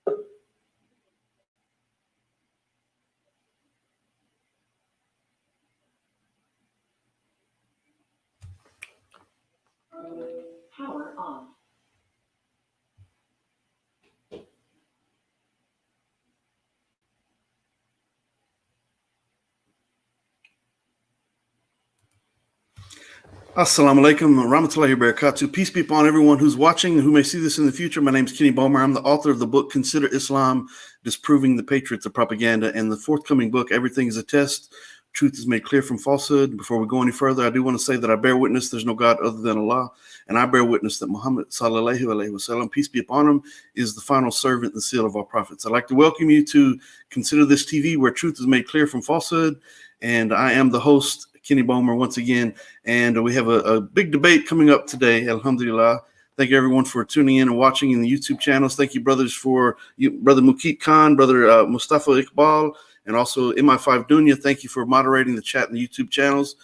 Power on. Assalamu alaikum warahmatullahi wabarakatuh. Peace be upon everyone who's watching and who may see this in the future. My name is Kenny Bomer. I'm the author of the book Consider Islam, Disproving the Patriots of Propaganda, and the forthcoming book, Everything is a Test. Truth is made clear from falsehood. Before we go any further, I do want to say that I bear witness there's no God other than Allah, and I bear witness that Muhammad sallallahu alaihi wasallam, peace be upon him, is the final servant and seal of our prophets. I'd like to welcome you to Consider This TV, where truth is made clear from falsehood, and I am the host, Kenny Bomer, once again, and we have a big debate coming up today, alhamdulillah. Thank you, everyone, for tuning in and watching in the YouTube channels. Thank you, brothers, for you, Brother Mukeet Khan, Brother Mustafa Iqbal, and also MI5 Dunya. Thank you for moderating the chat in the YouTube channels.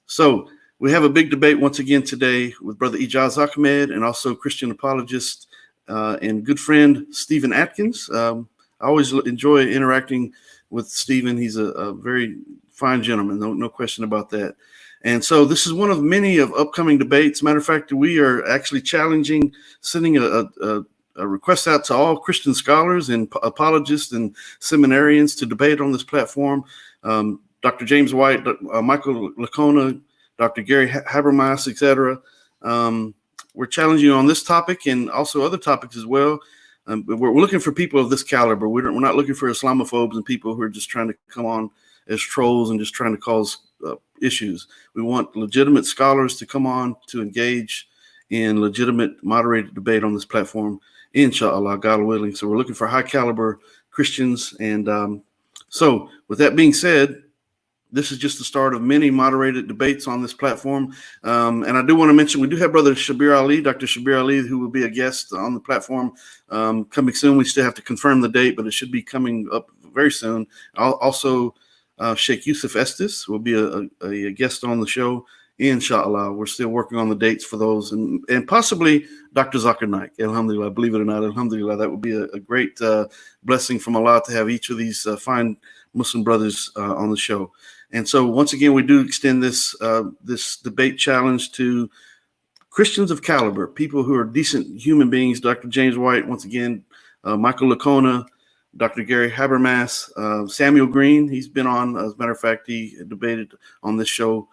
So we have a big debate once again today with Brother Ijaz Ahmed and also Christian apologist and good friend Stephen Atkins. I always enjoy interacting with Stephen. He's a very fine gentleman, no question about that. And so this is one of many of upcoming debates. Matter of fact, we are actually sending a request out to all Christian scholars and apologists and seminarians to debate on this platform. Dr. James White, Michael Licona, Dr. Gary Habermas, etc. We're challenging you on this topic and also other topics as well. We're looking for people of this caliber. We're not looking for Islamophobes and people who are just trying to come on as trolls and just trying to cause issues. We want legitimate scholars to come on to engage in legitimate moderated debate on this platform, inshallah, God willing. So we're looking for high caliber Christians. And so with that being said, this is just the start of many moderated debates on this platform. And I do want to mention, we do have Brother Shabir Ali, Dr. Shabir Ali, who will be a guest on the platform coming soon. We still have to confirm the date, but it should be coming up very soon. Also, Sheikh Yusuf Estes will be a guest on the show, inshallah. We're still working on the dates for those, and possibly Dr. Zakir Naik, alhamdulillah. Believe it or not, alhamdulillah, that would be a great blessing from Allah to have each of these fine Muslim brothers on the show. And so once again, we do extend this debate challenge to Christians of caliber, people who are decent human beings. Dr. James White, once again, Michael Licona, Dr. Gary Habermas, Samuel Green, he's been on. As a matter of fact, he debated on this show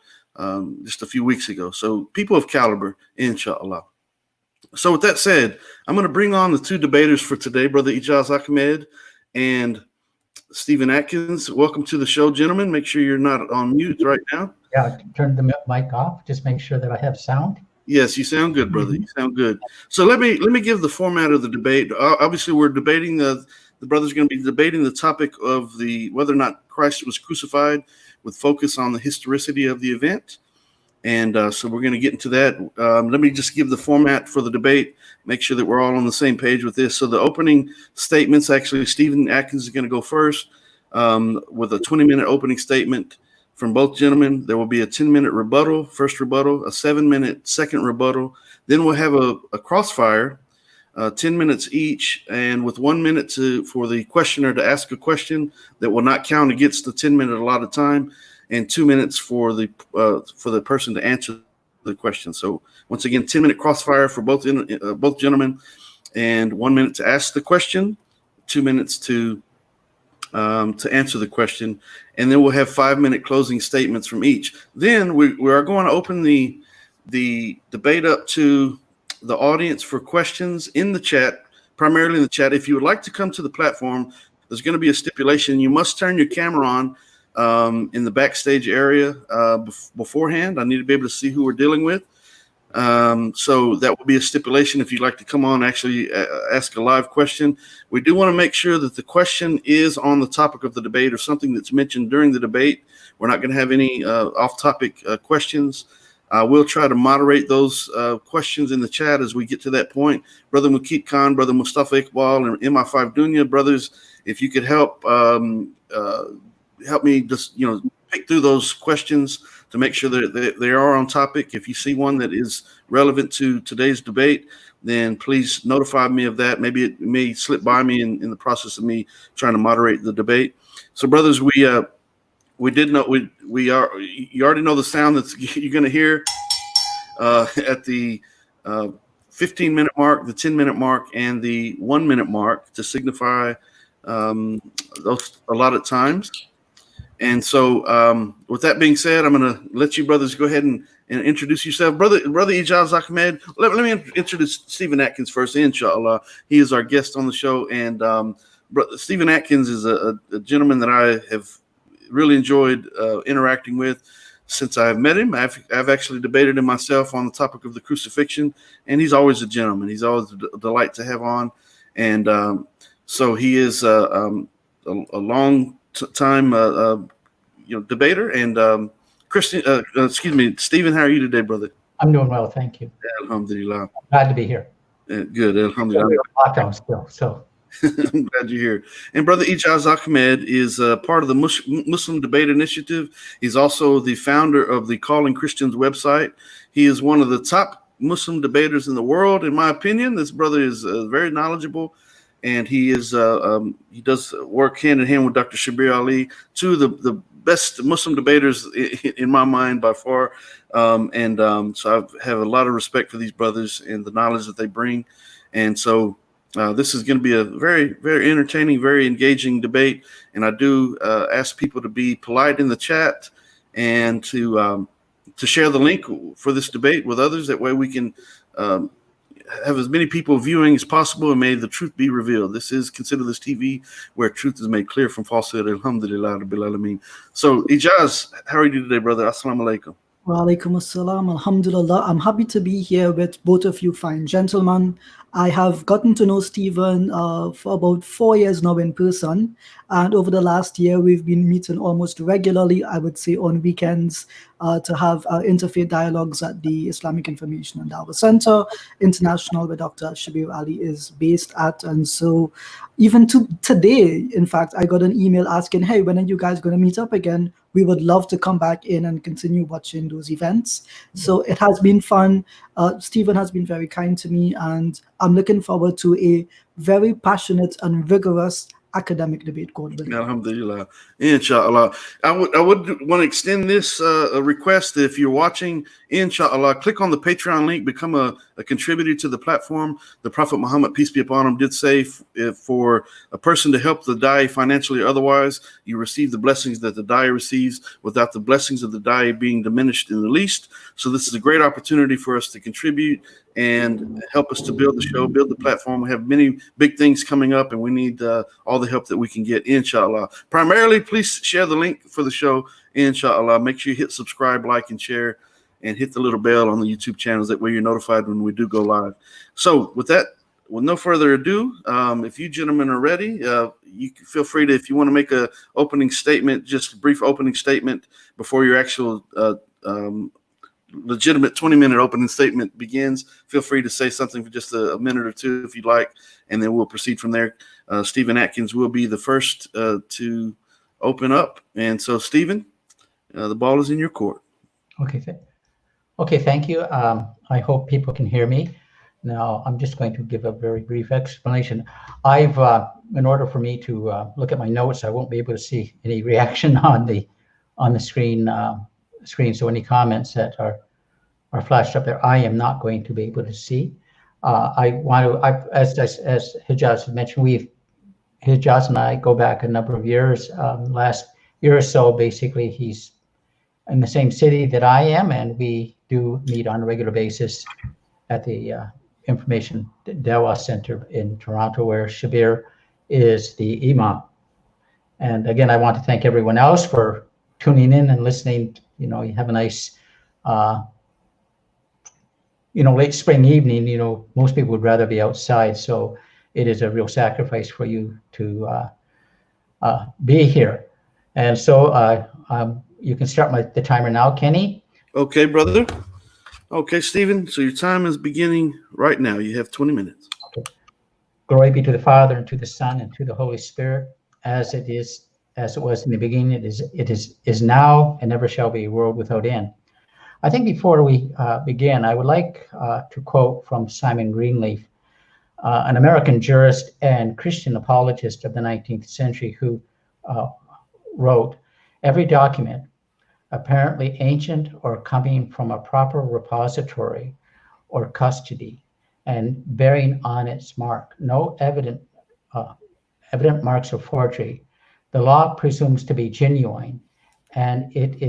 just a few weeks ago. So people of caliber, inshallah. So with that said, I'm going to bring on the two debaters for today, Brother Ijaz Ahmed and Stephen Atkins. Welcome to the show, gentlemen. Make sure you're not on mute right now. Yeah, turn the mic off. Just make sure that I have sound. Yes, you sound good, brother. You sound good. So let me give the format of the debate. Obviously, we're debating the brother's going to be debating the topic of whether or not Christ was crucified, with focus on the historicity of the event. And so we're going to get into that. Let me just give the format for the debate, make sure that we're all on the same page with this. So the opening statements, actually, Stephen Atkins is going to go first with a 20-minute opening statement from both gentlemen. There will be a 10-minute rebuttal, first rebuttal, a 7-minute second rebuttal. Then we'll have a crossfire, 10 minutes each, and with 1 minute for the questioner to ask a question that will not count against the 10-minute allotted time, and 2 minutes for the person to answer the question. So once again, 10-minute crossfire for both gentlemen, and 1 minute to ask the question, 2 minutes to answer the question, and then we'll have 5-minute closing statements from each. Then we are going to open the debate up to the audience for questions in the chat, primarily in the chat. If you would like to come to the platform, there's going to be a stipulation. You must turn your camera on in the backstage area beforehand. I need to be able to see who we're dealing with. So that will be a stipulation if you'd like to come on, actually ask a live question. We do want to make sure that the question is on the topic of the debate or something that's mentioned during the debate. We're not going to have any off-topic questions. We'll try to moderate those questions in the chat as we get to that point. Brother Mukeet Khan, Brother Mustafa Iqbal, and MI5 Dunya, brothers, if you could help me just pick through those questions to make sure that they are on topic. If you see one that is relevant to today's debate, then please notify me of that. Maybe it may slip by me in the process of me trying to moderate the debate. So, brothers, we did know we are. You already know the sound that you're going to hear at the 15-minute mark, the 10-minute mark, and the 1-minute mark to signify those allotted times. And so, with that being said, I'm going to let you brothers go ahead and introduce yourself. Brother Ijaz Ahmed, let me introduce Stephen Atkins first, inshallah. He is our guest on the show. And Stephen Atkins is a gentleman that I have really enjoyed interacting with since I've met him. I've actually debated him myself on the topic of the crucifixion, and he's always a gentleman. He's always a delight to have on. And so he is a long time debater. And Stephen, how are you today, brother? I'm doing well, thank you. Alhamdulillah. Glad to be here. Good, alhamdulillah. Lockdown still, so. I'm glad you're here. And Brother Ijaz Ahmed is part of the Muslim Debate Initiative. He's also the founder of the Calling Christians website. He is one of the top Muslim debaters in the world, in my opinion. This brother is very knowledgeable, and he is he does work hand in hand with Dr. Shabir Ali, two of the best Muslim debaters in my mind by far. So I have a lot of respect for these brothers and the knowledge that they bring. And so this is going to be a very, very entertaining, very engaging debate. And I do ask people to be polite in the chat and to share the link for this debate with others. That way we can have as many people viewing as possible, and may the truth be revealed. This is Consider This TV, where truth is made clear from falsehood. Alhamdulillah Rabbil Alameen. So, Ijaz, how are you today, brother? Assalamu alaikum. Wa alaikum assalam. Alhamdulillah. I'm happy to be here with both of you fine gentlemen. I have gotten to know Stephen for about 4 years now in person. And over the last year, we've been meeting almost regularly, I would say on weekends, to have interfaith dialogues at the Islamic Information and Dawah Center International, where Dr. Shabir Ali is based at. And so even today, in fact, I got an email asking, hey, when are you guys going to meet up again? We would love to come back in and continue watching those events. So it has been fun. Stephen has been very kind to me, and I'm looking forward to a very passionate and vigorous academic debate called. Alhamdulillah. Inshallah. I would want to extend this request that if you're watching, inshallah, click on the Patreon link, become a contributor to the platform. The Prophet Muhammad, peace be upon him, did say for a person to help the da'i financially or otherwise, you receive the blessings that the da'i receives without the blessings of the da'i being diminished in the least. So this is a great opportunity for us to contribute and help us to build the show, build the platform. We have many big things coming up, and we need all the help that we can get, inshallah. Primarily, please share the link for the show, inshallah. Make sure you hit subscribe, like, and share, and hit the little bell on the YouTube channels. That way you're notified when we do go live. So with that, with no further ado, if you gentlemen are ready, you can feel free to, if you want to make a opening statement, just a brief opening statement before your actual legitimate 20-minute opening statement begins. Feel free to say something for just a minute or two if you'd like, and then we'll proceed from there. Stephen Atkins will be the first to open up. And so, Stephen, the ball is in your court. Okay, thank you. I hope people can hear me. Now, I'm just going to give a very brief explanation. In order for me to look at my notes, I won't be able to see any reaction on the screen. So any comments that are flashed up there, I am not going to be able to see. As Ijaz had mentioned, Ijaz and I go back a number of years. Last year or so, basically, he's in the same city that I am, and we do meet on a regular basis at the Information Dawah Center in Toronto, where Shabir is the imam. And again, I want to thank everyone else for tuning in and listening. You have a nice, late spring evening. Most people would rather be outside, so it is a real sacrifice for you to be here. And so you can start the timer now, Kenny. Okay, brother. Okay, Stephen. So your time is beginning right now. You have 20 minutes. Okay. Glory be to the Father, and to the Son, and to the Holy Spirit, as it was in the beginning, it is now, and never shall be, a world without end. I think before we begin, I would like to quote from Simon Greenleaf, an American jurist and Christian apologist of the 19th century, who wrote, "Every document, apparently ancient or coming from a proper repository or custody, and bearing on its mark no evident marks of forgery, the law presumes to be genuine, and it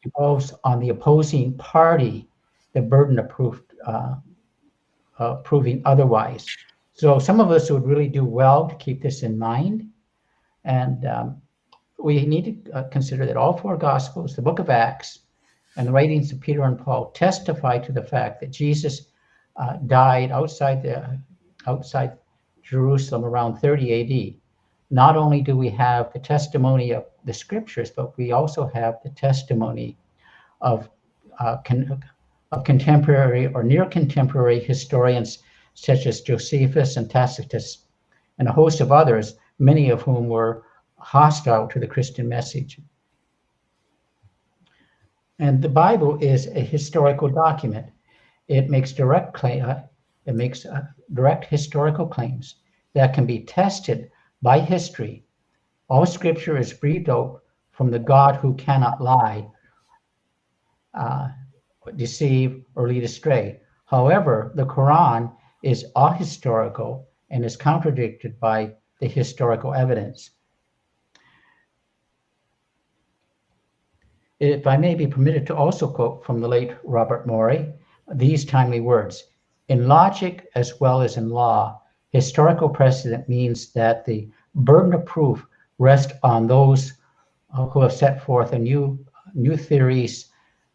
devolves on the opposing party the burden of proof, proving otherwise." So some of us would really do well to keep this in mind, and we need to consider that all four Gospels, the book of Acts, and the writings of Peter and Paul testify to the fact that Jesus died outside Jerusalem around 30 AD. Not only do we have the testimony of the scriptures, but we also have the testimony of contemporary or near contemporary historians such as Josephus and Tacitus, and a host of others, many of whom were hostile to the Christian message. And the Bible is a historical document. It makes direct historical claims that can be tested by history. All scripture is breathed out from the God who cannot lie, deceive, or lead astray. However, the Quran is ahistorical and is contradicted by the historical evidence. If I may be permitted to also quote from the late Robert Morey, these timely words: "In logic as well as in law, historical precedent means that the burden of proof rests on those who have set forth a new theories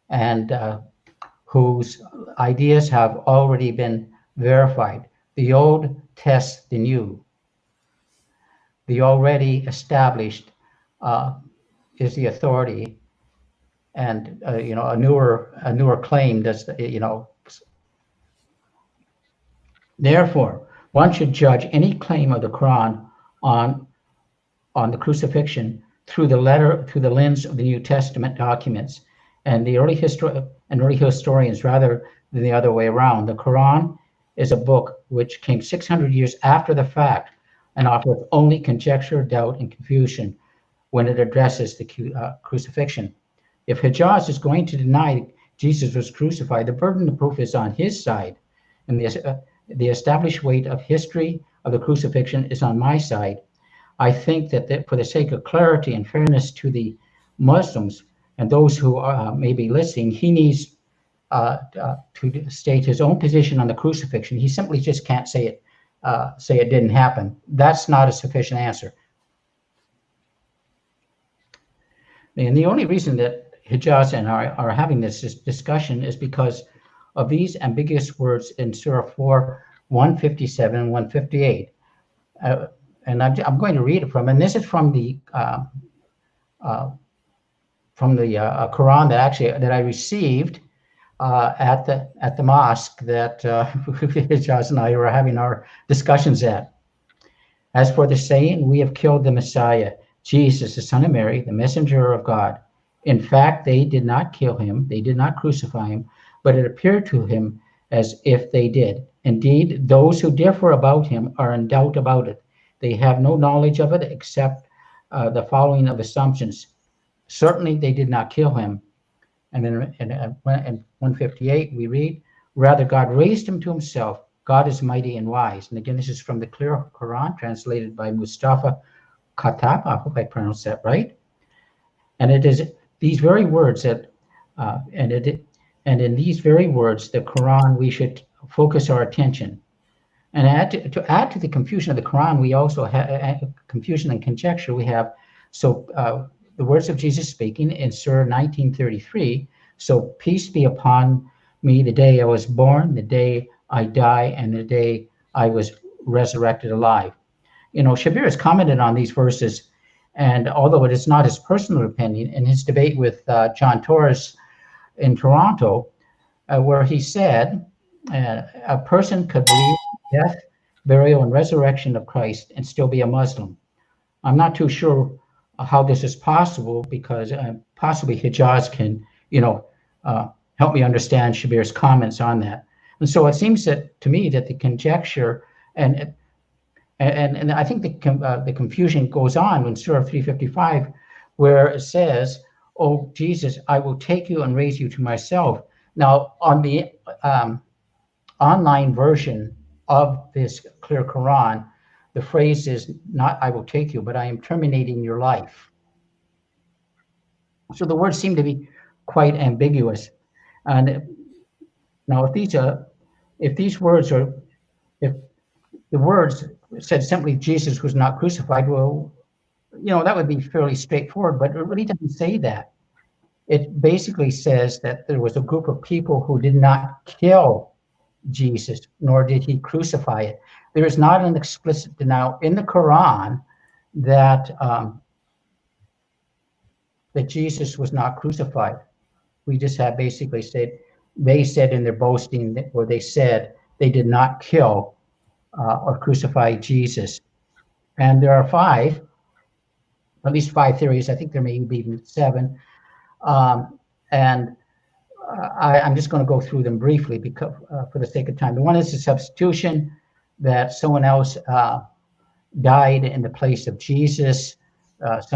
and whose ideas have already been verified. The old tests the new. The already established is the authority, and a newer claim does, Therefore, one should judge any claim of the Quran on the crucifixion through the lens of the New Testament documents and the early historians, rather than the other way around. The Quran is a book which came 600 years after the fact and offers only conjecture, doubt, and confusion when it addresses the crucifixion. If Ijaz is going to deny Jesus was crucified, the burden of proof is on his side, and the established weight of history of the crucifixion is on my side. I think that for the sake of clarity and fairness to the Muslims and those who may be listening, he needs to state his own position on the crucifixion. He simply just can't say it didn't happen. That's not a sufficient answer. And the only reason that Ijaz and I are having this discussion is because of these ambiguous words in Surah 4, 157 and 158. And I'm going to read it from, and this is from the Quran that I received at the mosque that Ijaz and I were having our discussions at. "As for the saying, we have killed the Messiah, Jesus, the son of Mary, the messenger of God. In fact, they did not kill him, they did not crucify him, but it appeared to him as if they did. Indeed, those who differ about him are in doubt about it. They have no knowledge of it except the following of assumptions. Certainly, they did not kill him." And then in 158, we read, "Rather, God raised him to himself. God is mighty and wise." And again, this is from the clear Quran, translated by Mustafa Khattab. I hope I pronounced that right. And it is these very words that, and in these very words, the Quran, we should focus our attention. And to add to the confusion of the Quran, we also have confusion and conjecture. We have the words of Jesus speaking in Surah 19:33. "So peace be upon me the day I was born, the day I die, and the day I was resurrected alive." Shabir has commented on these verses, and although it is not his personal opinion, in his debate with John Torres in Toronto, where he said, a person could believe death, burial, and resurrection of Christ and still be a Muslim. I'm not too sure how this is possible, because possibly Ijaz can, help me understand Shabir's comments on that. And so it seems that to me that the conjecture and I think the confusion goes on in Surah 355, where it says, "Oh Jesus, I will take you and raise you to myself." Now, on the online version of this clear Quran, the phrase is not "I will take you," but "I am terminating your life." So the words seem to be quite ambiguous. And now, if these words are, if the words said simply Jesus was not crucified, well, that would be fairly straightforward, but it really doesn't say that. It basically says that there was a group of people who did not kill Jesus, nor did he crucify it. There is not an explicit denial in the Quran that that Jesus was not crucified. We just have basically said, they said in their boasting, or they said they did not kill or crucify Jesus. And there are at least five theories. I think there may be even seven. And I'm just going to go through them briefly because for the sake of time. The one is the substitution, that someone else died in the place of Jesus. But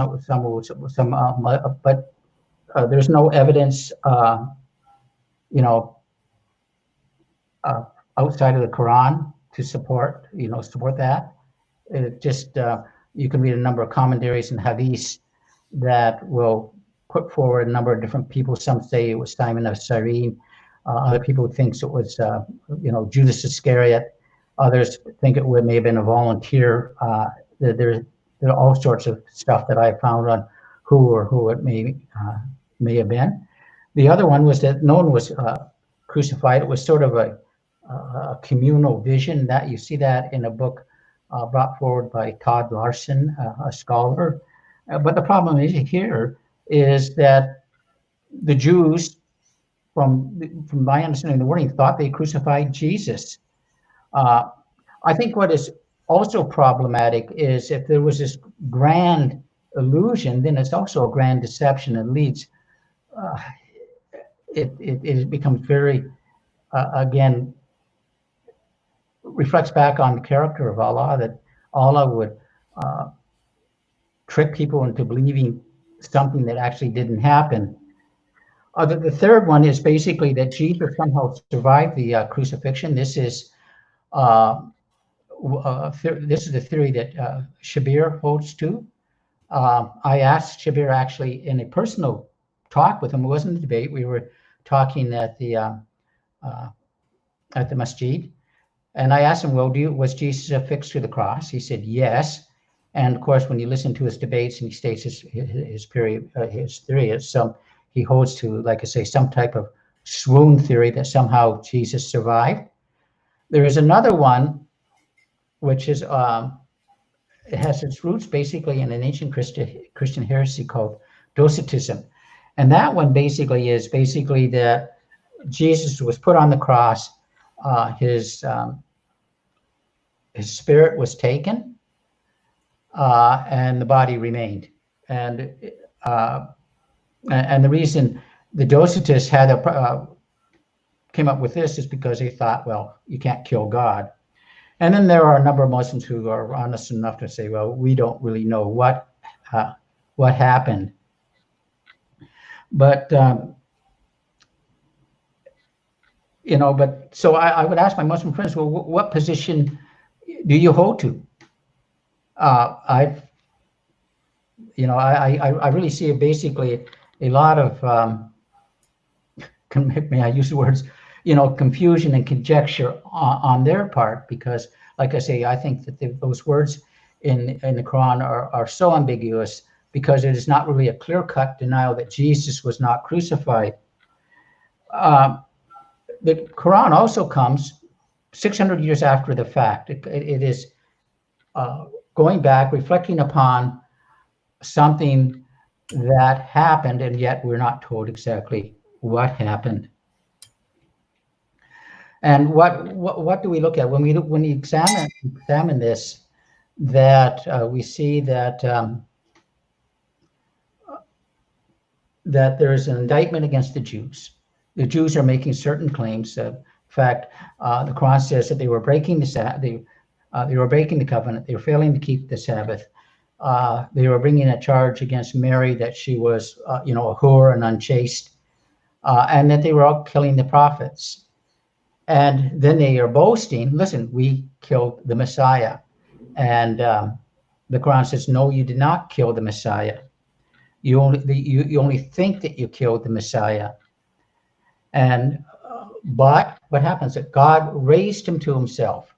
there's no evidence, outside of the Quran to support that. It just you can read a number of commentaries and hadiths that will put forward a number of different people. Some say it was Simon of Cyrene. Other people think it was Judas Iscariot. Others think it may have been a volunteer. There are all sorts of stuff that I found on who it may have been. The other one was that no one was crucified. It was sort of a communal vision. That you see that in a book brought forward by Todd Larson, a scholar. But the problem is that the Jews, from my understanding of the wording, thought they crucified Jesus. I think what is also problematic is if there was this grand illusion, then it's also a grand deception and leads. It becomes very, again, reflects back on the character of Allah, that Allah would trick people into believing something that actually didn't happen. The third one is basically that Jesus somehow survived the crucifixion. This is the theory that Shabir holds to. I asked Shabir actually in a personal talk with him. It wasn't a debate. We were talking at the masjid, and I asked him, "Well, was Jesus affixed to the cross?" He said, "Yes." And of course, when you listen to his debates and he states his theory is he holds to, like I say, some type of swoon theory that somehow Jesus survived. There is another one, which is it has its roots basically in an ancient Christian heresy called Docetism, and that one basically is that Jesus was put on the cross, his spirit was taken, and the body remained. And the reason the Docetists came up with this is because they thought, well, you can't kill God. And then there are a number of Muslims who are honest enough to say, well, we don't really know what happened. But so I would ask my Muslim friends, well, what position do you hold to? I really see basically a lot of, may I use the words, confusion and conjecture on their part, because, like I say, I think that those words in the Quran are so ambiguous because it is not really a clear-cut denial that Jesus was not crucified. The Quran also comes 600 years after the fact. It is going back, reflecting upon something that happened, and yet we're not told exactly what happened. And what do we look at when we examine this? That we see that that there is an indictment against the Jews. the Jews are making certain claims. In fact, the Quran says that they were breaking they were breaking the covenant. They were failing to keep the Sabbath. They were bringing a charge against Mary that she was, a whore and unchaste, and that they were all killing the prophets. And then they are boasting, listen, we killed the Messiah. And the Quran says, no, you did not kill the Messiah. You only think that you killed the Messiah. And but what happens? That God raised him to himself.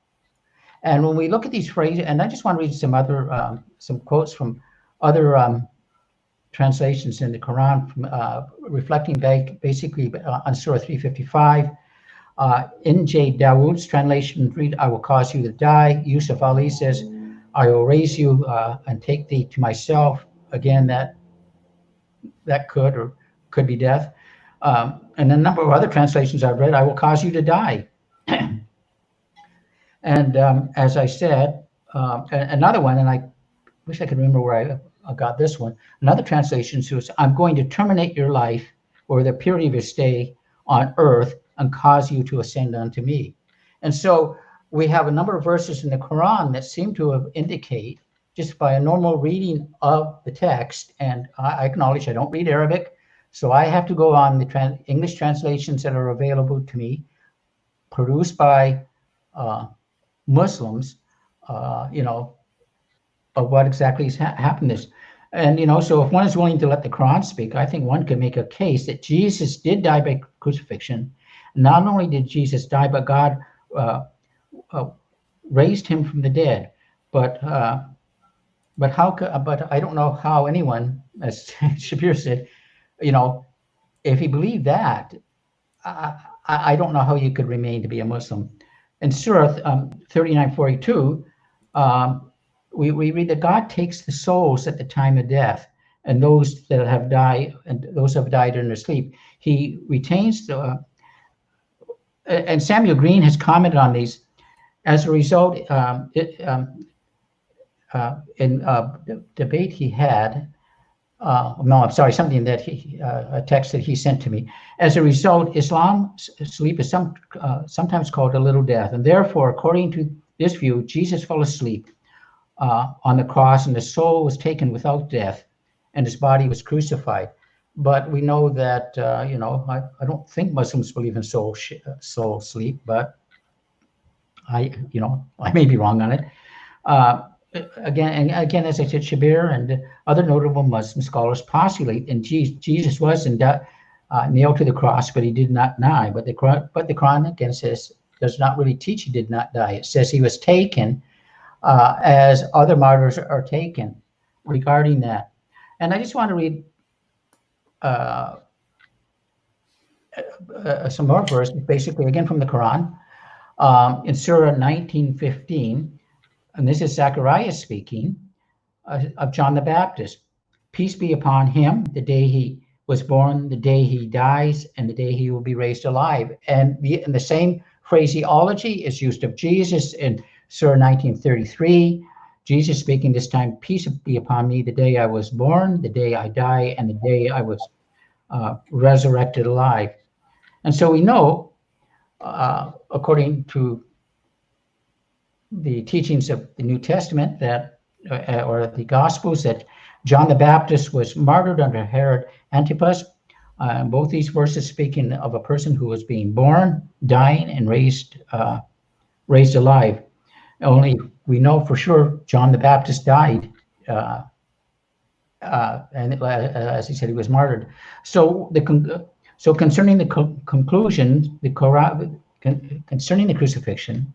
And when we look at these phrases, and I just want to read some other some quotes from other translations in the Quran, reflecting back basically on Surah 355. In J. Dawood's translation, read, I will cause you to die. Yusuf Ali says, I will raise you and take thee to myself. Again, that could be death. And a number of other translations I've read, I will cause you to die. And as I said, another one, and I wish I could remember where I got this one. Another translation says, I'm going to terminate your life or the period of your stay on earth and cause you to ascend unto me. And so we have a number of verses in the Quran that seem to indicate, just by a normal reading of the text, and I acknowledge I don't read Arabic, so I have to go on the English translations that are available to me, produced by Muslims, of what exactly has happened this. And, so if one is willing to let the Quran speak, I think one could make a case that Jesus did die by crucifixion. Not only did Jesus die, but God raised him from the dead. But I don't know how anyone, as Shabir said, if he believed that, I don't know how you could remain to be a Muslim. In Surah 39:42, we read that God takes the souls at the time of death, and those that have died, and those who have died in their sleep. He retains and Samuel Green has commented on these. As a result, in the debate he had, something that a text that he sent to me. As a result, Islam's sleep is sometimes called a little death, and therefore, according to this view, Jesus fell asleep on the cross, and the soul was taken without death, and his body was crucified. But we know that I don't think Muslims believe in soul sleep, but I may be wrong on it. Again, as I said, Shabir and other notable Muslim scholars postulate, and Jesus was nailed to the cross, but he did not die. But the Quran again does not really teach he did not die. It says he was taken, as other martyrs are taken. Regarding that, and I just want to read some more verses, basically again from the Quran, in Surah 19:15. And this is Zechariah speaking of John the Baptist. Peace be upon him, the day he was born, the day he dies, and the day he will be raised alive. And the same phraseology is used of Jesus in Surah 19:33. Jesus speaking this time, peace be upon me, the day I was born, the day I die, and the day I was resurrected alive. And so we know, according to the teachings of the New Testament or the Gospels, that John the Baptist was martyred under Herod Antipas. Both these verses speaking of a person who was being born, dying, and raised alive. Only we know for sure John the Baptist died, and as he said, he was martyred. So concerning the conclusion, concerning the crucifixion,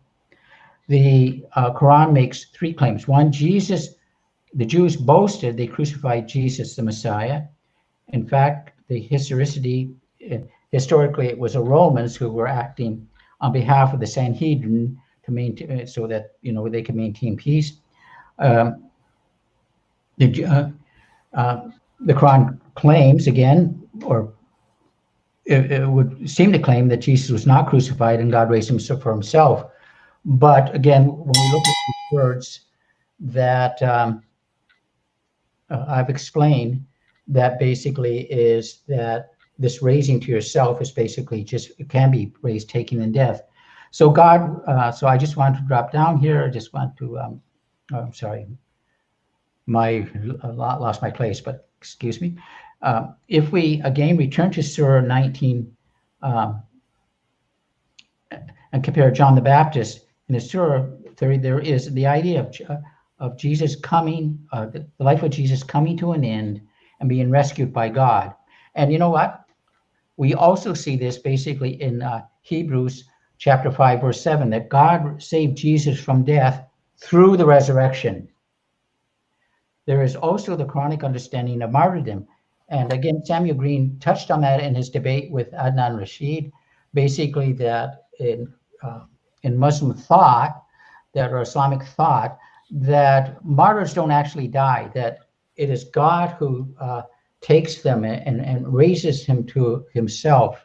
the Quran makes three claims. One, the Jews boasted they crucified Jesus, the Messiah. In fact, historically, it was the Romans who were acting on behalf of the Sanhedrin to maintain, so that they could maintain peace. The Quran claims again, or it would seem to claim, that Jesus was not crucified and God raised him for himself. But again, when we look at these words that I've explained, that basically is that this raising to yourself is basically just, it can be raised, taking, and death. So God, so I just want to drop down here. I just want to, I'm sorry, lost my place, but excuse me. If we again return to Surah 19 and compare John the Baptist in the Surah 30, there is the idea of Jesus coming, the life of Jesus coming to an end and being rescued by God. And you know what? We also see this basically in Hebrews chapter 5, verse 7, that God saved Jesus from death through the resurrection. There is also the chronic understanding of martyrdom. And again, Samuel Green touched on that in his debate with Adnan Rashid, basically that in Muslim thought, that or Islamic thought, that martyrs don't actually die, that it is God who takes them and raises him to himself.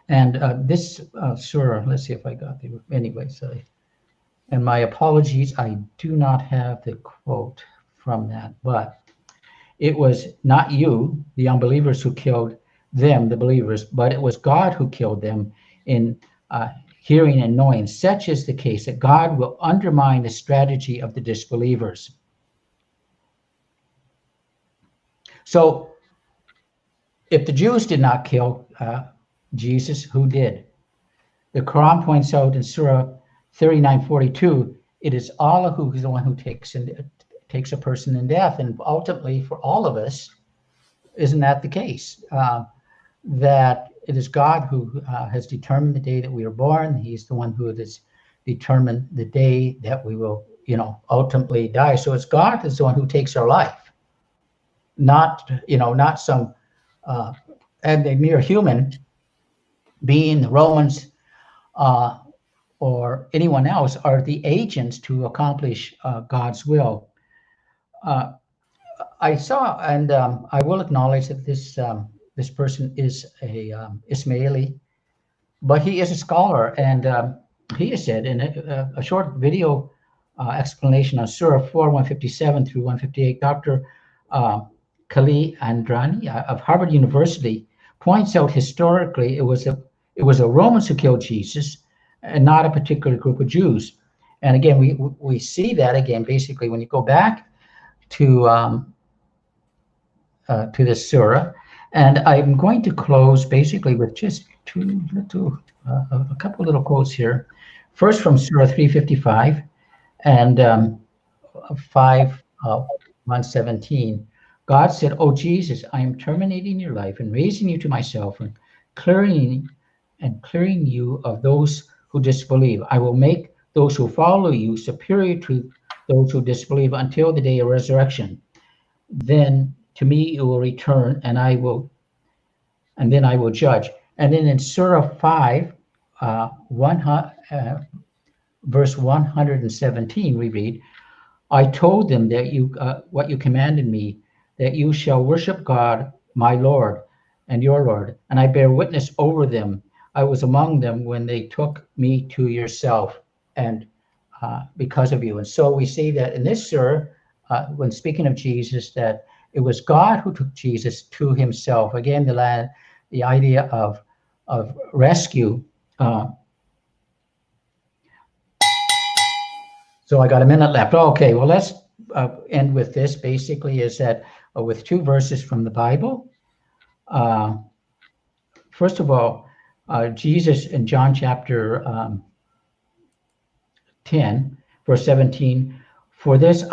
And this surah, let's see if I got the, anyway, sorry. And my apologies, I do not have the quote from that, but it was not you, the unbelievers, who killed them, the believers, but it was God who killed them in hearing and knowing. Such is the case that God will undermine the strategy of the disbelievers. So if the Jews did not kill Jesus, who did? The Quran points out in Surah 39:42, it is Allah who is the one who takes a person in death. And ultimately, for all of us, isn't that the case? That it is God who has determined the day that we are born. He's the one who has determined the day that we will, ultimately die. So it's God is the one who takes our life, not some and a mere human being. The Romans or anyone else are the agents to accomplish God's will. I saw, and I will acknowledge that this person is a Ismaili, but he is a scholar, and he has said in a short video explanation on Surah 4, 157 through 158, Dr. Kali Andrani of Harvard University points out historically it was a Romans who killed Jesus, and not a particular group of Jews. And again, we see that again basically when you go back to this surah. And I'm going to close basically with just a couple little quotes here. First from Surah 355 and 117. God said, "O Jesus, I am terminating your life and raising you to myself and clearing you of those who disbelieve. I will make those who follow you superior to those who disbelieve until the day of resurrection. Then to me you will return, and then I will judge." And then in Surah 5, verse 117, we read, "I told them that what you commanded me, that you shall worship God, my Lord, and your Lord, and I bear witness over them. I was among them when they took me to yourself, and because of you." And so we see that in this surah, when speaking of Jesus, that it was God who took Jesus to himself. Again, the idea of rescue. So I got a minute left. Okay, well, let's end with this. Basically, is that with two verses from the Bible. First of all, Jesus in John chapter 10, verse 17, for this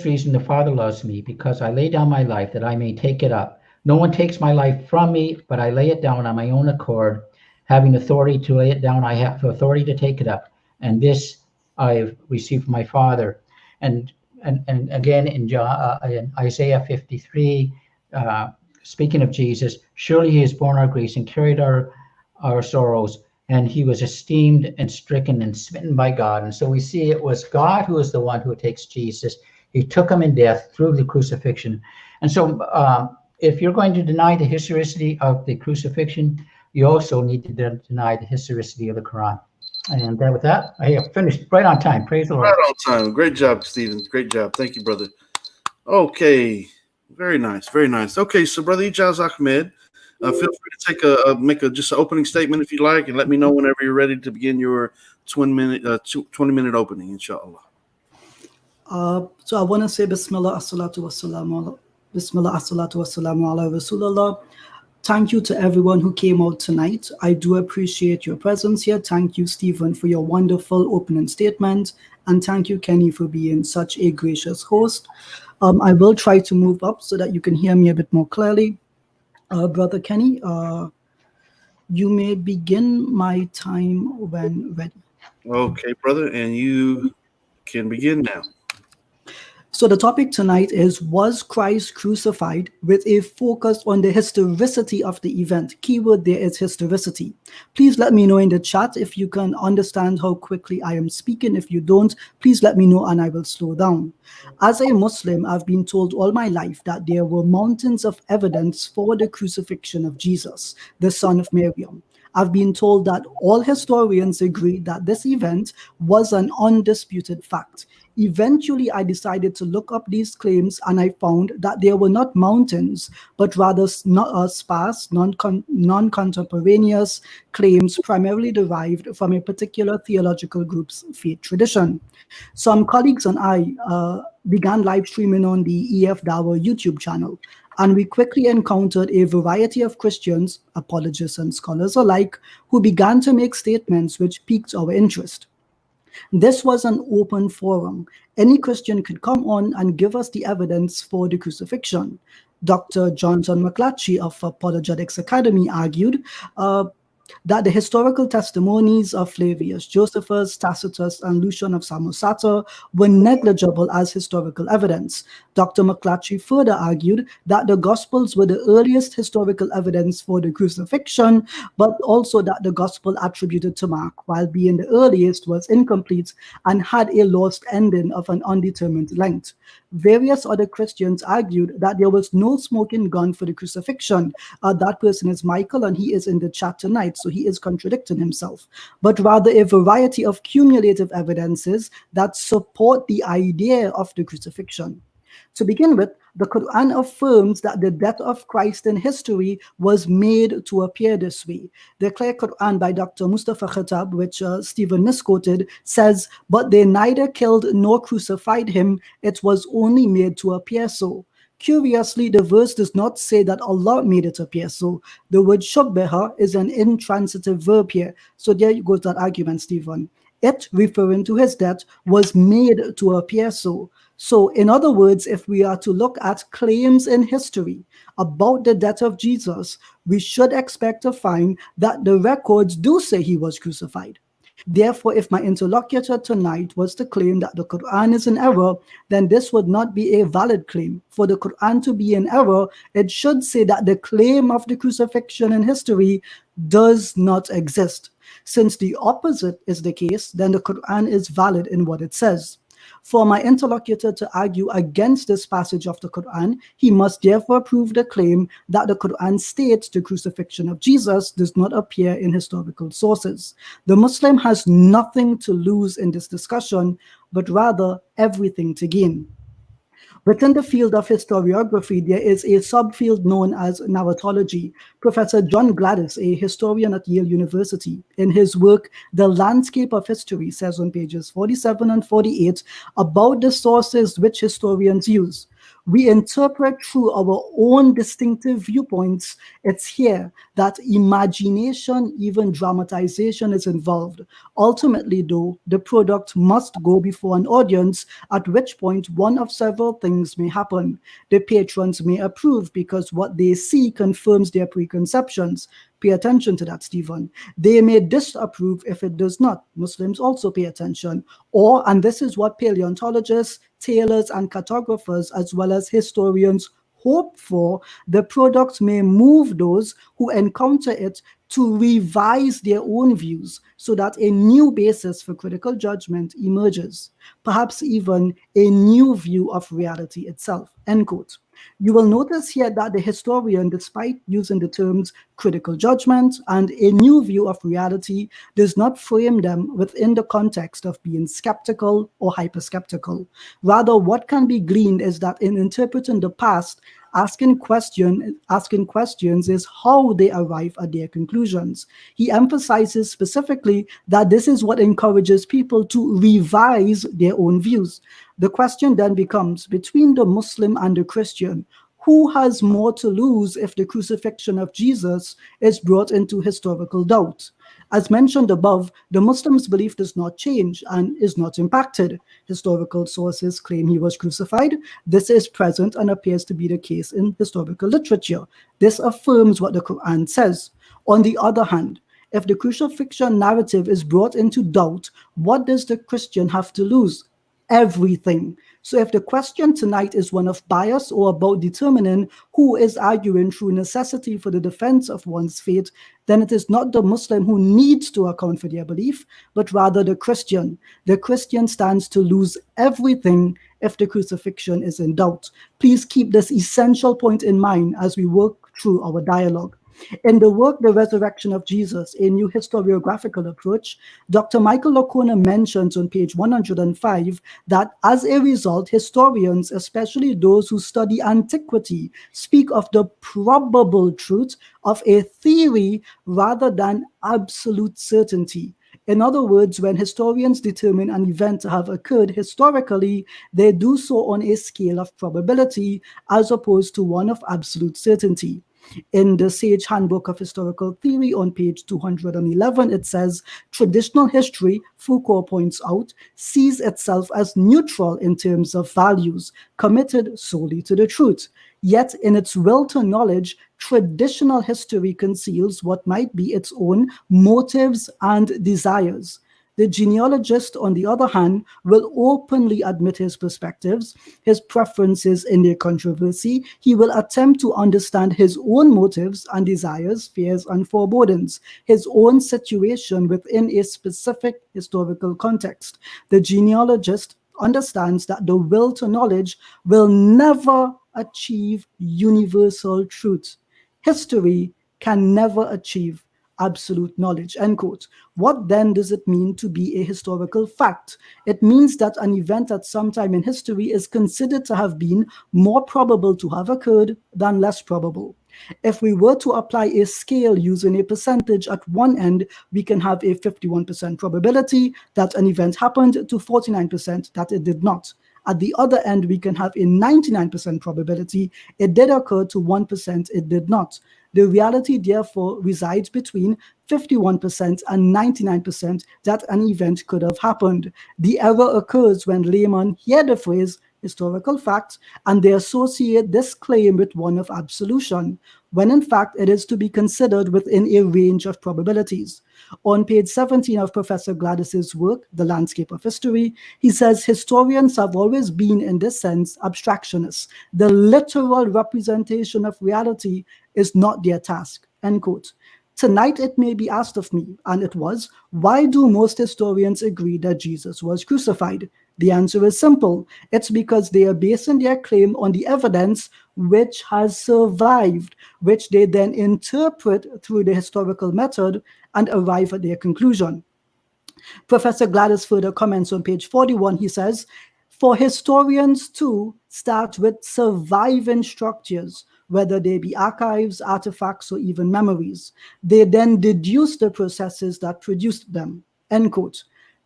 reason the Father loves me, because I lay down my life that I may take it up. No one takes my life from me, but I lay it down on my own accord. Having authority to lay it down, I have authority to take it up. And this I have received from my Father. And again in Isaiah 53, speaking of Jesus, surely he has borne our griefs and carried our sorrows, and he was esteemed and stricken and smitten by God. And so we see it was God who is the one who takes Jesus. He took him in death through the crucifixion. And so if you're going to deny the historicity of the crucifixion, you also need to deny the historicity of the Quran. And with that, I have finished right on time. Praise the Lord. Right on time. Great job, Stephen. Great job. Thank you, brother. Okay. Very nice, very nice. Okay, so Brother Ijaz Ahmed, feel free to take make a just an opening statement if you like, and let me know whenever you're ready to begin your 20-minute opening, inshallah. So I want to say Bismillah as-salatu was-salamu Bismillah as-salatu was-salamu ala Rasulullah. Thank you to everyone who came out tonight. I do appreciate your presence here. Thank you, Stephen, for your wonderful opening statement. And thank you, Kenny, for being such a gracious host. I will try to move up so that you can hear me a bit more clearly. Brother Kenny, you may begin my time when ready. Okay, brother, and you can begin now. So the topic tonight is, was Christ crucified, with a focus on the historicity of the event. Keyword there is historicity. Please let me know in the chat if you can understand how quickly I am speaking. If you don't, please let me know and I will slow down. As a Muslim, I've been told all my life that there were mountains of evidence for the crucifixion of Jesus, the son of Miriam. I've been told that all historians agree that this event was an undisputed fact. Eventually, I decided to look up these claims and I found that they were not mountains, but rather sparse, non-contemporaneous claims primarily derived from a particular theological group's faith tradition. Some colleagues and I began live streaming on the EF Dawah YouTube channel, and we quickly encountered a variety of Christians, apologists and scholars alike, who began to make statements which piqued our interest. This was an open forum. Any Christian could come on and give us the evidence for the crucifixion. Dr. Johnson McClatchy of Apologetics Academy argued that the historical testimonies of Flavius Josephus, Tacitus, and Lucian of Samosata were negligible as historical evidence. Dr. McClatchy further argued that the Gospels were the earliest historical evidence for the crucifixion, but also that the Gospel attributed to Mark, while being the earliest, was incomplete and had a lost ending of an undetermined length. Various other Christians argued that there was no smoking gun for the crucifixion. That person is Michael, and he is in the chat tonight, so he is contradicting himself, but rather a variety of cumulative evidences that support the idea of the crucifixion. To begin with, the Quran affirms that the death of Christ in history was made to appear this way. The clear Quran by Dr. Mustafa Khattab, which Stephen misquoted, says, "But they neither killed nor crucified him, it was only made to appear so." Curiously, the verse does not say that Allah made it appear so. The word shubbeha is an intransitive verb here. So there goes that argument, Stephen. It, referring to his death, was made to appear so. So, in other words, if we are to look at claims in history about the death of Jesus, we should expect to find that the records do say he was crucified. Therefore, if my interlocutor tonight was to claim that the Quran is in error, then this would not be a valid claim. For the Quran to be in error, it should say that the claim of the crucifixion in history does not exist. Since the opposite is the case, then the Quran is valid in what it says. For my interlocutor to argue against this passage of the Quran, he must therefore prove the claim that the Quran states the crucifixion of Jesus does not appear in historical sources. The Muslim has nothing to lose in this discussion, but rather everything to gain. Within the field of historiography, there is a subfield known as narratology. Professor John Gladys, a historian at Yale University, in his work, The Landscape of History, says on pages 47 and 48 about the sources which historians use. We interpret through our own distinctive viewpoints. It's here that imagination, even dramatization, is involved. Ultimately, though, the product must go before an audience, at which point one of several things may happen. The patrons may approve because what they see confirms their preconceptions. Pay attention to that, Stephen. They may disapprove if it does not. Muslims also pay attention. Or, and this is what paleontologists, tailors, and cartographers, as well as historians, hope for, the product may move those who encounter it to revise their own views so that a new basis for critical judgment emerges, perhaps even a new view of reality itself, end quote. You will notice here that the historian, despite using the terms critical judgment and a new view of reality, does not frame them within the context of being skeptical or hyper-skeptical. Rather, what can be gleaned is that in interpreting the past, Asking questions is how they arrive at their conclusions. He emphasizes specifically that this is what encourages people to revise their own views. The question then becomes, between the Muslim and the Christian, who has more to lose if the crucifixion of Jesus is brought into historical doubt? As mentioned above, the Muslims' belief does not change and is not impacted. Historical sources claim he was crucified. This is present and appears to be the case in historical literature. This affirms what the Quran says. On the other hand, if the crucifixion narrative is brought into doubt, what does the Christian have to lose? Everything. So if the question tonight is one of bias or about determining who is arguing through necessity for the defense of one's faith, then it is not the Muslim who needs to account for their belief, but rather the Christian. The Christian stands to lose everything if the crucifixion is in doubt. Please keep this essential point in mind as we work through our dialogue. In the work, The Resurrection of Jesus, a New Historiographical Approach, Dr. Michael Lacona mentions on page 105 that as a result, historians, especially those who study antiquity, speak of the probable truth of a theory rather than absolute certainty. In other words, when historians determine an event to have occurred historically, they do so on a scale of probability as opposed to one of absolute certainty. In the Sage Handbook of Historical Theory on page 211, it says, traditional history, Foucault points out, sees itself as neutral in terms of values, committed solely to the truth. Yet, in its will to knowledge, traditional history conceals what might be its own motives and desires. The genealogist, on the other hand, will openly admit his perspectives, his preferences in their controversy. He will attempt to understand his own motives and desires, fears and forebodings, his own situation within a specific historical context. The genealogist understands that the will to knowledge will never achieve universal truth. History can never achieve absolute knowledge, end quote. What then does it mean to be a historical fact? It means that an event at some time in history is considered to have been more probable to have occurred than less probable. If we were to apply a scale using a percentage at one end, we can have a 51% probability that an event happened to 49% that it did not. At the other end, we can have a 99% probability it did occur to 1% it did not. The reality, therefore, resides between 51% and 99% that an event could have happened. The error occurs when laymen hear the phrase historical fact and they associate this claim with one of absolution, when in fact it is to be considered within a range of probabilities. On page 17 of Professor Gladys's work, The Landscape of History, he says historians have always been, in this sense, abstractionists. The literal representation of reality is not their task, end quote. Tonight it may be asked of me, and it was, why do most historians agree that Jesus was crucified? The answer is simple. It's because they are basing their claim on the evidence which has survived, which they then interpret through the historical method and arrive at their conclusion. Professor Gladys further comments on page 41. He says, for historians too start with surviving structures, whether they be archives, artifacts, or even memories. They then deduce the processes that produced them, end quote.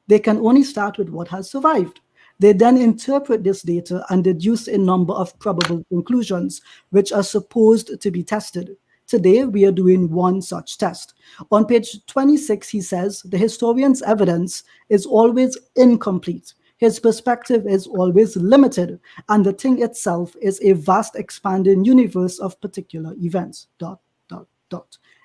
They can only start with what has survived. They then interpret this data and deduce a number of probable conclusions, which are supposed to be tested. Today, we are doing one such test. On page 26, he says, the historian's evidence is always incomplete. His perspective is always limited, and the thing itself is a vast expanding universe of particular events, ...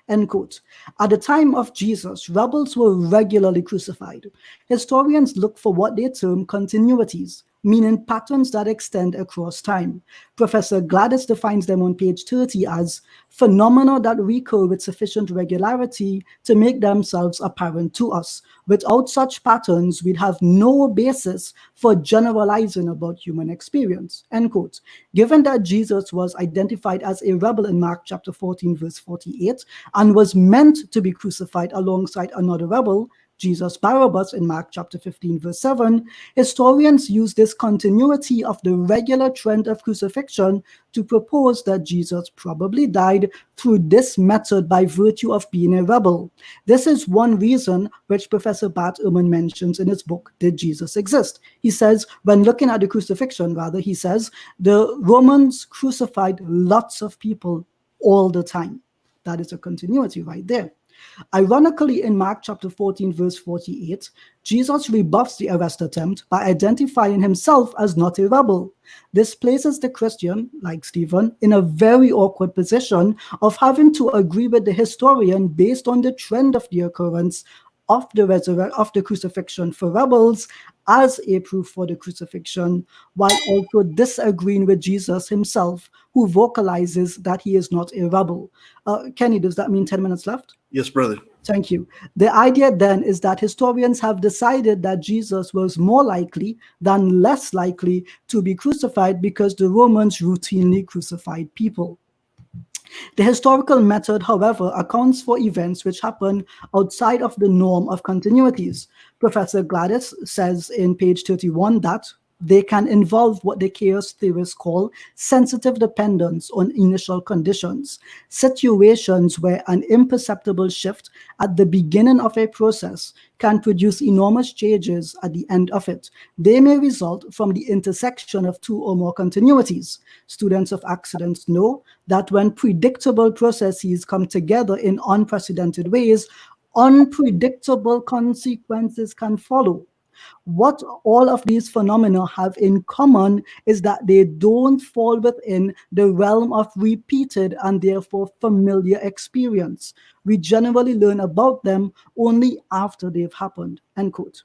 End quote. At the time of Jesus, rebels were regularly crucified. Historians look for what they term continuities, meaning patterns that extend across time. Professor Gladys defines them on page 30 as phenomena that recur with sufficient regularity to make themselves apparent to us. Without such patterns, we'd have no basis for generalizing about human experience, end quote. Given that Jesus was identified as a rebel in Mark chapter 14, verse 48, and was meant to be crucified alongside another rebel, Jesus Barabbas in Mark chapter 15, verse 7, historians use this continuity of the regular trend of crucifixion to propose that Jesus probably died through this method by virtue of being a rebel. This is one reason which Professor Bart Ehrman mentions in his book, Did Jesus Exist? He says, when looking at the crucifixion, rather, he says, the Romans crucified lots of people all the time. That is a continuity right there. Ironically, in Mark chapter 14, verse 48, Jesus rebuffs the arrest attempt by identifying himself as not a rebel. This places the Christian, like Stephen, in a very awkward position of having to agree with the historian based on the trend of the occurrence of the crucifixion for rebels as a proof for the crucifixion, while also disagreeing with Jesus himself, who vocalizes that he is not a rebel. Kenny, does that mean 10 minutes left? Yes, brother. Thank you. The idea then is that historians have decided that Jesus was more likely than less likely to be crucified because the Romans routinely crucified people. The historical method, however, accounts for events which happen outside of the norm of continuities. Professor Gladys says in page 31 that they can involve what the chaos theorists call sensitive dependence on initial conditions, situations where an imperceptible shift at the beginning of a process can produce enormous changes at the end of it. They may result from the intersection of two or more continuities. Students of accidents know that when predictable processes come together in unprecedented ways, unpredictable consequences can follow. What all of these phenomena have in common is that they don't fall within the realm of repeated and therefore familiar experience. We generally learn about them only after they've happened, end quote.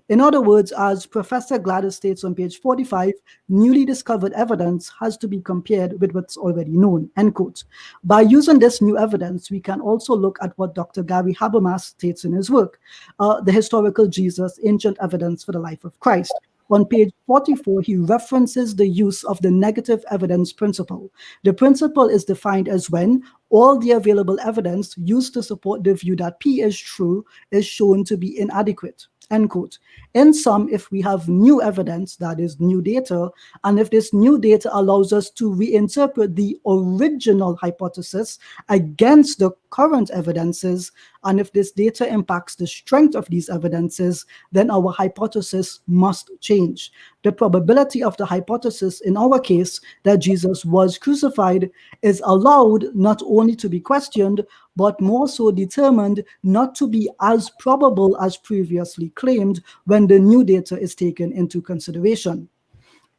In other words, as Professor Gladys states on page 45, newly discovered evidence has to be compared with what's already known, end quote. By using this new evidence, we can also look at what Dr. Gary Habermas states in his work, The Historical Jesus, Ancient Evidence for the Life of Christ. On page 44, he references the use of the negative evidence principle. The principle is defined as when all the available evidence used to support the view that P is true is shown to be inadequate. End quote. In sum, if we have new evidence, that is new data, and if this new data allows us to reinterpret the original hypothesis against the current evidences, and if this data impacts the strength of these evidences, then our hypothesis must change. The probability of the hypothesis in our case that Jesus was crucified is allowed not only to be questioned, but more so determined not to be as probable as previously claimed when the new data is taken into consideration.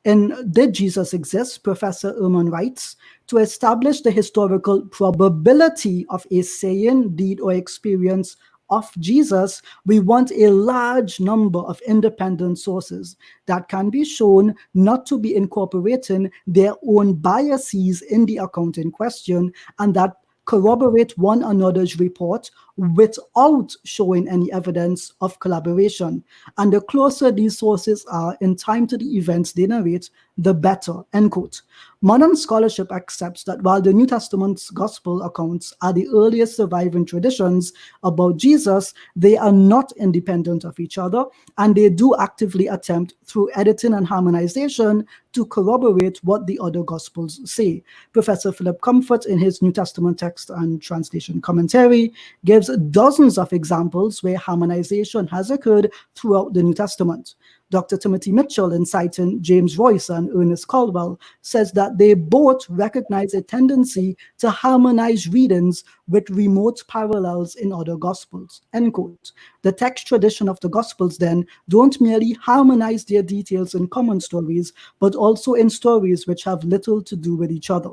In Did Jesus Exist? Professor Ehrman writes, to establish the historical probability of a saying, deed, or experience of Jesus, we want a large number of independent sources that can be shown not to be incorporating their own biases in the account in question, and that corroborate one another's report without showing any evidence of collaboration. And the closer these sources are in time to the events they narrate, the better, end quote. Modern scholarship accepts that while the New Testament's gospel accounts are the earliest surviving traditions about Jesus, they are not independent of each other, and they do actively attempt through editing and harmonization to corroborate what the other gospels say. Professor Philip Comfort, in his New Testament text and translation commentary, gives dozens of examples where harmonization has occurred throughout the New Testament. Dr. Timothy Mitchell, in citing James Royce and Ernest Caldwell, says that they both recognize a tendency to harmonize readings with remote parallels in other gospels, end quote. The text tradition of the gospels then don't merely harmonize their details in common stories, but also in stories which have little to do with each other.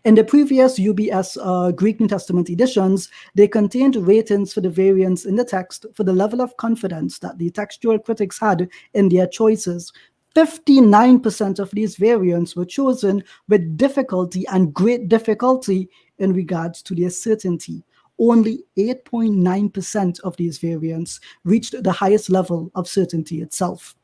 In the previous UBS Greek New Testament editions, they contained ratings for the variants in the text for the level of confidence that the textual critics had in their choices. 59% of these variants were chosen with difficulty and great difficulty in regards to their certainty. Only 8.9% of these variants reached the highest level of certainty itself.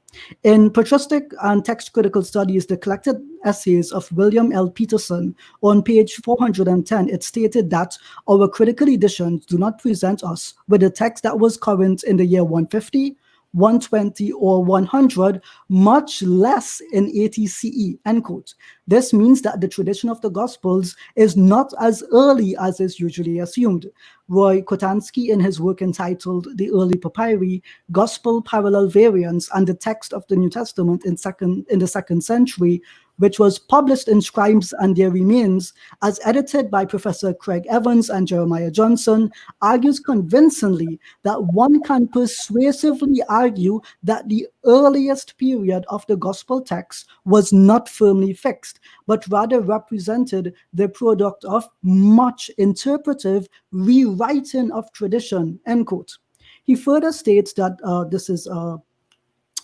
In Patristic and Text Critical Studies, the collected essays of William L. Peterson, on page 410, it stated that our critical editions do not present us with a text that was current in the year 150, 120, or 100, much less in 80 CE, end quote. This means that the tradition of the Gospels is not as early as is usually assumed. Roy Kotansky, in his work entitled The Early Papyri, Gospel Parallel Variants and the Text of the New Testament in the second century, which was published in Scribes and Their Remains, as edited by Professor Craig Evans and Jeremiah Johnson, argues convincingly that one can persuasively argue that the earliest period of the gospel text was not firmly fixed, but rather represented the product of much interpretive rewriting of tradition, end quote. He further states that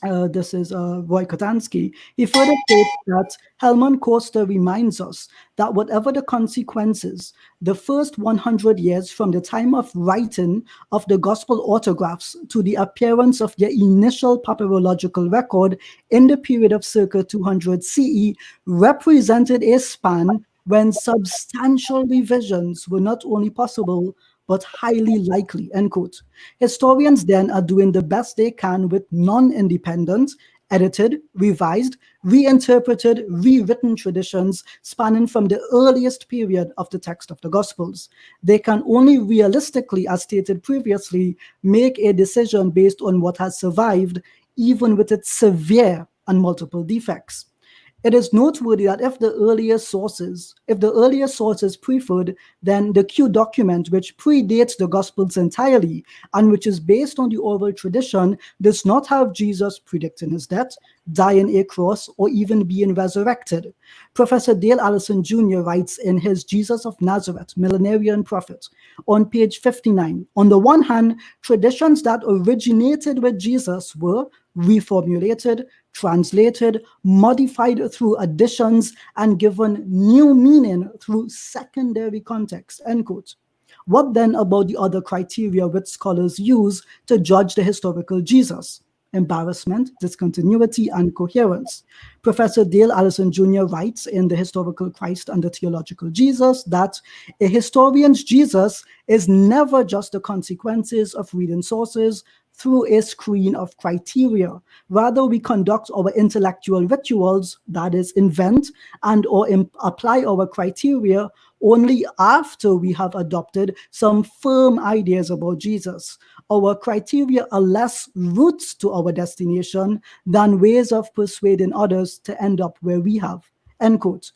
Roy Kotansky. He further states that Helmut Koster reminds us that whatever the consequences, the first 100 years from the time of writing of the gospel autographs to the appearance of their initial papyrological record in the period of circa 200 CE represented a span when substantial revisions were not only possible but highly likely, end quote. Historians then are doing the best they can with non-independent, edited, revised, reinterpreted, rewritten traditions spanning from the earliest period of the text of the Gospels. They can only realistically, as stated previously, make a decision based on what has survived, even with its severe and multiple defects. It is noteworthy that if the earlier sources preferred, then the Q document, which predates the Gospels entirely and which is based on the oral tradition, does not have Jesus predicting his death, dying a cross, or even being resurrected. Professor Dale Allison Jr. writes in his Jesus of Nazareth, Millenarian Prophet, on page 59, on the one hand, traditions that originated with Jesus were reformulated, translated, modified through additions, and given new meaning through secondary context, end quote. What then about the other criteria which scholars use to judge the historical Jesus? Embarrassment, discontinuity, and coherence. Professor Dale Allison Jr. writes in The Historical Christ and the Theological Jesus that a historian's Jesus is never just the consequences of reading sources through a screen of criteria. Rather, we conduct our intellectual rituals, that is, invent and or apply our criteria only after we have adopted some firm ideas about Jesus. Our criteria are less routes to our destination than ways of persuading others to end up where we have. End quote.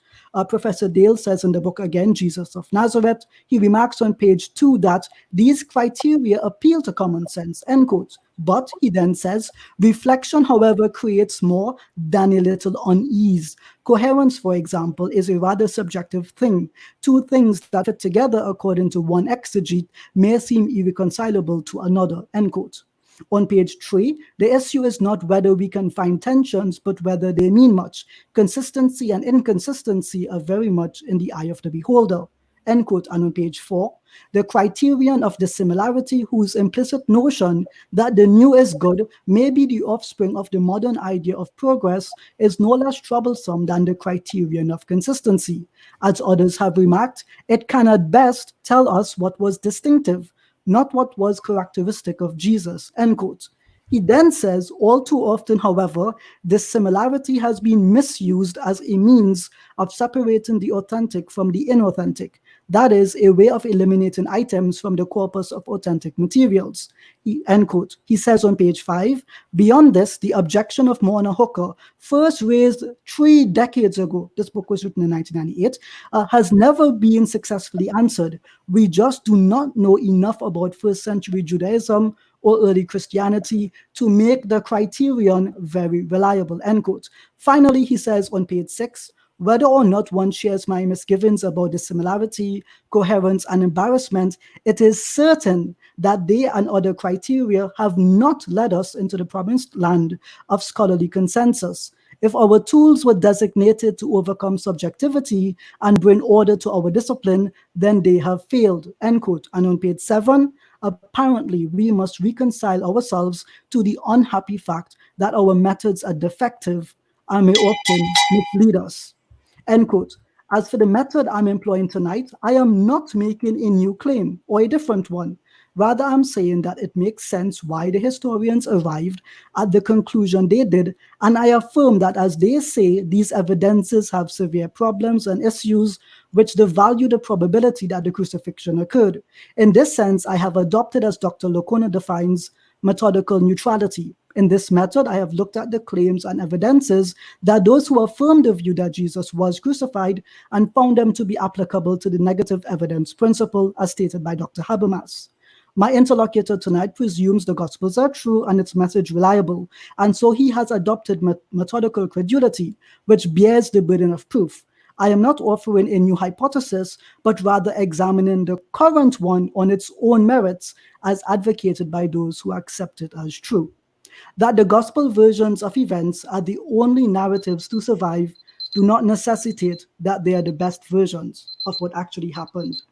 Professor Dale says in the book again, Jesus of Nazareth, he remarks on page 2 that these criteria appeal to common sense, end quote. But he then says, reflection, however, creates more than a little unease. Coherence, for example, is a rather subjective thing. Two things that fit together according to one exegete may seem irreconcilable to another, end quote. On page 3, the issue is not whether we can find tensions, but whether they mean much. Consistency and inconsistency are very much in the eye of the beholder. End quote. And on page 4, the criterion of dissimilarity, whose implicit notion that the new is good may be the offspring of the modern idea of progress, is no less troublesome than the criterion of consistency. As others have remarked, it can at best tell us what was distinctive, not what was characteristic of Jesus, end quote. He then says, all too often, however, this similarity has been misused as a means of separating the authentic from the inauthentic. That is, a way of eliminating items from the corpus of authentic materials. End quote. He says on page 5, beyond this, the objection of Morna Hooker, first raised 3 decades ago, this book was written in 1998, has never been successfully answered. We just do not know enough about first century Judaism or early Christianity to make the criterion very reliable, end quote. Finally, he says on page 6, whether or not one shares my misgivings about dissimilarity, coherence, and embarrassment, it is certain that they and other criteria have not led us into the promised land of scholarly consensus. If our tools were designated to overcome subjectivity and bring order to our discipline, then they have failed, end quote. And on page 7, apparently we must reconcile ourselves to the unhappy fact that our methods are defective and may often mislead us. End quote. As for the method I'm employing tonight, I am not making a new claim or a different one. Rather, I'm saying that it makes sense why the historians arrived at the conclusion they did, and I affirm that as they say, these evidences have severe problems and issues which devalue the probability that the crucifixion occurred. In this sense, I have adopted, as Dr. Locona defines, methodical neutrality. In this method, I have looked at the claims and evidences that those who affirm the view that Jesus was crucified and found them to be applicable to the negative evidence principle as stated by Dr. Habermas. My interlocutor tonight presumes the Gospels are true and its message reliable, and so he has adopted methodical credulity, which bears the burden of proof. I am not offering a new hypothesis, but rather examining the current one on its own merits as advocated by those who accept it as true. That the gospel versions of events are the only narratives to survive do not necessitate that they are the best versions of what actually happened,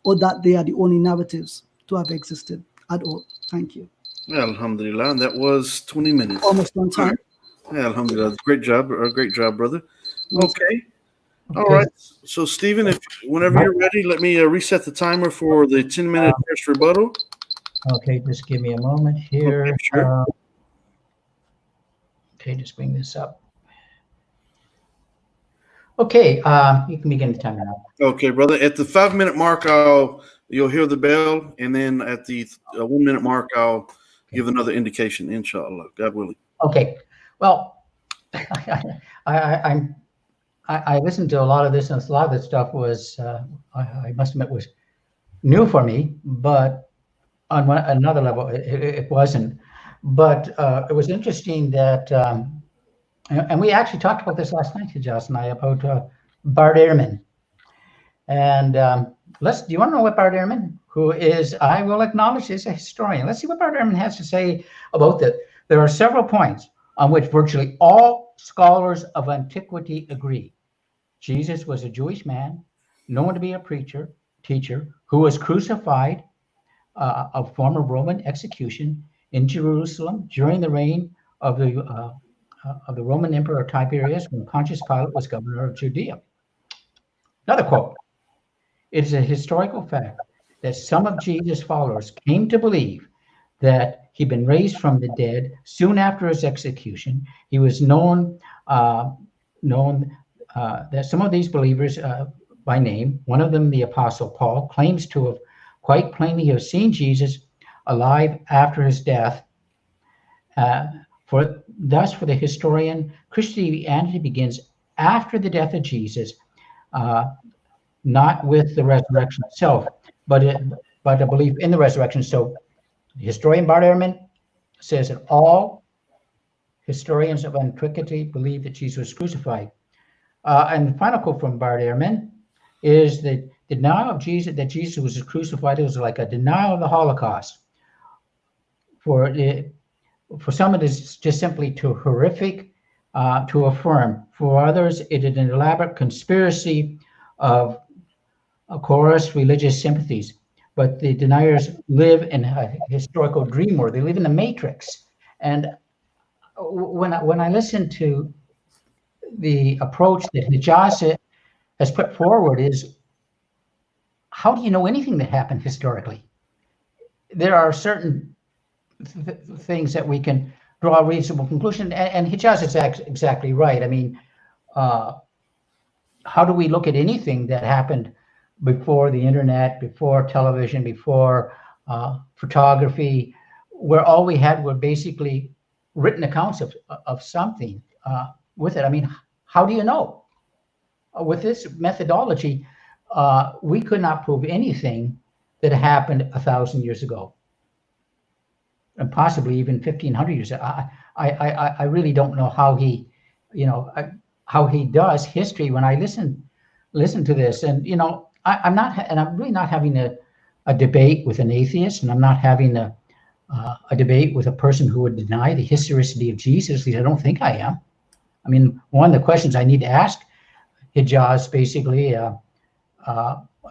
or that they are the only narratives to have existed at all. Thank you. Yeah, alhamdulillah. And that was 20 minutes. Almost on time. Yeah, alhamdulillah. Great job. Great job, brother. Okay. All right. So, Stephen, if whenever you're ready, let me reset the timer for the 10-minute first rebuttal. Okay, just give me a moment here. Okay, sure. Okay, just bring this up. Okay, you can begin the timer now. Okay, brother. At the 5-minute mark, you'll hear the bell, and then at the 1-minute mark, I'll give another indication, inshallah, God willing. Okay. Well, I listened to a lot of this, and a lot of this stuff was, I must admit, was new for me, but on another level, it wasn't. But it was interesting that, and we actually talked about this last night, Ijaz and I, about Bart Ehrman. And do you want to know what Bart Ehrman, who is, I will acknowledge, is a historian. Let's see what Bart Ehrman has to say about that. There are several points on which virtually all scholars of antiquity agree. Jesus was a Jewish man, known to be a teacher, who was crucified, a form of Roman execution in Jerusalem during the reign of the Roman Emperor Tiberius when Pontius Pilate was governor of Judea. Another quote. It is a historical fact that some of Jesus' followers came to believe that he'd been raised from the dead soon after his execution. He was known that some of these believers by name, one of them, the Apostle Paul, claims to have quite plainly have seen Jesus alive after his death. For the historian, Christianity begins after the death of Jesus, not with the resurrection itself, but a belief in the resurrection. So the historian Bart Ehrman says that all historians of antiquity believe that Jesus was crucified. And the final quote from Bart Ehrman is that the denial of Jesus, that Jesus was crucified, was like a denial of the Holocaust. For some, it is just simply too horrific to affirm. For others, it is an elaborate conspiracy of coerced religious sympathies. But the deniers live in a historical dream world. They live in the matrix. And when I listen to the approach that Ijaz has put forward, is how do you know anything that happened historically? There are certain things that we can draw a reasonable conclusion, and Ijaz is exactly right. I mean, how do we look at anything that happened before the internet, before television, before photography, where all we had were basically written accounts of something with it? I mean, how do you know? With this methodology, we could not prove anything that happened 1,000 years ago, and possibly even 1,500 years ago. I really don't know how he does history. When I listen to this, and I'm really not having a debate with an atheist, and I'm not having a debate with a person who would deny the historicity of Jesus. At least I don't think I am. I mean, one of the questions I need to ask Ijaz, basically,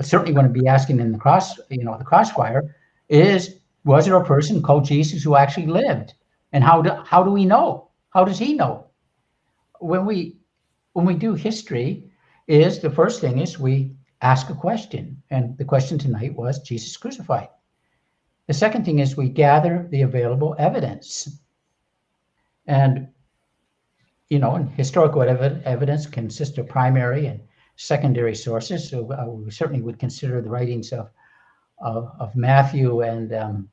certainly going to be asking in the crossfire, is: was there a person called Jesus who actually lived? And how do we know? How does he know? When we do history, is the first thing is we ask a question, and the question tonight was Jesus crucified. The second thing is we gather the available evidence, and and historical evidence consists of primary and secondary sources. So we certainly would consider the writings of Matthew and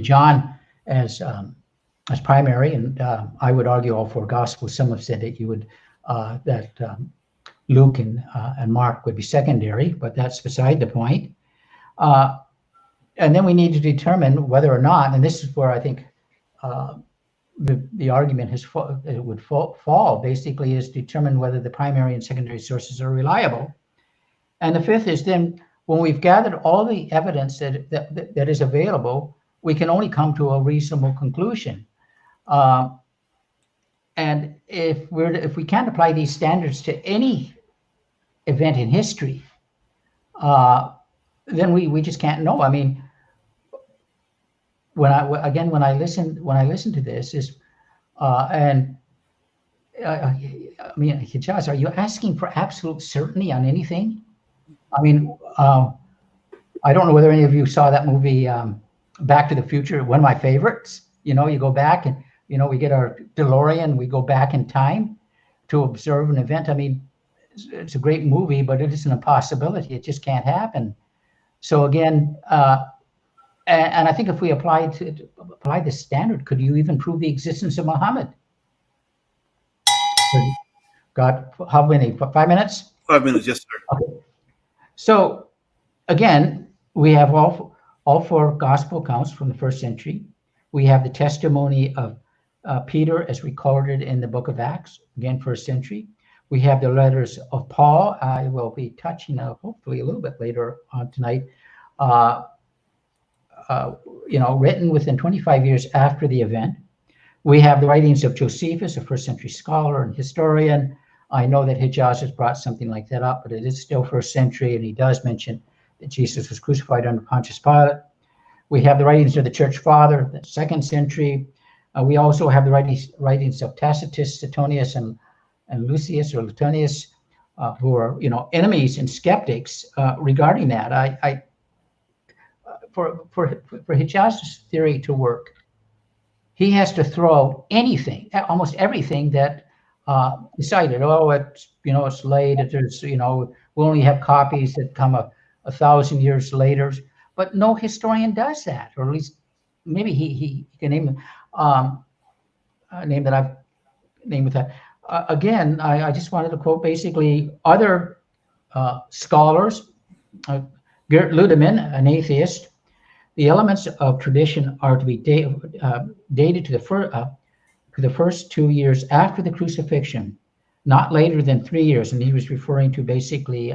John as primary, and I would argue all four Gospels. Some have said that you would Luke and Mark would be secondary, but that's beside the point. And then we need to determine whether or not, and this is where I think the argument would fall, basically, is determine whether the primary and secondary sources are reliable. And the fifth is then, when we've gathered all the evidence that is available, we can only come to a reasonable conclusion. And if we can't apply these standards to any event in history, then we just can't know. I mean, when I listen to this is, and I mean, Ijaz, are you asking for absolute certainty on anything? I mean, I don't know whether any of you saw that movie, Back to the Future, one of my favorites. You go back and, we get our DeLorean, we go back in time to observe an event. I mean, it's a great movie, but it is an impossibility. It just can't happen. So again, and I think if we apply this standard, could you even prove the existence of Muhammad? Got how many? 5 minutes? 5 minutes, yes, sir. Okay. So again, we have all four gospel accounts from the first century. We have the testimony of Peter as recorded in the book of Acts, again, first century. We have the letters of Paul. I will be touching hopefully a little bit later on tonight. Written within 25 years after the event. We have the writings of Josephus, a first century scholar and historian. I know that Ijaz has brought something like that up, but it is still first century, and he does mention that Jesus was crucified under Pontius Pilate. We have the writings of the church father, the second century. We also have the writings of Tacitus, Suetonius, and Lucius or Lucius, who are enemies and skeptics regarding that. For Ijaz's theory to work, he has to throw anything, almost everything that decided. Oh, it's late. There's we only have copies that come 1,000 years later. But no historian does that, or at least maybe he can name a name that I've named with that. Again, I just wanted to quote basically other scholars. Gert Ludemann, an atheist. The elements of tradition are to be dated to the first 2 years after the crucifixion, not later than 3 years. And he was referring to basically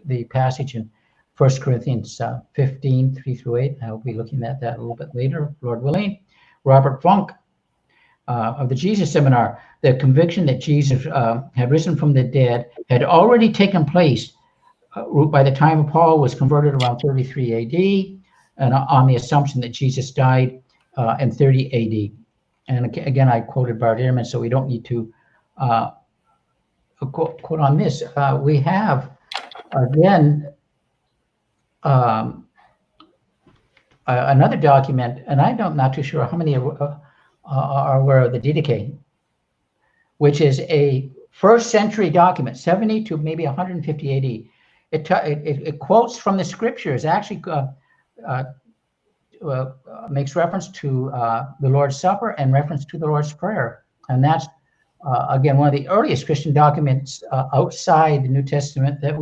the passage in 1 Corinthians 15, 3-8. I'll be looking at that a little bit later, Lord willing. Robert Funk of the Jesus Seminar, the conviction that Jesus had risen from the dead had already taken place by the time Paul was converted around 33 AD, and on the assumption that Jesus died in 30 AD. And again, I quoted Bart Ehrman, so we don't need to quote on this. We have, again, another document, and I'm not too sure how many are aware of the Didache, which is a first century document, 70 to maybe 150 AD. It quotes from the scriptures, actually makes reference to the Lord's Supper and reference to the Lord's Prayer. And that's, again, one of the earliest Christian documents outside the New Testament that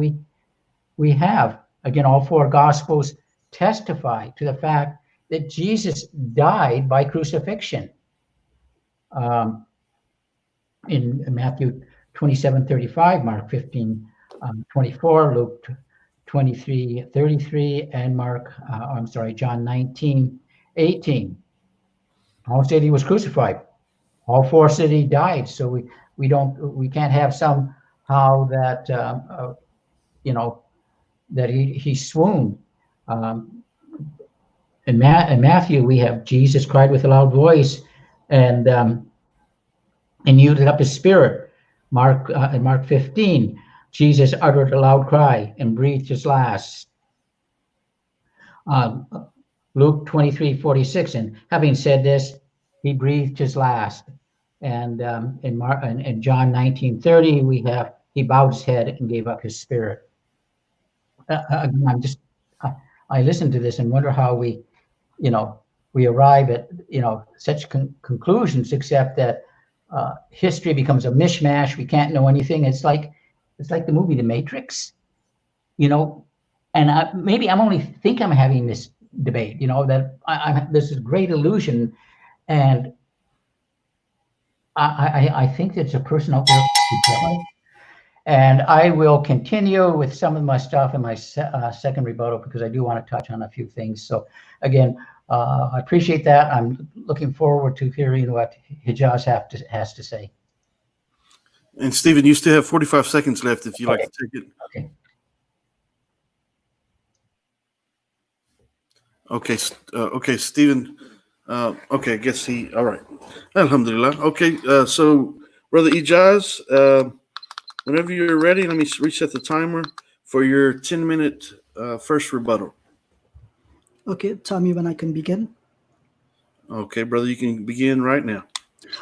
we have. Again, all four Gospels testify to the fact that Jesus died by crucifixion. In Matthew 27:35, Mark 15:24, Luke 23:33, and John 19:18. All said he was crucified. All four said he died. So we can't have somehow that that he swooned. In Matthew, we have Jesus cried with a loud voice, and and yielded up his spirit. In Mark 15, Jesus uttered a loud cry and breathed his last. Uh, Luke 23:46, and having said this, he breathed his last. And in John 19:30, we have he bowed his head and gave up his spirit. Again, I listen to this and wonder how we arrive at such conclusions, except that history becomes a mishmash. We can't know anything. It's like the movie The Matrix, and maybe I'm only think I'm having this debate, that this is great illusion, and I think there's a person out there. And I will continue with some of my stuff in my second rebuttal, because I do want to touch on a few things. So again, I appreciate that. I'm looking forward to hearing what Ijaz has to say. And Stephen, you still have 45 seconds left if you'd like to take it. Okay. Okay, Stephen. Okay, I guess all right. Alhamdulillah. Okay, so Brother Ijaz, whenever you're ready, let me reset the timer for your 10-minute first rebuttal. Okay, tell me when I can begin. Okay, brother, you can begin right now.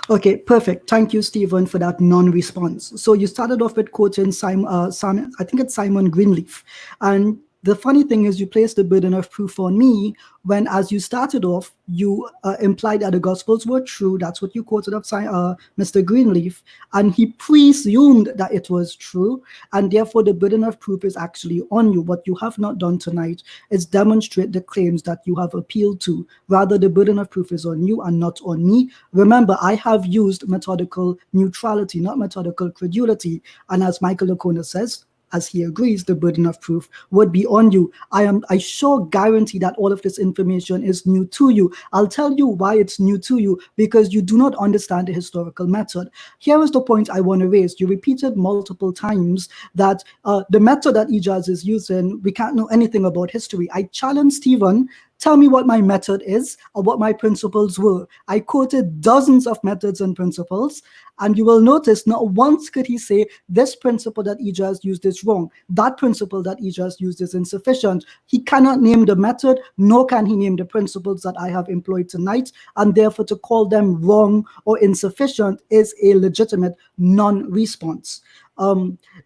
Okay, perfect. Thank you, Stephen, for that non-response. So you started off with quoting Simon, I think it's Simon Greenleaf. And the funny thing is you placed the burden of proof on me when, as you started off, you implied that the Gospels were true. That's what you quoted of Mr. Greenleaf. And he presumed that it was true. And therefore, the burden of proof is actually on you. What you have not done tonight is demonstrate the claims that you have appealed to. Rather, the burden of proof is on you and not on me. Remember, I have used methodical neutrality, not methodical credulity. And as Michael O'Connor says, as he agrees, the burden of proof would be on you. I sure guarantee that all of this information is new to you. I'll tell you why it's new to you, because you do not understand the historical method. Here is the point I want to raise. You repeated multiple times that the method that Ijaz is using, we can't know anything about history. I challenge Stephen. Tell me what my method is or what my principles were. I quoted dozens of methods and principles, and you will notice not once could he say this principle that Ijaz used is wrong. That principle that Ijaz used is insufficient. He cannot name the method, nor can he name the principles that I have employed tonight, and therefore to call them wrong or insufficient is a legitimate non-response.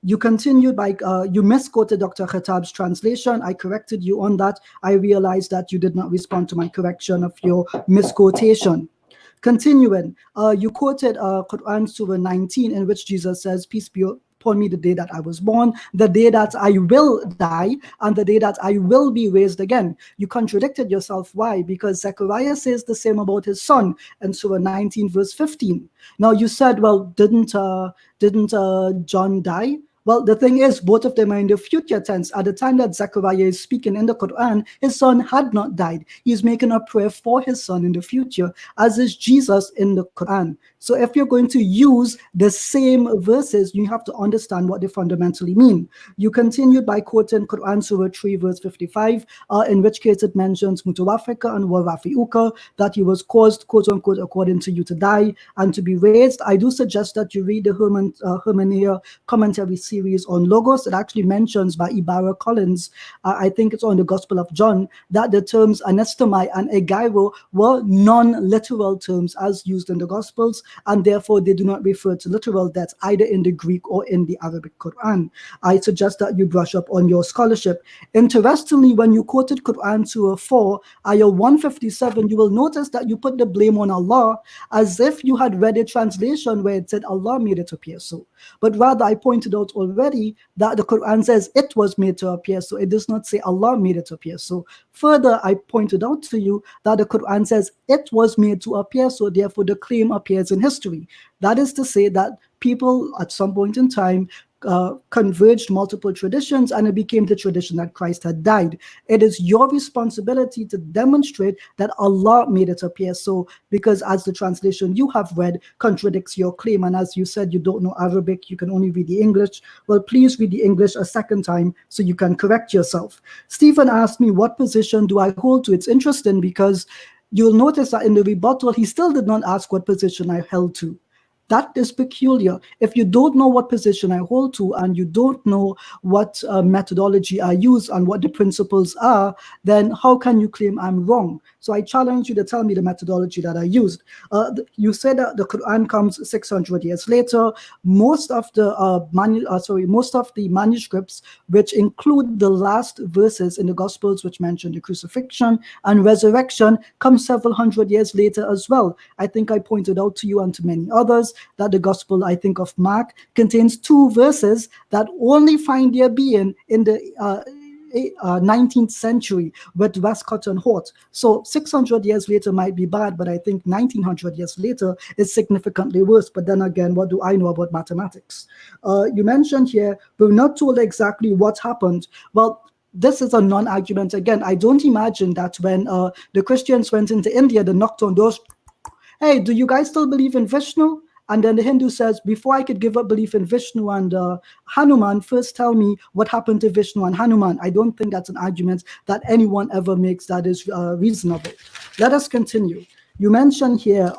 You continued by, you misquoted Dr. Khattab's translation. I corrected you on that. I realized that you did not respond to my correction of your misquotation. Continuing, you quoted Quran Surah 19, in which Jesus says, peace be upon me the day that I was born, the day that I will die, and the day that I will be raised again. You contradicted yourself. Why? Because Zechariah says the same about his son in Surah 19, verse 15. Now you said, well, didn't John die? Well, the thing is, both of them are in the future tense. At the time that Zechariah is speaking in the Quran, his son had not died. He's making a prayer for his son in the future, as is Jesus in the Quran. So if you're going to use the same verses, you have to understand what they fundamentally mean. You continued by quoting Quran Surah 3, verse 55, in which case it mentions Mutawafika and Warafiuka, that he was caused, quote unquote, according to you to die and to be raised. I do suggest that you read the Hermania commentary series on Logos. It actually mentions by Ibarra Collins, I think it's on the Gospel of John, that the terms anestomai and egairo were non-literal terms as used in the Gospels, and therefore they do not refer to literal deaths either in the Greek or in the Arabic Quran. I suggest that you brush up on your scholarship. Interestingly, when you quoted Quran Surah 4, Ayah 157, you will notice that you put the blame on Allah as if you had read a translation where it said Allah made it appear so. But rather, I pointed out already that the Quran says it was made to appear so. It does not say Allah made it appear so. Further, I pointed out to you that the Quran says it was made to appear so, therefore the claim appears in history. That is to say that people at some point in time converged multiple traditions, and it became the tradition that Christ had died. It is your responsibility to demonstrate that Allah made it appear so, because as the translation you have read contradicts your claim, and as you said you don't know Arabic, you can only read the English. Well, please read the English a second time so you can correct yourself. Stephen asked me what position do I hold to. It's interesting because you'll notice that in the rebuttal he still did not ask what position I held to. That is peculiar. If you don't know what position I hold to, and you don't know what methodology I use and what the principles are, then how can you claim I'm wrong? So I challenge you to tell me the methodology that I used. You said that the Quran comes 600 years later. Most of the most of the manuscripts, which include the last verses in the Gospels, which mention the crucifixion and resurrection, come several hundred years later as well. I think I pointed out to you and to many others that the Gospel, I think, of Mark contains 2 verses that only find their being in the 19th century with Westcott and Hort. So 600 years later might be bad, but I think 1900 years later is significantly worse. But then again, what do I know about mathematics? You mentioned here, we're not told exactly what happened. Well, this is a non-argument. Again, I don't imagine that when the Christians went into India, they knocked on doors. Hey, do you guys still believe in Vishnu? And then the Hindu says, before I could give up belief in Vishnu and Hanuman, first tell me what happened to Vishnu and Hanuman. I don't think that's an argument that anyone ever makes that is reasonable. Let us continue. You mentioned here,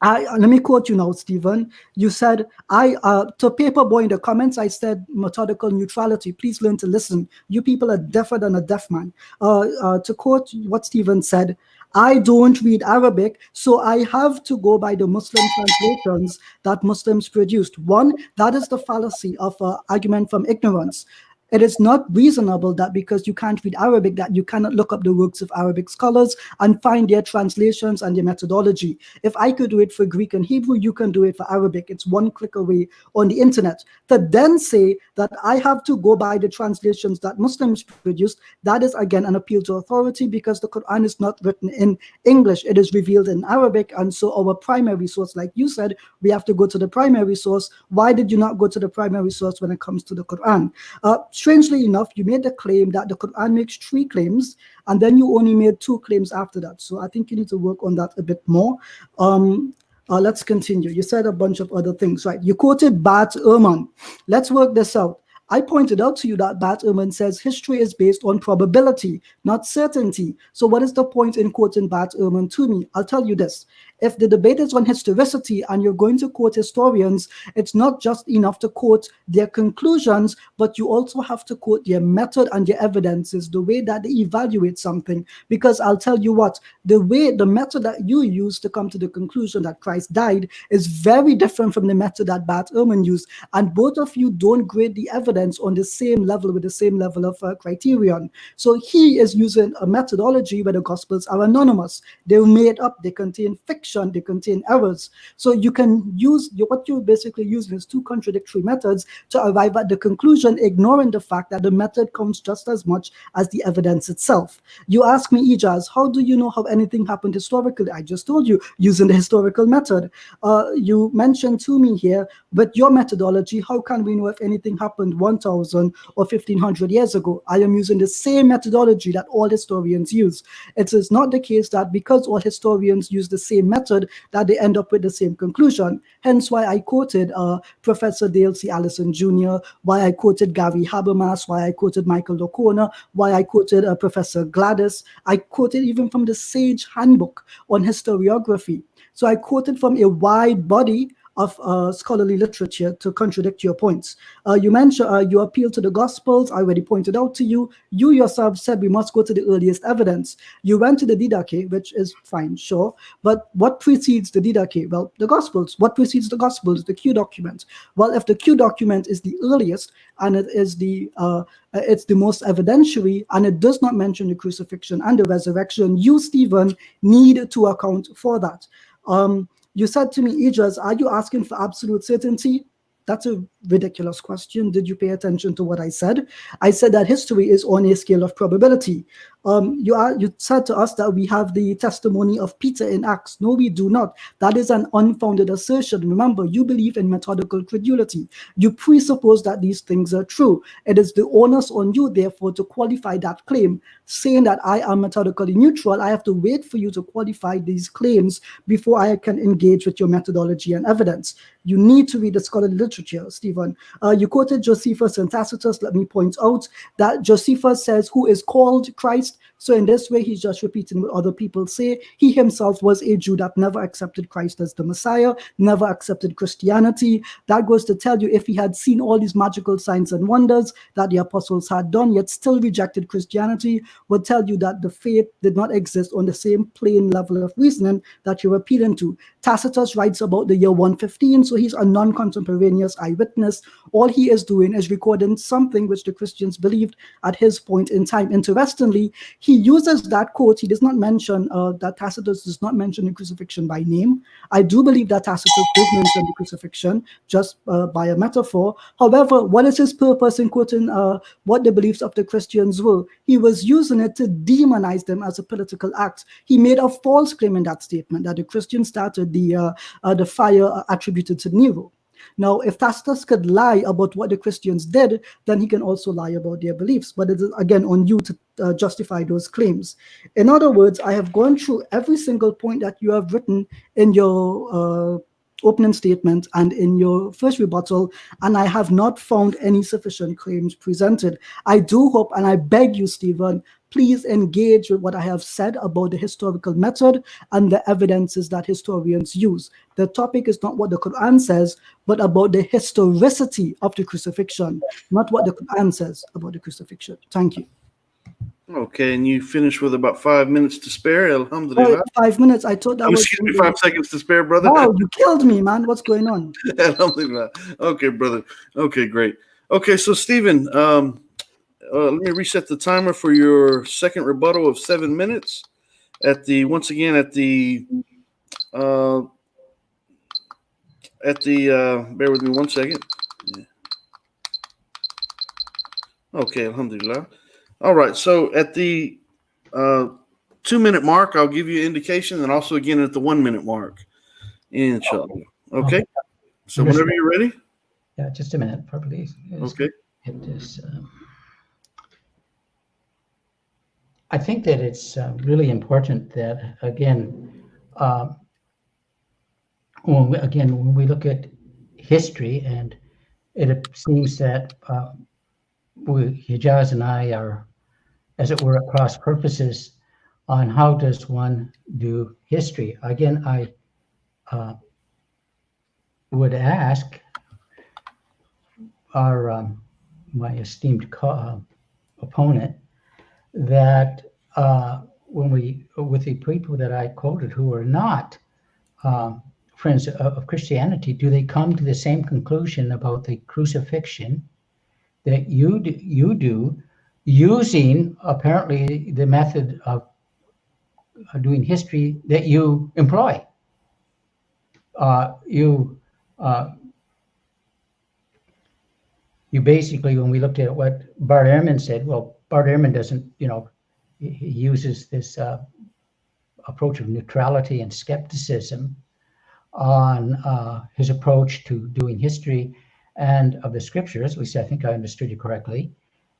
let me quote you now, Stephen. You said, to Paperboy in the comments, I said methodical neutrality. Please learn to listen. You people are deafer than a deaf man. To quote what Stephen said, I don't read Arabic, so I have to go by the Muslim translations that Muslims produced. One, that is the fallacy of argument from ignorance. It is not reasonable that because you can't read Arabic that you cannot look up the works of Arabic scholars and find their translations and their methodology. If I could do it for Greek and Hebrew, you can do it for Arabic. It's one click away on the internet. To then say that I have to go by the translations that Muslims produced, that is again an appeal to authority, because the Quran is not written in English. It is revealed in Arabic, and so our primary source, like you said, we have to go to the primary source. Why did you not go to the primary source when it comes to the Quran? Strangely enough, you made the claim that the Quran makes 3 claims, and then you only made 2 claims after that. So I think you need to work on that a bit more. Let's continue. You said a bunch of other things, right? You quoted Bat Ehrman. Let's work this out. I pointed out to you that Bat Ehrman says history is based on probability, not certainty. So what is the point in quoting Bat Ehrman to me? I'll tell you this. If the debate is on historicity and you're going to quote historians, it's not just enough to quote their conclusions, but you also have to quote their method and their evidences, the way that they evaluate something. Because I'll tell you what, the method that you use to come to the conclusion that Christ died is very different from the method that Bat Ehrman used. And both of you don't grade the evidence on the same level with the same level of criterion. So he is using a methodology where the Gospels are anonymous. They're made up, they contain fiction, they contain errors. So you can use, what you're basically using is 2 contradictory methods to arrive at the conclusion, ignoring the fact that the method counts just as much as the evidence itself. You ask me, Ijaz, how do you know how anything happened historically? I just told you, using the historical method. You mentioned to me here, with your methodology, how can we know if anything happened 1,000 or 1,500 years ago? I am using the same methodology that all historians use. It is not the case that because all historians use the same method that they end up with the same conclusion. Hence why I quoted Professor Dale C. Allison Jr., why I quoted Gary Habermas, why I quoted Michael O'Connor, why I quoted Professor Gladys. I quoted even from the Sage Handbook on Historiography. So I quoted from a wide body of scholarly literature to contradict your points. You mentioned you appeal to the Gospels. I already pointed out to you. You yourself said we must go to the earliest evidence. You went to the Didache, which is fine, sure. But what precedes the Didache? Well, the Gospels. What precedes the Gospels? The Q document. Well, if the Q document is the earliest and it is it's the most evidentiary and it does not mention the crucifixion and the resurrection, you, Stephen, need to account for that. You said to me, Ijaz, are you asking for absolute certainty? That's a ridiculous question. Did you pay attention to what I said? I said that history is on a scale of probability. You said to us that we have the testimony of Peter in Acts. No, we do not. That is an unfounded assertion. Remember, you believe in methodical credulity. You presuppose that these things are true. It is the onus on you, therefore, to qualify that claim. Saying that I am methodically neutral, I have to wait for you to qualify these claims before I can engage with your methodology and evidence. You need to read the scholarly literature, Stephen. You quoted Josephus and Tacitus. Let me point out that Josephus says, who is called Christ? Christ. So in this way, he's just repeating what other people say. He himself was a Jew that never accepted Christ as the Messiah, never accepted Christianity. That goes to tell you, if he had seen all these magical signs and wonders that the apostles had done, yet still rejected Christianity, would tell you that the faith did not exist on the same plain level of reasoning that you're appealing to. Tacitus writes about the year 115, so he's a non-contemporaneous eyewitness. All he is doing is recording something which the Christians believed at his point in time. Interestingly, he uses that quote. He does not mention that Tacitus does not mention the crucifixion by name. I do believe that Tacitus does mention the crucifixion just by a metaphor. However, what is his purpose in quoting what the beliefs of the Christians were? He was using it to demonize them as a political act. He made a false claim in that statement that the Christians started the fire attributed to Nero. Now, if Tacitus could lie about what the Christians did, then he can also lie about their beliefs. But it is, again, on you to justify those claims. In other words, I have gone through every single point that you have written in your opening statement and in your first rebuttal, and I have not found any sufficient claims presented. I do hope, and I beg you, Stephen, please engage with what I have said about the historical method and the evidences that historians use. The topic is not what the Quran says, but about the historicity of the crucifixion, not what the Quran says about the crucifixion. Thank you. Okay, and you finished with about 5 minutes to spare. Alhamdulillah. 5 minutes. I thought that was. Excuse me, 5 seconds to spare, brother. Wow, you killed me, man. What's going on? Alhamdulillah. Okay, brother. Okay, great. Okay, so Stephen, let me reset the timer for your second rebuttal of 7 minutes. Bear with me 1 second. Yeah. Okay, alhamdulillah. All right, so at the 2 minute mark, I'll give you an indication, and also again at the 1 minute mark. Inshallah. Okay. So whenever you're ready. Yeah, just a minute, please. Okay. It is. I think that it's really important that when we look at history, and it seems that Ijaz and I are, as it were, at cross purposes on how does one do history. Again, I would ask my esteemed opponent that with the people that I quoted who are not friends of Christianity, do they come to the same conclusion about the crucifixion that you do, using apparently the method of doing history that you employ? You basically, when we looked at what Bart Ehrman said, well, Bart Ehrman doesn't, he uses this approach of neutrality and skepticism on his approach to doing history and of the scriptures. At least I think I understood you correctly.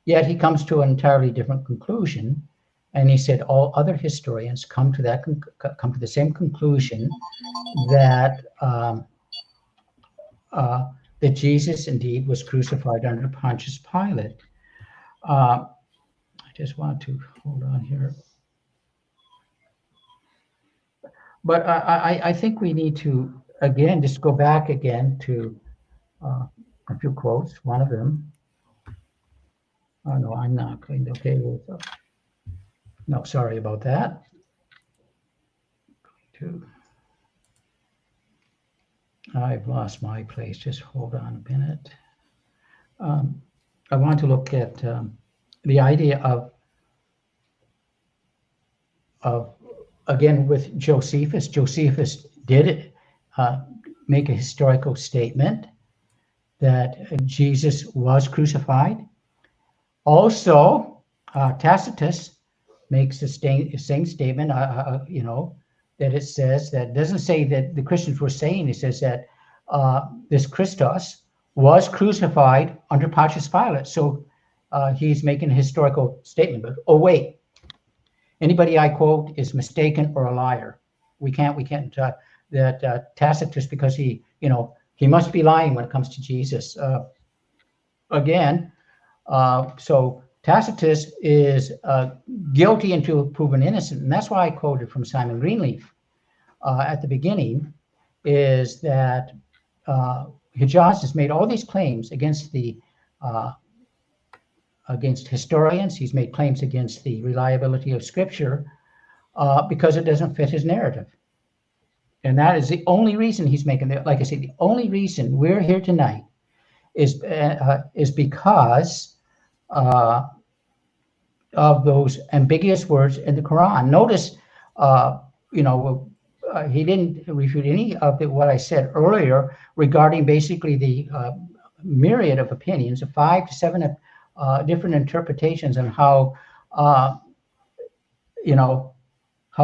Yet he comes to an entirely different conclusion, and he said all other historians come to the same conclusion that that Jesus indeed was crucified under Pontius Pilate. I just want to hold on here. But I think we need to, again, just go back again to a few quotes. One of them. Oh, no, I'm not going to. Okay. No, sorry about that. I've lost my place. Just hold on a minute. I want to look at the idea of again with Josephus. Josephus did make a historical statement that Jesus was crucified. Also, Tacitus makes the same statement. That it says that doesn't say that the Christians were saying. It says that this Christos was crucified under Pontius Pilate. So he's making a historical statement. But oh wait, anybody I quote is mistaken or a liar. We can't that Tacitus, because he must be lying when it comes to Jesus. So Tacitus is guilty until proven innocent. And that's why I quoted from Simon Greenleaf at the beginning, is that Ijaz has made all these claims against against historians. He's made claims against the reliability of Scripture because it doesn't fit his narrative. And that is the only reason he's making it. Like I said, the only reason we're here tonight is because of those ambiguous words in the Quran. Notice, he didn't refute any of what I said earlier regarding basically the myriad of opinions, of 5 to 7 different interpretations on how, how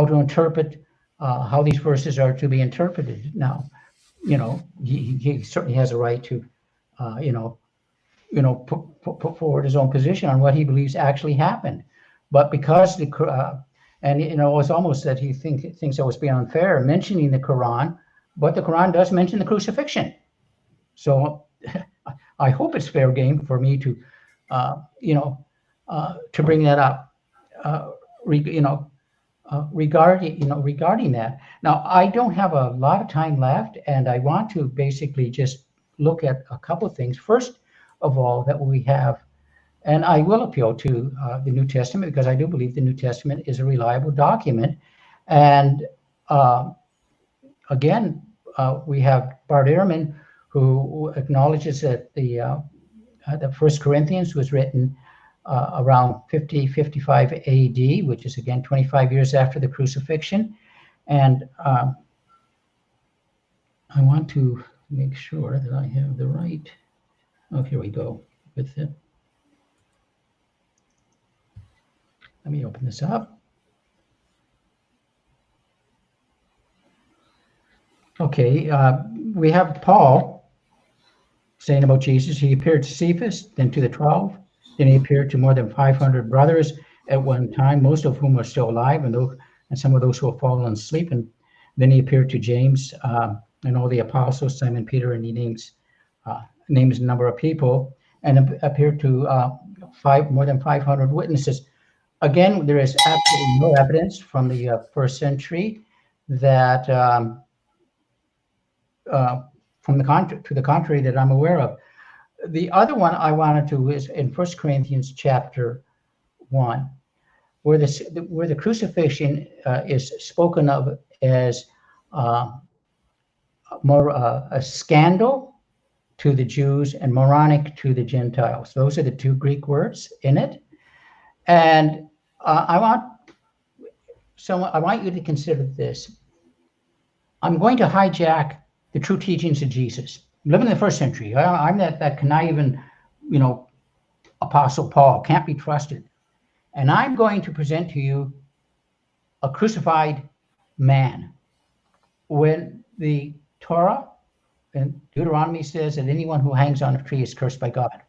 to interpret how these verses are to be interpreted. Now, he certainly has a right to, put forward his own position on what he believes actually happened. But because it's almost that he thinks it was being unfair mentioning the Quran, but the Quran does mention the crucifixion. So I hope it's fair game for me to, to bring that up, regarding that. Now, I don't have a lot of time left, and I want to basically just look at a couple of things. First of all, that we have, and I will appeal to the New Testament, because I do believe the New Testament is a reliable document. And again, we have Bart Ehrman, who acknowledges that the 1 Corinthians was written around 55 AD, which is again 25 years after the crucifixion. And I want to make sure that I have the right. Oh, here we go with it. Let me open this up. Okay, we have Paul saying about Jesus. He appeared to Cephas, then to the 12. Then he appeared to more than 500 brothers at one time, most of whom are still alive, and some of those who have fallen asleep. And then he appeared to James and all the apostles, Simon Peter, and he names a number of people, and appeared to more than 500 witnesses. Again, there is absolutely no evidence from the first century that, to the contrary, that I'm aware of. The other one I wanted to is in 1 Corinthians chapter 1, where the crucifixion is spoken of as more a scandal to the Jews and moronic to the Gentiles. Those are the two Greek words in it. And I want you to consider this. I'm going to hijack the true teachings of Jesus. Living in the first century, I'm that conniving, Apostle Paul, can't be trusted. And I'm going to present to you a crucified man. When the Torah and Deuteronomy says that anyone who hangs on a tree is cursed by God.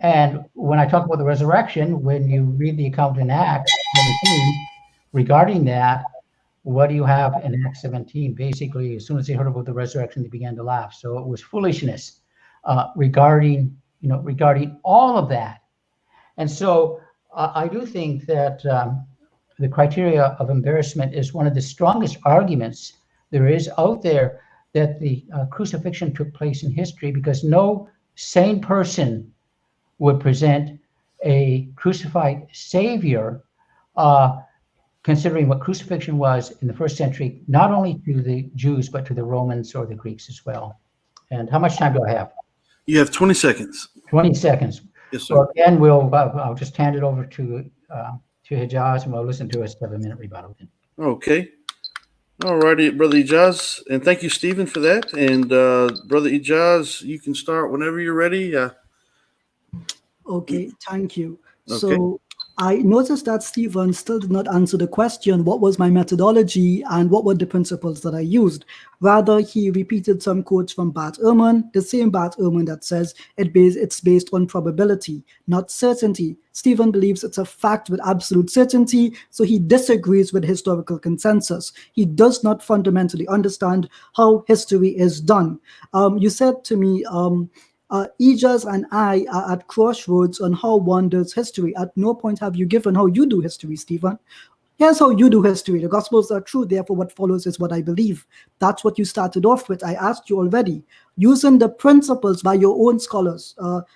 And when I talk about the resurrection, when you read the account in Acts 17 regarding that, what do you have in Acts 17? Basically, as soon as they heard about the resurrection, they began to laugh. So it was foolishness regarding all of that. And so I do think that the criteria of embarrassment is one of the strongest arguments there is out there that the crucifixion took place in history, because no sane person would present a crucified Savior, considering what crucifixion was in the first century, not only to the Jews, but to the Romans or the Greeks as well. And how much time do I have? You have 20 seconds. 20 seconds. Yes, sir. So again, I'll just hand it over to Ijaz, and we'll listen to a 7-minute rebuttal then. Okay. All righty, Brother Ijaz. And thank you, Stephen, for that. And Brother Ijaz, you can start whenever you're ready. Okay, thank you. Okay. So I noticed that Stephen still did not answer the question, what was my methodology and what were the principles that I used? Rather, he repeated some quotes from Bart Ehrman, the same Bart Ehrman that says it's based on probability, not certainty. Stephen believes it's a fact with absolute certainty, so he disagrees with historical consensus. He does not fundamentally understand how history is done. You said to me, Ijaz and I are at crossroads on how one does history. At no point have you given how you do history, Stephen. Here's how you do history. The Gospels are true, therefore, what follows is what I believe. That's what you started off with. I asked you already. Using the principles by your own scholars.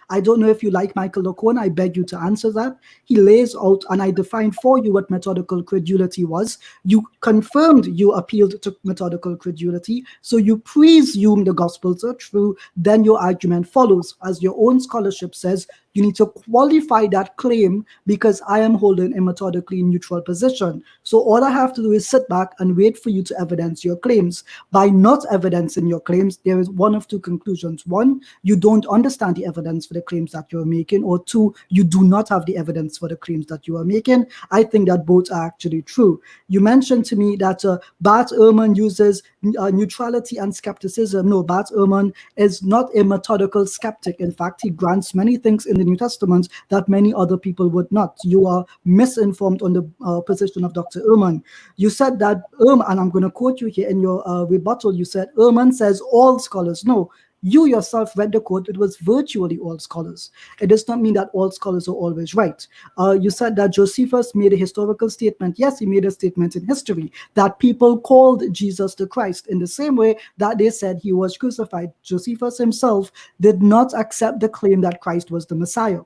I don't know if you like Michael Lacone. I beg you to answer that. He lays out, and I defined for you what methodical credulity was. You confirmed you appealed to methodical credulity. So you presume the Gospels are true. Then your argument follows. As your own scholarship says, you need to qualify that claim because I am holding a methodically neutral position. So all I have to do is sit back and wait for you to evidence your claims. By not evidencing your claims, there is one of two conclusions. One, you don't understand the evidence for the claims that you're making, or two, you do not have the evidence for the claims that you are making. I think that both are actually true. You mentioned to me that Bart Ehrman uses neutrality and skepticism. No, Bart Ehrman is not a methodical skeptic. In fact, he grants many things in the New Testament that many other people would not. You are misinformed on the position of Dr. Ehrman. You said that and I'm going to quote you here in your rebuttal, you said Ehrman says all scholars. No, you yourself read the quote. It was virtually all scholars. It does not mean that all scholars are always right. You said that Josephus made a historical statement. Yes, he made a statement in history that people called Jesus the Christ in the same way that they said he was crucified. Josephus himself did not accept the claim that Christ was the Messiah.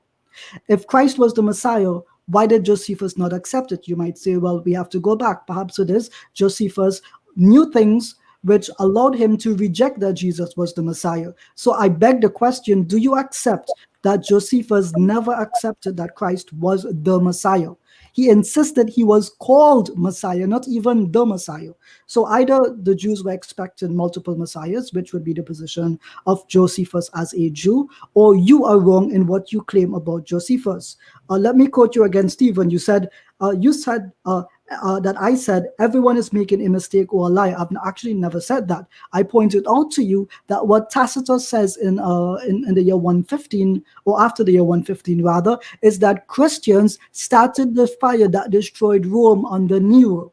If Christ was the Messiah, why did Josephus not accept it? You might say, well, we have to go back. Perhaps it is Josephus knew things which allowed him to reject that Jesus was the Messiah. So I beg the question, do you accept that Josephus never accepted that Christ was the Messiah? He insisted he was called Messiah, not even the Messiah. So either the Jews were expecting multiple Messiahs, which would be the position of Josephus as a Jew, or you are wrong in what you claim about Josephus. Let me quote you again, Stephen. You said that I said everyone is making a mistake or a lie. I've actually never said that. I pointed out to you that what Tacitus says in the year 115, or after the year 115 rather, is that Christians started the fire that destroyed Rome under Nero.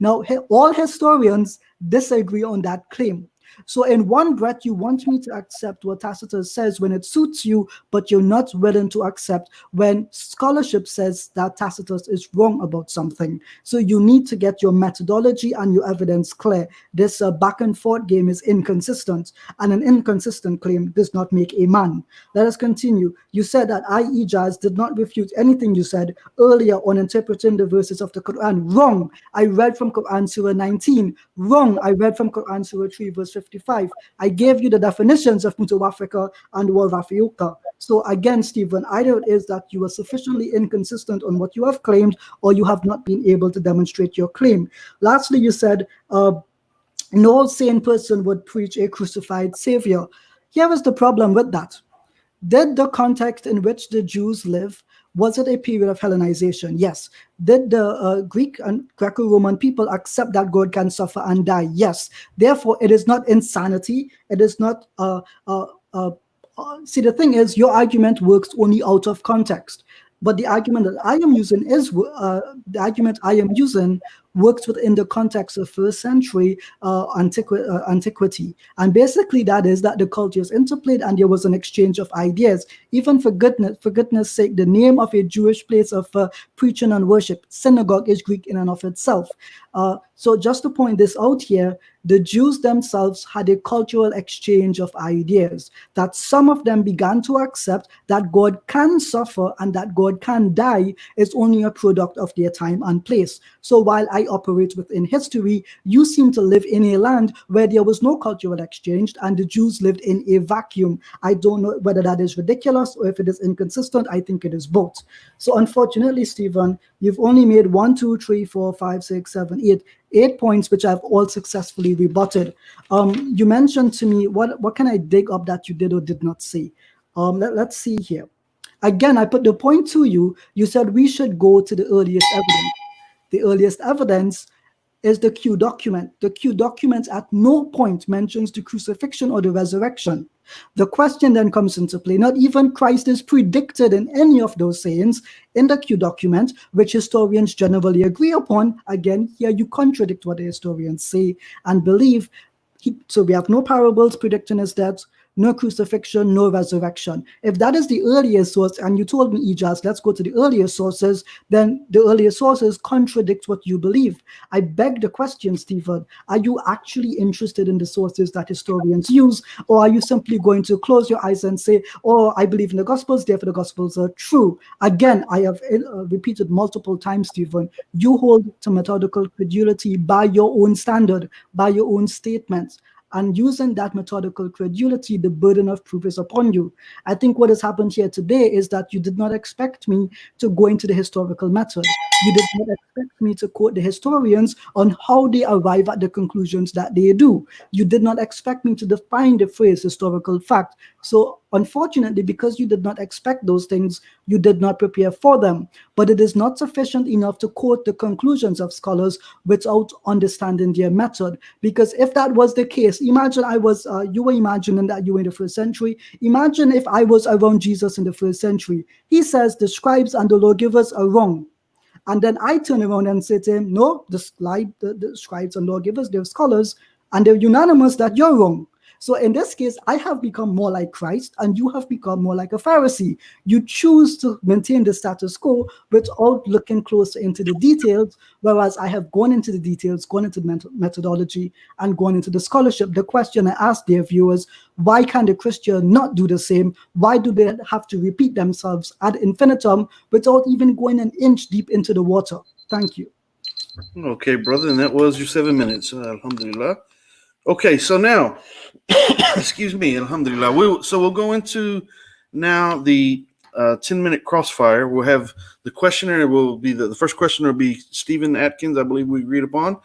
Now, all historians disagree on that claim. So in one breath, you want me to accept what Tacitus says when it suits you, but you're not willing to accept when scholarship says that Tacitus is wrong about something. So you need to get your methodology and your evidence clear. This back and forth game is inconsistent, and an inconsistent claim does not make a man. Let us continue. You said that I, Ijaz, did not refute anything you said earlier on interpreting the verses of the Quran. Wrong. I read from Quran Surah 19. Wrong. I read from Quran Surah 3 verse 55. I gave you the definitions of Mutawafika and Wawafiuka. So again, Stephen, either it is that you are sufficiently inconsistent on what you have claimed, or you have not been able to demonstrate your claim. Lastly, you said no sane person would preach a crucified savior. Here is the problem with that. Did the context in which the Jews live, was it a period of Hellenization? Yes. Did the Greek and Greco-Roman people accept that God can suffer and die? Yes. Therefore, it is not insanity. It is not... see, the thing is, your argument works only out of context. But the argument that I am using works within the context of first century antiquity. And basically that is that the cultures interplayed and there was an exchange of ideas. Even for goodness sake, the name of a Jewish place of preaching and worship, synagogue, is Greek in and of itself. So just to point this out here, the Jews themselves had a cultural exchange of ideas that some of them began to accept that God can suffer and that God can die is only a product of their time and place. So while I operate within history, you seem to live in a land where there was no cultural exchange and the Jews lived in a vacuum. I don't know whether that is ridiculous or if it is inconsistent. I think it is both. So unfortunately, Stephen, you've only made 1, 2, 3, 4, 5, 6, 7, 8 points, which I've all successfully rebutted. You mentioned to me, what can I dig up that you did or did not say? Let's see here. Again, I put the point to you. You said we should go to the earliest evidence. The earliest evidence is the Q document. The Q document at no point mentions the crucifixion or the resurrection. The question then comes into play. Not even Christ is predicted in any of those sayings in the Q document, which historians generally agree upon. Again, here you contradict what the historians say and believe. So we have no parables predicting his death. no crucifixion, no resurrection. If that is the earliest source, and you told me, Ijaz, let's go to the earlier sources, then the earlier sources contradict what you believe. I beg the question, Stephen, are you actually interested in the sources that historians use, or are you simply going to close your eyes and say, oh, I believe in the Gospels, therefore the Gospels are true? Again, I have repeated multiple times, Stephen, you hold to methodical credulity by your own standard, by your own statements. And using that methodical credulity, the burden of proof is upon you. I think what has happened here today is that you did not expect me to go into the historical method. You did not expect me to quote the historians on how they arrive at the conclusions that they do. You did not expect me to define the phrase historical fact. So unfortunately, because you did not expect those things, you did not prepare for them. But it is not sufficient enough to quote the conclusions of scholars without understanding their method. Because if that was the case, imagine you were imagining that you were in the first century. Imagine if I was around Jesus in the first century. He says the scribes and the lawgivers are wrong. And then I turn around and say to him, no, the scribes and lawgivers, they're scholars, and they're unanimous that you're wrong. So in this case, I have become more like Christ, and you have become more like a Pharisee. You choose to maintain the status quo without looking closer into the details, whereas I have gone into the details, gone into the methodology, and gone into the scholarship. The question I ask dear viewers, why can the Christian not do the same? Why do they have to repeat themselves ad infinitum without even going an inch deep into the water? Thank you. Okay, brother, and that was your 7 minutes. Alhamdulillah. Okay, so now, excuse me, alhamdulillah. We'll go into now the 10-minute crossfire. We'll have the questioner will be the first questioner will be Stephen Atkins, I believe we agreed upon.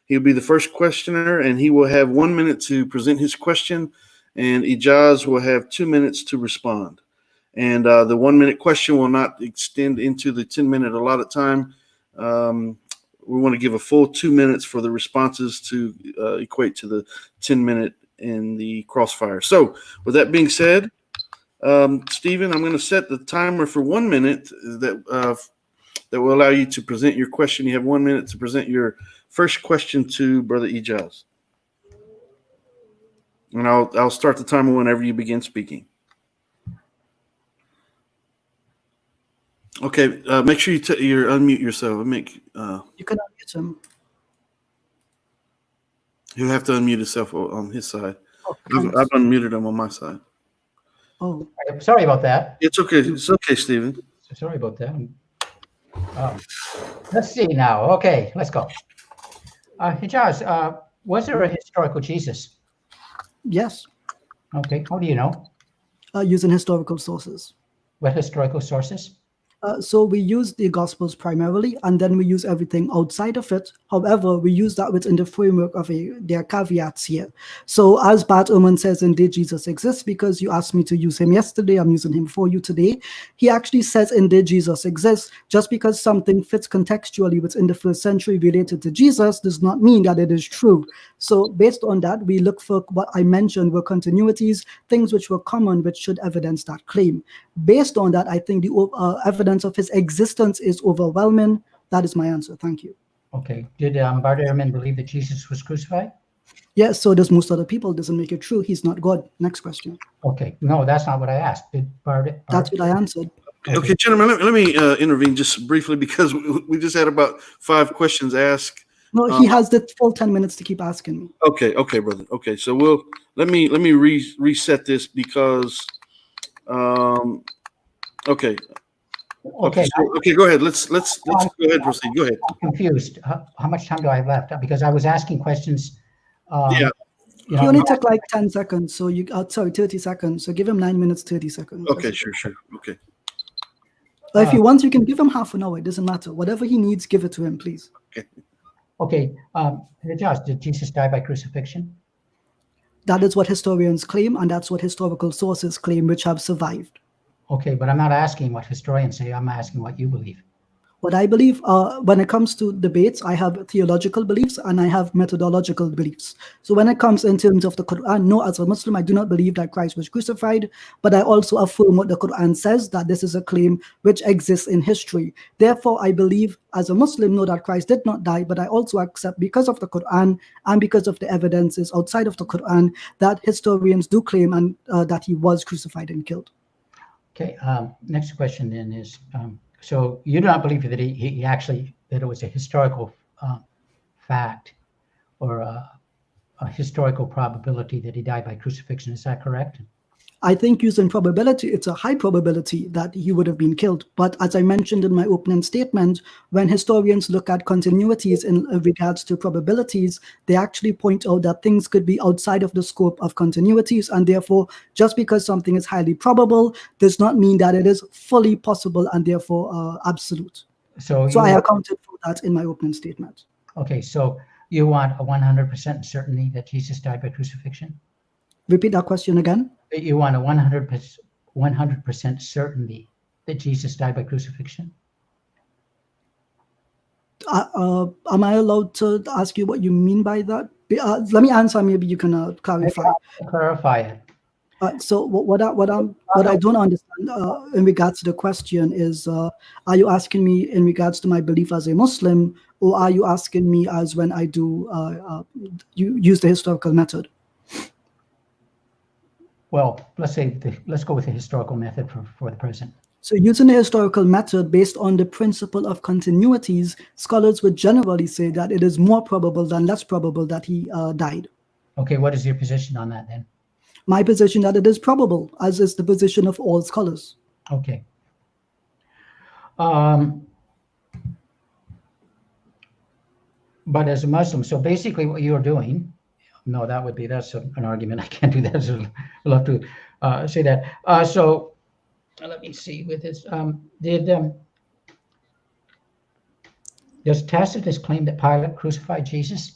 He'll be the first questioner, and he will have 1 minute to present his question, and Ijaz will have 2 minutes to respond. And the 1 minute question will not extend into the 10-minute allotted time. We want to give a full 2 minutes for the responses to equate to the 10-minute in the crossfire. So with that being said, Stephen, I'm going to set the timer for 1 minute that will allow you to present your question. You have 1 minute to present your first question to Brother Ijaz. And I'll start the timer whenever you begin speaking. Okay, make sure you unmute yourself. You can unmute him. He'll have to unmute himself on his side. Oh, I've unmuted him on my side. Oh, I'm sorry about that. It's okay. It's okay, Stephen. Sorry about that. Let's see now. Okay, let's go. Ijaz, was there a historical Jesus? yes, Okay, how do you know? using historical sources. What historical sources? So we use the Gospels primarily, and then we use everything outside of it. However, we use that within the framework of there are caveats here. So as Bat Oman says, indeed Jesus exists, because you asked me to use him yesterday, I'm using him for you today. He actually says indeed Jesus exists. Just because something fits contextually within the first century related to Jesus does not mean that it is true. So based on that, we look for what I mentioned were continuities, things which were common, which should evidence that claim. Based on that, I think the evidence of his existence is overwhelming. That is my answer. Thank you. Okay. Did Barderman believe that Jesus was crucified? Yes, so does most other people. Doesn't make it true. He's not God. Next question. Okay. No, that's not what I asked. That's what I answered. Okay, gentlemen, let me intervene just briefly because we just had about 5 questions asked. No, he has the full 10 minutes to keep asking me. Okay, brother. Okay, so let me reset this because okay. Okay. Okay, go ahead. Let's go ahead, proceed. Go ahead. I'm confused. How much time do I have left? Because I was asking questions. Yeah. He only took like 10 seconds. So 30 seconds. So give him 9 minutes, 30 seconds. Okay, sure. Okay. If he wants, you can give him half an hour. It doesn't matter. Whatever he needs, give it to him, please. Okay. Josh, did Jesus die by crucifixion? That is what historians claim, and that's what historical sources claim, which have survived. Okay, but I'm not asking what historians say. I'm asking what you believe. But I believe when it comes to debates, I have theological beliefs and I have methodological beliefs. So when it comes in terms of the Quran, no, as a Muslim, I do not believe that Christ was crucified, but I also affirm what the Quran says, that this is a claim which exists in history. Therefore, I believe as a Muslim, know that Christ did not die, but I also accept, because of the Quran and because of the evidences outside of the Quran, that historians do claim and that he was crucified and killed. Okay, next question then is, so you do not believe that he actually, that it was a historical fact or a historical probability that he died by crucifixion. Is that correct? I think using probability, it's a high probability that he would have been killed. But as I mentioned in my opening statement, when historians look at continuities in regards to probabilities, they actually point out that things could be outside of the scope of continuities. And therefore, just because something is highly probable does not mean that it is fully possible and therefore absolute. So I accounted for that in my opening statement. Okay, so you want a 100% certainty that Jesus died by crucifixion? Repeat that question again. You want a 100% certainty that Jesus died by crucifixion? Am I allowed to ask you what you mean by that? Let me answer. Maybe you can clarify. Clarify it. So what I don't understand in regards to the question is, are you asking me in regards to my belief as a Muslim, or are you asking me as when I do you use the historical method? Well, let's go with the historical method for the present. So using the historical method based on the principle of continuities, scholars would generally say that it is more probable than less probable that he died. Okay, what is your position on that then? My position that it is probable, as is the position of all scholars. Okay. But as a Muslim, so basically what you're doing, no, that's an argument. I can't do that. So we'll have to say that. So let me see with this. Does Tacitus claim that Pilate crucified Jesus?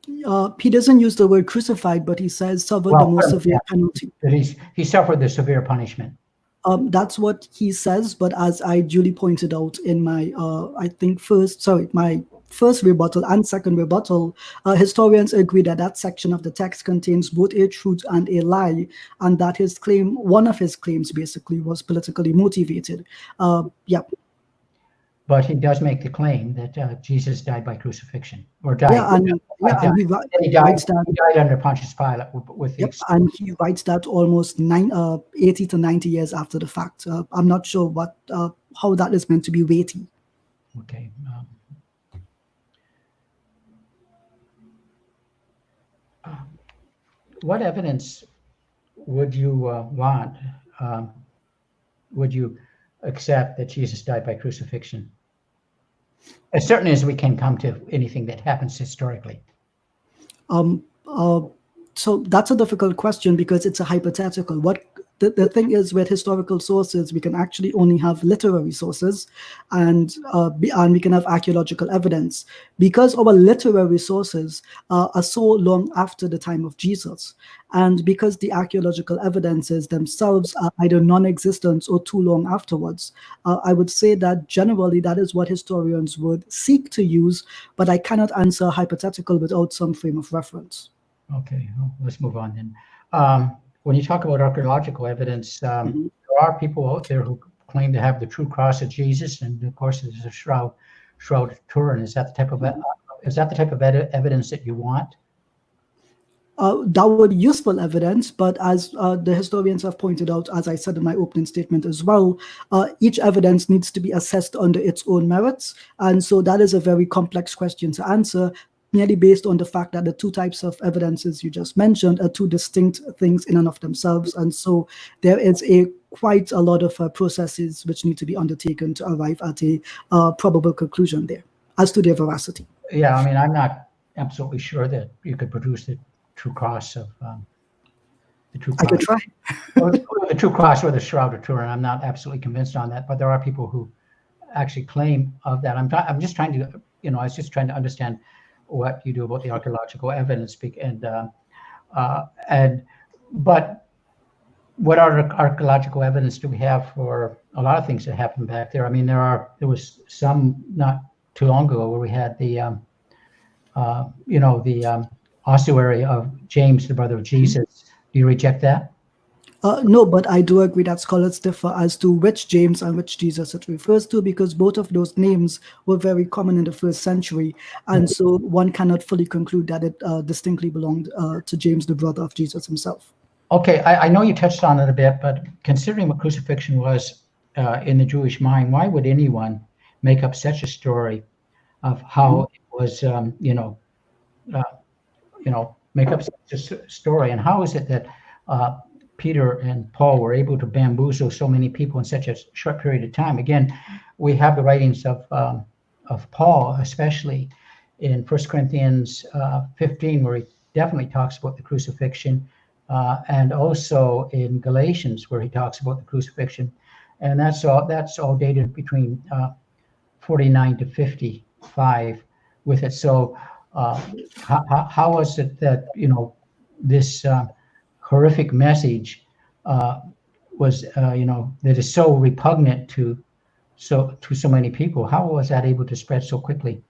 He doesn't use the word crucified, but he says suffered the most severe penalty. That he suffered the severe punishment. That's what he says, but as I duly pointed out in my, my first rebuttal and second rebuttal, historians agree that that section of the text contains both a truth and a lie, and that his claim, one of his claims basically, was politically motivated. Yeah. But he does make the claim that Jesus died by crucifixion, or died. He died under Pontius Pilate with the. Yep, and he writes that almost 80 to 90 years after the fact. I'm not sure how that is meant to be weighty. Okay. What evidence would you want? Would you accept that Jesus died by crucifixion? As certain as we can come to anything that happens historically. So that's a difficult question because it's a hypothetical. The thing is, with historical sources, we can actually only have literary sources, and we can have archaeological evidence, because our literary sources are so long after the time of Jesus, and because the archaeological evidences themselves are either non-existent or too long afterwards. I would say that generally that is what historians would seek to use, but I cannot answer a hypothetical without some frame of reference. Okay, well, let's move on then. When you talk about archaeological evidence, there are people out there who claim to have the true cross of Jesus, and of course there's a shroud of Turin. Is that the type of evidence that you want? That would be useful evidence, but as the historians have pointed out, as I said in my opening statement as well, each evidence needs to be assessed under its own merits, and so that is a very complex question to answer, merely based on the fact that the two types of evidences you just mentioned are two distinct things in and of themselves. And so there is quite a lot of processes which need to be undertaken to arrive at a probable conclusion there as to their veracity. Yeah, I mean, I'm not absolutely sure that you could produce the true cross of the true cross. I could try. Or the true cross or the shroud of Turin. I'm not absolutely convinced on that, but there are people who actually claim of that. I'm just trying to, I was just trying to understand what you do about the archaeological evidence, but what archaeological evidence do we have for a lot of things that happened back there? I mean, there was some not too long ago where we had the ossuary of James, the brother of Jesus. Do you reject that? No, but I do agree that scholars differ as to which James and which Jesus it refers to, because both of those names were very common in the first century. And so one cannot fully conclude that it distinctly belonged to James, the brother of Jesus himself. Okay, I know you touched on it a bit, but considering what crucifixion was in the Jewish mind, why would anyone make up such a story of how it was, make up such a story? And how is it that Peter and Paul were able to bamboozle so many people in such a short period of time? Again, we have the writings of Paul, especially in 1 Corinthians 15, where he definitely talks about the crucifixion, and also in Galatians, where he talks about the crucifixion. And that's all dated between 49 to 55 with it. So how was it that, this horrific message was, that is so repugnant to so many people? How was that able to spread so quickly?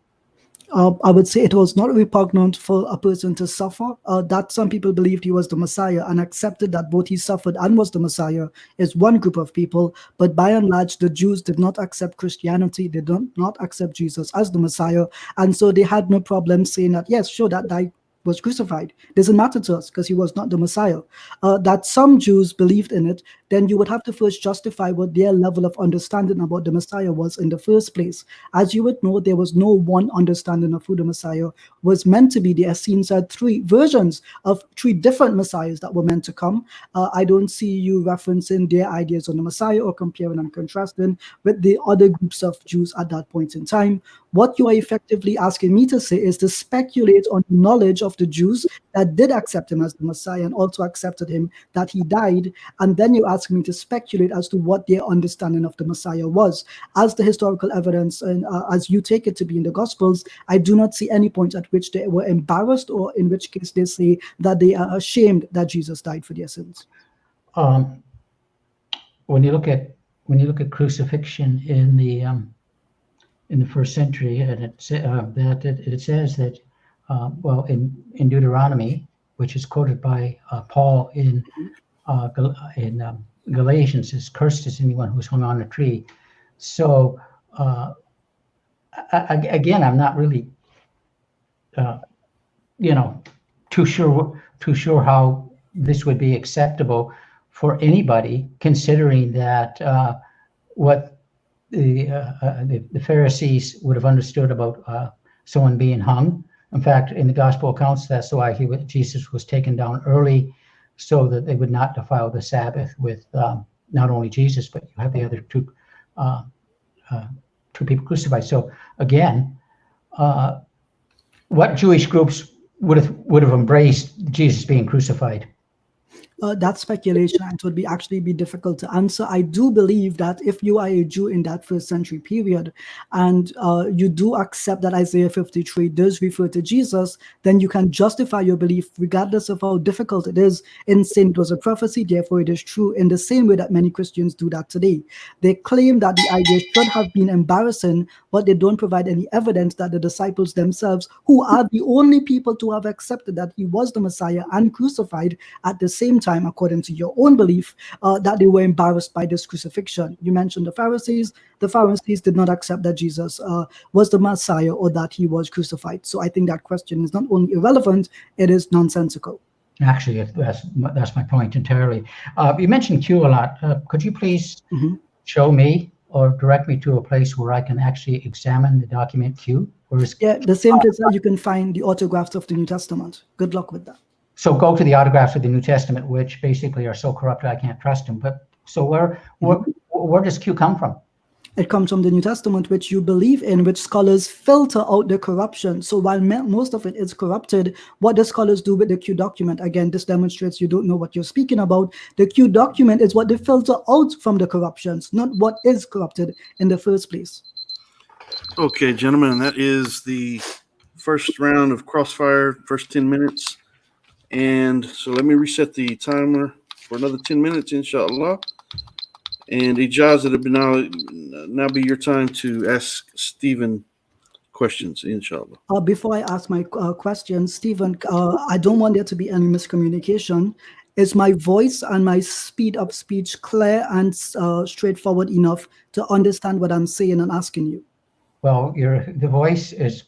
I would say it was not repugnant for a person to suffer. That some people believed he was the Messiah and accepted that both he suffered and was the Messiah is one group of people. But by and large, the Jews did not accept Christianity. They did not accept Jesus as the Messiah. And so they had no problem saying that, yes, sure, that guy was crucified. Doesn't matter to us because he was not the Messiah. That some Jews believed in it, then you would have to first justify what their level of understanding about the Messiah was in the first place. As you would know, there was no one understanding of who the Messiah was meant to be. The Essenes had three versions of three different Messiahs that were meant to come. I don't see you referencing their ideas on the Messiah or comparing and contrasting with the other groups of Jews at that point in time. What you are effectively asking me to say is to speculate on knowledge of the Jews that did accept him as the Messiah and also accepted him that he died. And then you ask me to speculate as to what their understanding of the Messiah was. As the historical evidence and as you take it to be in the Gospels, I do not see any point at which they were embarrassed or in which case they say that they are ashamed that Jesus died for their sins. When you look at crucifixion in the first century, and it says that in Deuteronomy, which is quoted by Paul in Galatians, is cursed is anyone who's hung on a tree. So again, I'm not really too sure how this would be acceptable for anybody, considering that what the Pharisees would have understood about someone being hung. In fact, in the gospel accounts, that's why Jesus was taken down early, so that they would not defile the Sabbath with not only Jesus, but you have the other two people crucified. So again, what Jewish groups would have embraced Jesus being crucified? That speculation, and it would actually be difficult to answer. I do believe that if you are a Jew in that first century period and you do accept that Isaiah 53 does refer to Jesus, then you can justify your belief regardless of how difficult it is in saying it was a prophecy, therefore it is true, in the same way that many Christians do that today. They claim that the idea should have been embarrassing, but they don't provide any evidence that the disciples themselves, who are the only people to have accepted that he was the Messiah and crucified at the same time, according to your own belief, that they were embarrassed by this crucifixion. You mentioned the Pharisees. The Pharisees did not accept that Jesus was the Messiah or that he was crucified. So I think that question is not only irrelevant, it is nonsensical. Actually, that's my point entirely. You mentioned Q a lot. Could you please show me or direct me to a place where I can actually examine the document Q? Yeah, the same place that you can find the autographs of the New Testament. Good luck with that. So go to the autographs of the New Testament, which basically are so corrupt I can't trust them. But so where does Q come from? It comes from the New Testament, which you believe in, which scholars filter out the corruption. So while most of it is corrupted, what do scholars do with the Q document? Again, this demonstrates you don't know what you're speaking about. The Q document is what they filter out from the corruptions, not what is corrupted in the first place. Okay, gentlemen, that is the first round of Crossfire, first 10 minutes. And so let me reset the timer. for another 10 minutes, inshallah. And Ijaz, it'll now be your time to ask Stephen questions, inshallah. Before I ask my question, Stephen, I don't want there to be any miscommunication. Is my voice and my speed of speech clear and straightforward enough to understand what I'm saying and asking you? Well, the voice is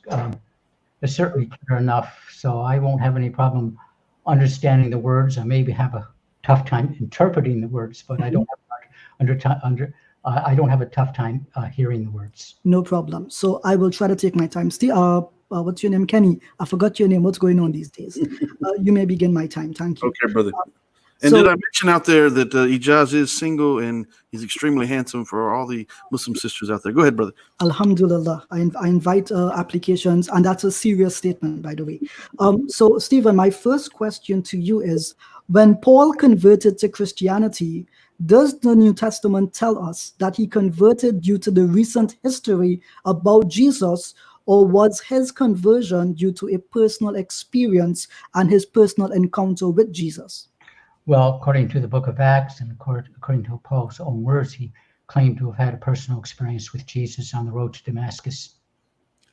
certainly clear enough, so I won't have any problem understanding the words. I maybe have a tough time interpreting the words, but I don't have a tough time hearing the words. No problem. So I will try to take my time. What's your name? Kenny. I forgot your name. What's going on these days? You may begin my time. Thank you. Okay, brother. And did I mention out there that Ijaz is single and he's extremely handsome for all the Muslim sisters out there? Go ahead, brother. Alhamdulillah. I invite applications, and that's a serious statement, by the way. So, Stephen, my first question to you is, when Paul converted to Christianity, does the New Testament tell us that he converted due to the recent history about Jesus, or was his conversion due to a personal experience and his personal encounter with Jesus? Well, according to the book of Acts and according to Paul's own words, he claimed to have had a personal experience with Jesus on the road to Damascus.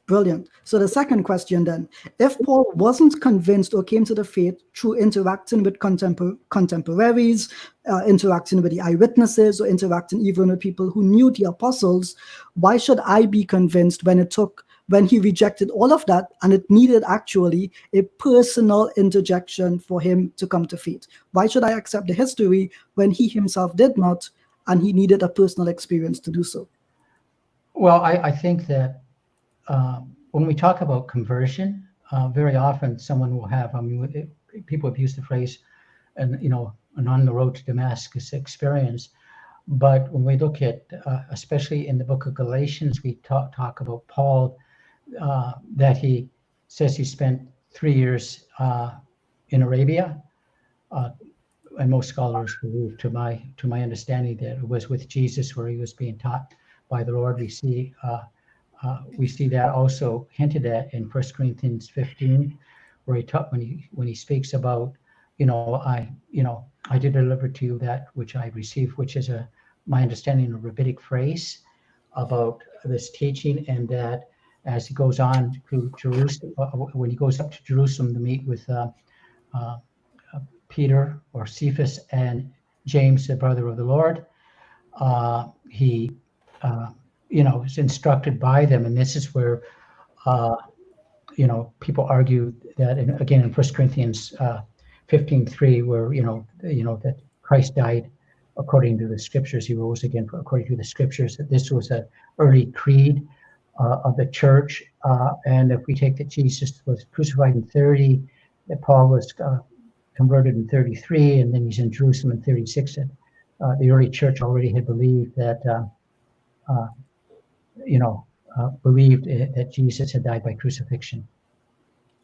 Brilliant. So the second question then, if Paul wasn't convinced or came to the faith through interacting with contemporaries, interacting with the eyewitnesses, or interacting even with people who knew the apostles, why should I be convinced when he rejected all of that and it needed actually a personal interjection for him to come to faith? Why should I accept the history when he himself did not, and he needed a personal experience to do so? Well, I think that when we talk about conversion, very often someone will have, people have used the phrase, an on the road to Damascus experience. But when we look at, especially in the book of Galatians, we talk about Paul, that he says he spent 3 years in Arabia, and most scholars believe, to my understanding, that it was with Jesus where he was being taught by the Lord. We see that also hinted at in 1 Corinthians 15, where when he speaks about, I did deliver to you that which I received, which is my understanding, a rabbinic phrase about this teaching, and that as he goes on to Jerusalem, when he goes up to Jerusalem to meet with Peter or Cephas and James, the brother of the Lord, he is instructed by them, and this is where people argue that, again in 1 Corinthians 15:3, where that Christ died according to the scriptures, he rose again according to the scriptures, that this was an early creed of the church, and if we take that Jesus was crucified in 30, that Paul was converted in 33, and then he's in Jerusalem in 36, and the early church already had believed that believed that Jesus had died by crucifixion.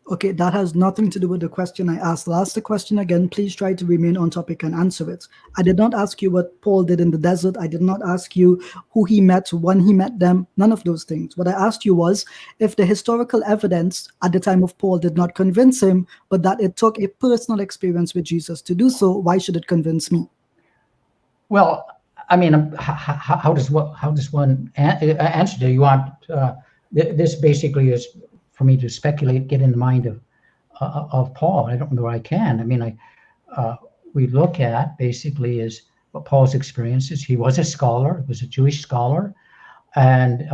Okay, that has nothing to do with the question I asked. I'll ask the question again. Please try to remain on topic and answer it. I did not ask you what Paul did in the desert. I did not ask you who he met, when he met them, none of those things. What I asked you was, if the historical evidence at the time of Paul did not convince him, but that it took a personal experience with Jesus to do so, why should it convince me? Well, I mean, how does one answer? Do you want this? Basically, is for me to speculate, get in the mind of Paul. I don't know where I can. I mean, we look at basically is what Paul's experiences. He was a scholar. He was a Jewish scholar, and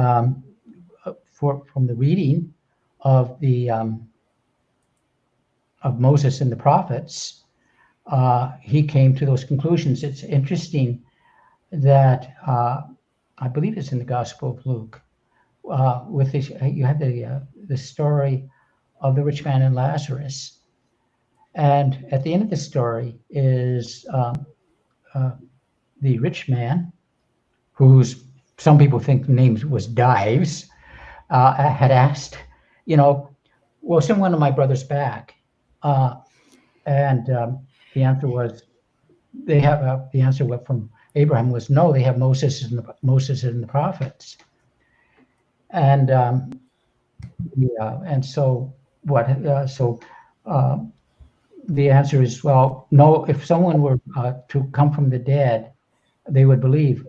from the reading of the of Moses and the prophets, he came to those conclusions. It's interesting that I believe it's in the Gospel of Luke. With this, you have the story of the rich man and Lazarus, and at the end of the story is the rich man, whose some people think the name was Dives, had asked, well, send one of my brothers back, and the answer was, they have the answer from Abraham was no, they have Moses and the prophets. And and so what? The answer is, well, no. If someone were to come from the dead, they would believe.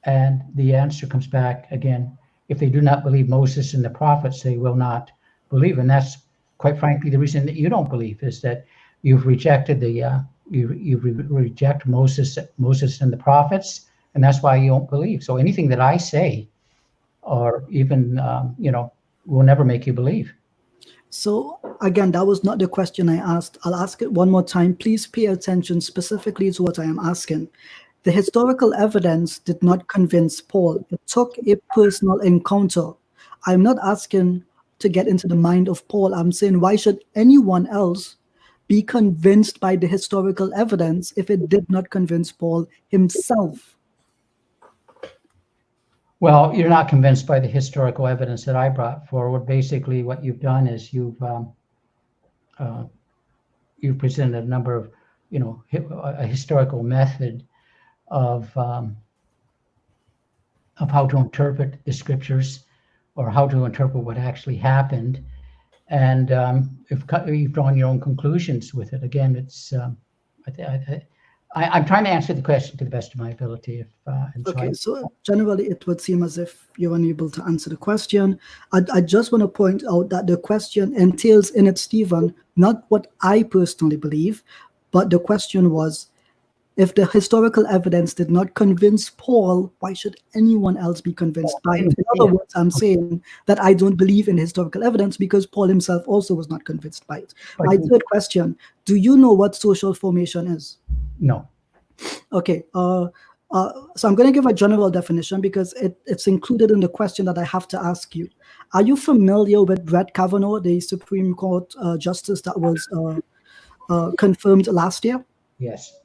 And the answer comes back again, if they do not believe Moses and the prophets, they will not believe. And that's quite frankly the reason that you don't believe, is that you've rejected reject Moses and the prophets, and that's why you don't believe. So anything that I say, or even will never make you believe. So again, that was not the question I asked. I'll ask it one more time. Please pay attention specifically to what I am asking. The historical evidence did not convince Paul. It took a personal encounter. I'm not asking to get into the mind of Paul. I'm saying, why should anyone else be convinced by the historical evidence if it did not convince Paul himself? Well, you're not convinced by the historical evidence that I brought forward. Basically, what you've done is you've presented a number of, a historical method of how to interpret the scriptures, or how to interpret what actually happened, and you've drawn your own conclusions with it. Again, it's I'm trying to answer the question to the best of my ability. So generally, it would seem as if you're unable to answer the question. I just want to point out that the question entails in it, Stephen, not what I personally believe, but the question was, if the historical evidence did not convince Paul, why should anyone else be convinced by it? In other words, I'm saying that I don't believe in historical evidence because Paul himself also was not convinced by it. My third question, do you know what social formation is? No. Okay. So I'm going to give a general definition because it's included in the question that I have to ask you. Are you familiar with Brett Kavanaugh, the Supreme Court justice that was confirmed last year? Yes.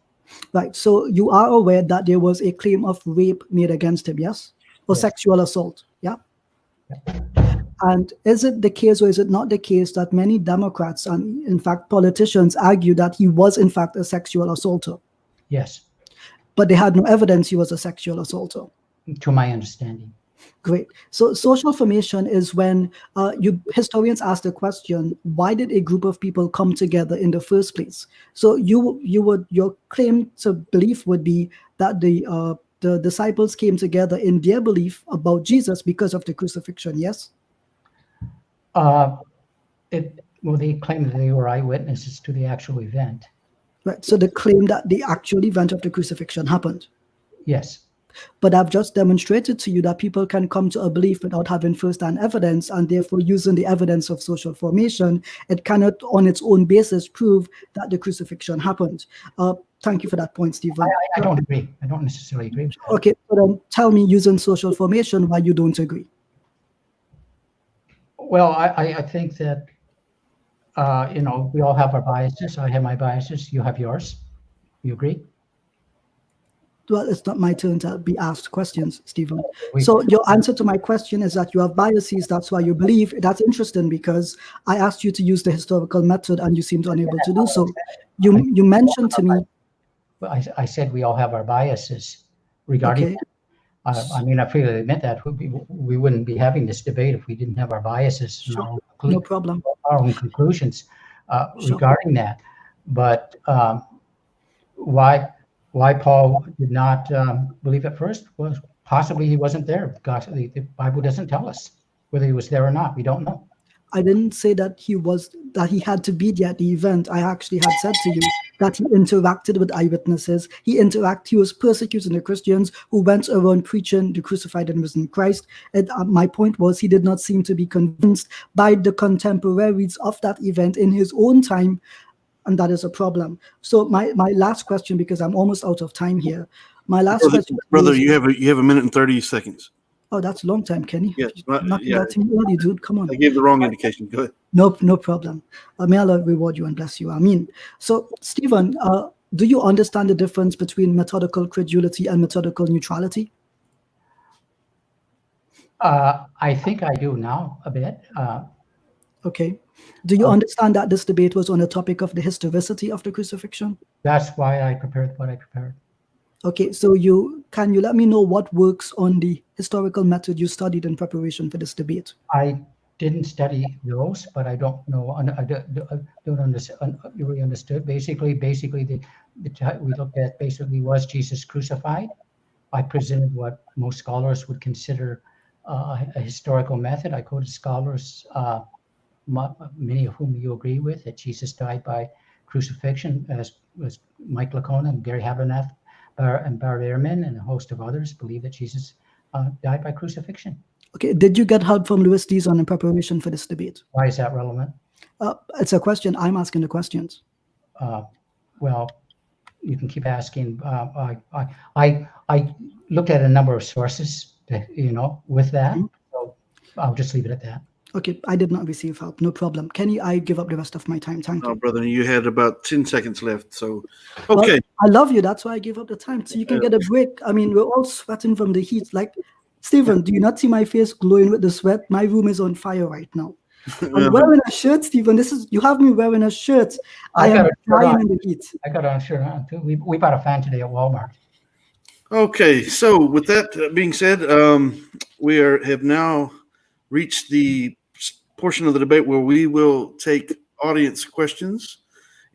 Right. So you are aware that there was a claim of rape made against him, yes? Or Yes. sexual assault, yeah? And is it the case, or is it not the case, that many Democrats and, in fact, politicians argue that he was, in fact, a sexual assaulter? Yes. But they had no evidence he was a sexual assaulter. To my understanding. Great. So social formation is when historians ask the question, why did a group of people come together in the first place? So your claim to belief would be that the disciples came together in their belief about Jesus because of the crucifixion, yes? They claim that they were eyewitnesses to the actual event. Right. So the claim that the actual event of the crucifixion happened. Yes. But I've just demonstrated to you that people can come to a belief without having first-hand evidence, and therefore using the evidence of social formation, it cannot on its own basis prove that the crucifixion happened. Thank you for that point, Stephen. I don't agree. I don't necessarily agree with that. Okay, so then tell me, using social formation, why you don't agree. Well, I think that, we all have our biases. I have my biases. You have yours. You agree? Well, it's not my turn to be asked questions, Stephen. So your answer to my question is that you have biases. That's why you believe. That's interesting because I asked you to use the historical method and you seemed unable to do so. You mentioned to me. Well, I said we all have our biases regarding that. I freely admit that we wouldn't be having this debate if we didn't have our biases. Sure. No problem. Our own conclusions regarding that. But why Paul did not believe at first was possibly he wasn't there. Gosh, the Bible doesn't tell us whether he was there or not. We don't know. I didn't say that he had to be there at the event. I actually had said to you that he interacted with eyewitnesses. He was persecuting the Christians who went around preaching the crucified and risen Christ. And my point was, he did not seem to be convinced by the contemporaries of that event in his own time. And that is a problem. So my last question, because I'm almost out of time here. My last question, brother, you have a minute and 30 seconds. Oh, that's a long time, Kenny. Yes, Knocking out him early, dude. Come on. I gave the wrong indication. Go ahead. No problem. May Allah reward you and bless you. Amin. So, Stephen, do you understand the difference between methodical credulity and methodical neutrality? I think I do now a bit. Okay. Do you understand that this debate was on the topic of the historicity of the crucifixion? That's why I prepared what I prepared. Okay, so can you let me know what works on the historical method you studied in preparation for this debate? I didn't study those, but I don't know. I don't understand. Really understood. Basically, we looked at basically, was Jesus crucified? I presented what most scholars would consider a historical method. I quoted scholars, many of whom you agree with, that Jesus died by crucifixion, as was Mike Lacona and Gary Habernath and Bart Ehrman and a host of others believe that Jesus died by crucifixion. Okay, did you get help from Louis Dizon in preparation for this debate? Why is that relevant? It's a question. I'm asking the questions. Well, you can keep asking. I looked at a number of sources, with that. So I'll just leave it at that. Okay, I did not receive help. No problem. Kenny, I give up the rest of my time. Thank you. No, brother, you had about 10 seconds left. So, okay. Well, I love you. That's why I give up the time. So you can get a break. I mean, we're all sweating from the heat. Like, Stephen, do you not see my face glowing with the sweat? My room is on fire right now. I'm wearing a shirt, Stephen. You have me wearing a shirt. I am dying in the heat. I got a shirt on too. We bought a fan today at Walmart. Okay, so with that being said, we have now reached the portion of the debate where we will take audience questions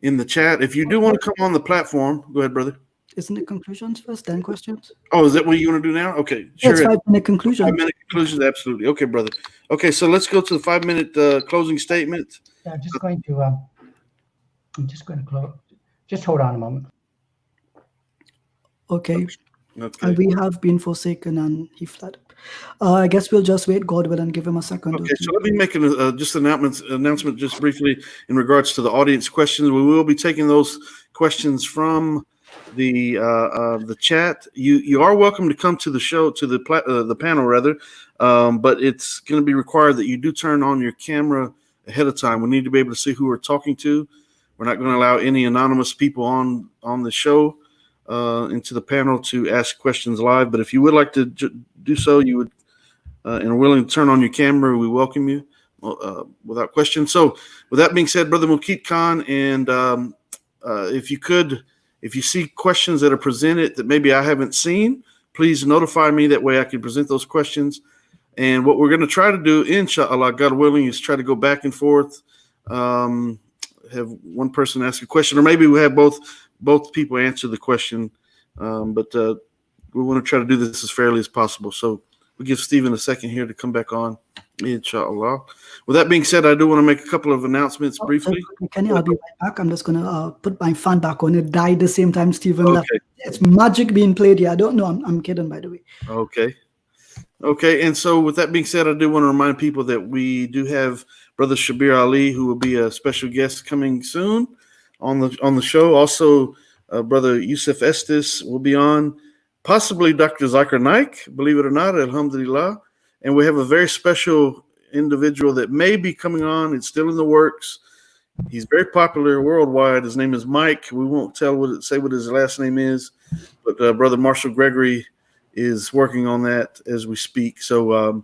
in the chat. If you do want to come on the platform, go ahead, brother. Isn't it conclusions first, then questions? Oh, is that what you want to do now? Okay, sure. It's 5-minute conclusions. 5-minute conclusions, absolutely. Okay, brother. Okay, so let's go to the 5-minute closing statement. Yeah, I'm just going to close. Just hold on a moment. Okay. We have been forsaken and he fled. I guess we'll just wait, God will, and give him a second. Okay, so let me make just an announcement just briefly in regards to the audience questions. We will be taking those questions from the chat. You are welcome to come to the show, to the panel rather, but it's going to be required that you do turn on your camera ahead of time. We need to be able to see who we're talking to. We're not going to allow any anonymous people on the show into the panel to ask questions live. But if you would like to do so, you would and are willing to turn on your camera, we welcome you without question. So with that being said, Brother Mukeet Khan, and if you see questions that are presented that maybe I haven't seen, please notify me. That way I can present those questions. And what we're going to try to do, inshallah, God willing, is try to go back and forth, have one person ask a question, or maybe we have both people answer the question. But we want to try to do this as fairly as possible. So we'll give Stephen a second here to come back on, inshallah. With that being said, I do want to make a couple of announcements briefly. Kenny, I'll be right back. I'm just going to put my fan back on. It died the same time Stephen left. It's magic being played here. I don't know. I'm kidding, by the way. Okay. And so with that being said, I do want to remind people that we do have Brother Shabir Ali, who will be a special guest coming soon on the show. Also, Brother Yusuf Estes will be on. Possibly Dr. Zakir Naik, believe it or not, alhamdulillah. And we have a very special individual that may be coming on. It's still in the works. He's very popular worldwide. His name is Mike. We won't say what his last name is, but Brother Marshall Gregory is working on that as we speak. So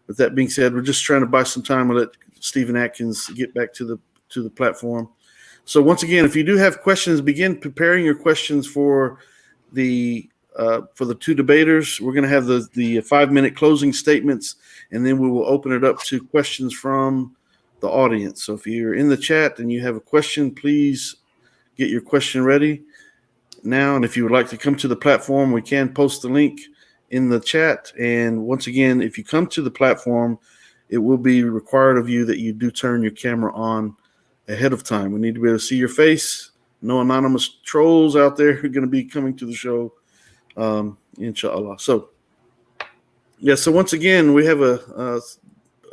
with that being said, we're just trying to buy some time and let Stephen Atkins get back to the platform. So once again, if you do have questions, begin preparing your questions for the two debaters. We're going to have the 5-minute closing statements, and then we will open it up to questions from the audience. So if you're in the chat and you have a question, please get your question ready now. And if you would like to come to the platform, we can post the link in the chat. And once again, if you come to the platform, it will be required of you that you do turn your camera on ahead of time. We need to be able to see your face. No anonymous trolls out there who are going to be coming to the show, inshallah. So, so once again, we have a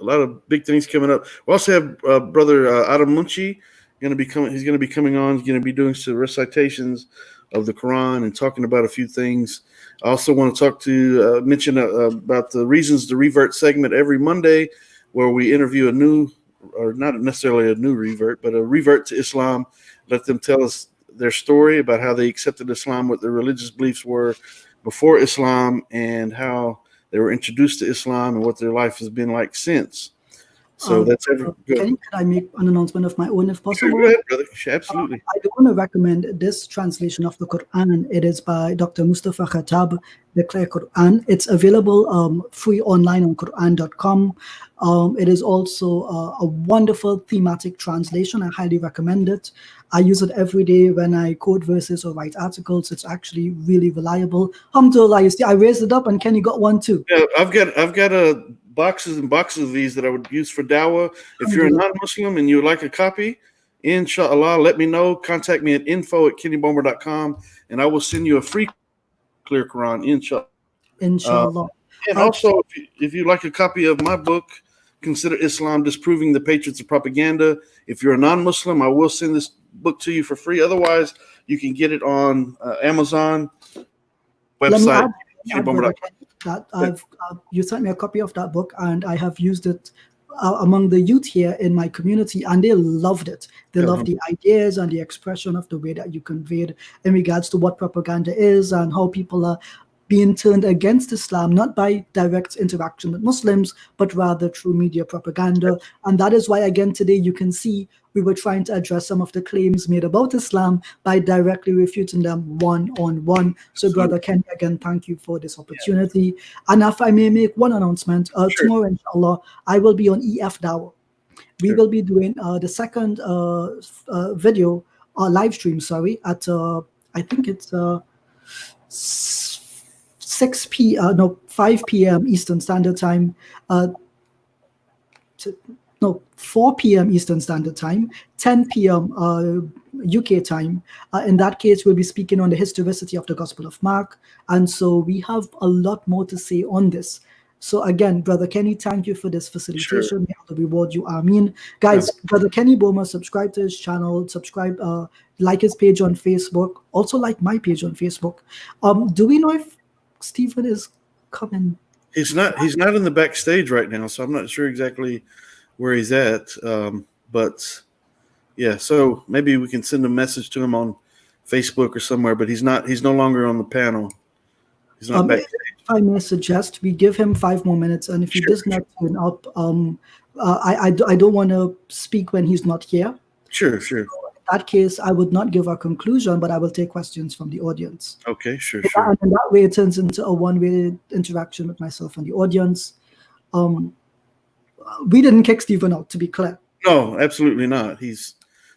lot of big things coming up. We also have Brother Adam Munchi going to be coming. He's going to be coming on. He's going to be doing some recitations of the Quran and talking about a few things. I also want to mention about the Reasons to Revert segment every Monday, where we interview or not necessarily a new revert, but a revert to Islam. Let them tell us their story about how they accepted Islam, what their religious beliefs were before Islam, and how they were introduced to Islam and what their life has been like since. So that's every good. Can I make an announcement of my own if Sure, possible? go ahead, brother. Sure, absolutely. I do want to recommend this translation of the Quran. It is by Dr. Mustafa Khatab, the Clear Quran. It's available free online on Quran.com. It is also a wonderful thematic translation. I highly recommend it. I use it every day when I code verses or write articles. It's actually really reliable. Alhamdulillah, you see, I raised it up and Kenny got one too. Yeah, I've got boxes and boxes of these that I would use for Dawah. If you're a non-Muslim and you would like a copy, inshallah, let me know. Contact me at info@kennybomer.com and I will send you a free Clear Quran, inshallah. Inshallah. And also, if you like a copy of my book, Consider Islam Disproving the Patriots of Propaganda, if you're a non-Muslim, I will send this book to you for free. Otherwise, you can get it on Amazon website. You sent me a copy of that book, and I have used it among the youth here in my community, and they loved it. They loved the ideas and the expression of the way that you conveyed in regards to what propaganda is and how people are being turned against Islam, not by direct interaction with Muslims, but rather through media propaganda. And that is why, again, today you can see we were trying to address some of the claims made about Islam by directly refuting them one-on-one. So, Brother Ken, again, thank you for this opportunity. And if I may make one announcement, tomorrow, inshallah, I will be on EF Dawah. We will be doing the second video, live stream, at, I think it's 5 p.m. Eastern Standard Time, 4 p.m. Eastern Standard Time, 10 p.m. UK time. In that case, we'll be speaking on the historicity of the Gospel of Mark. And so we have a lot more to say on this. So again, Brother Kenny, thank you for this facilitation. May Allah reward you. Ameen. Guys, Brother Kenny Bomer, subscribe to his channel, like his page on Facebook, also like my page on Facebook. Do we know if Stephen is coming? He's not in the backstage right now, so I'm not sure exactly where he's at. But yeah, so maybe we can send a message to him on Facebook or somewhere, but he's no longer on the panel. He's not backstage. If I may suggest, we give him 5 more minutes, and if he does not turn up, I don't want to speak when he's not here. Sure. So in that case, I would not give a conclusion, but I will take questions from the audience. Okay, sure. And in that way, it turns into a one-way interaction with myself and the audience. We didn't kick Stephen out, to be clear. No, absolutely not.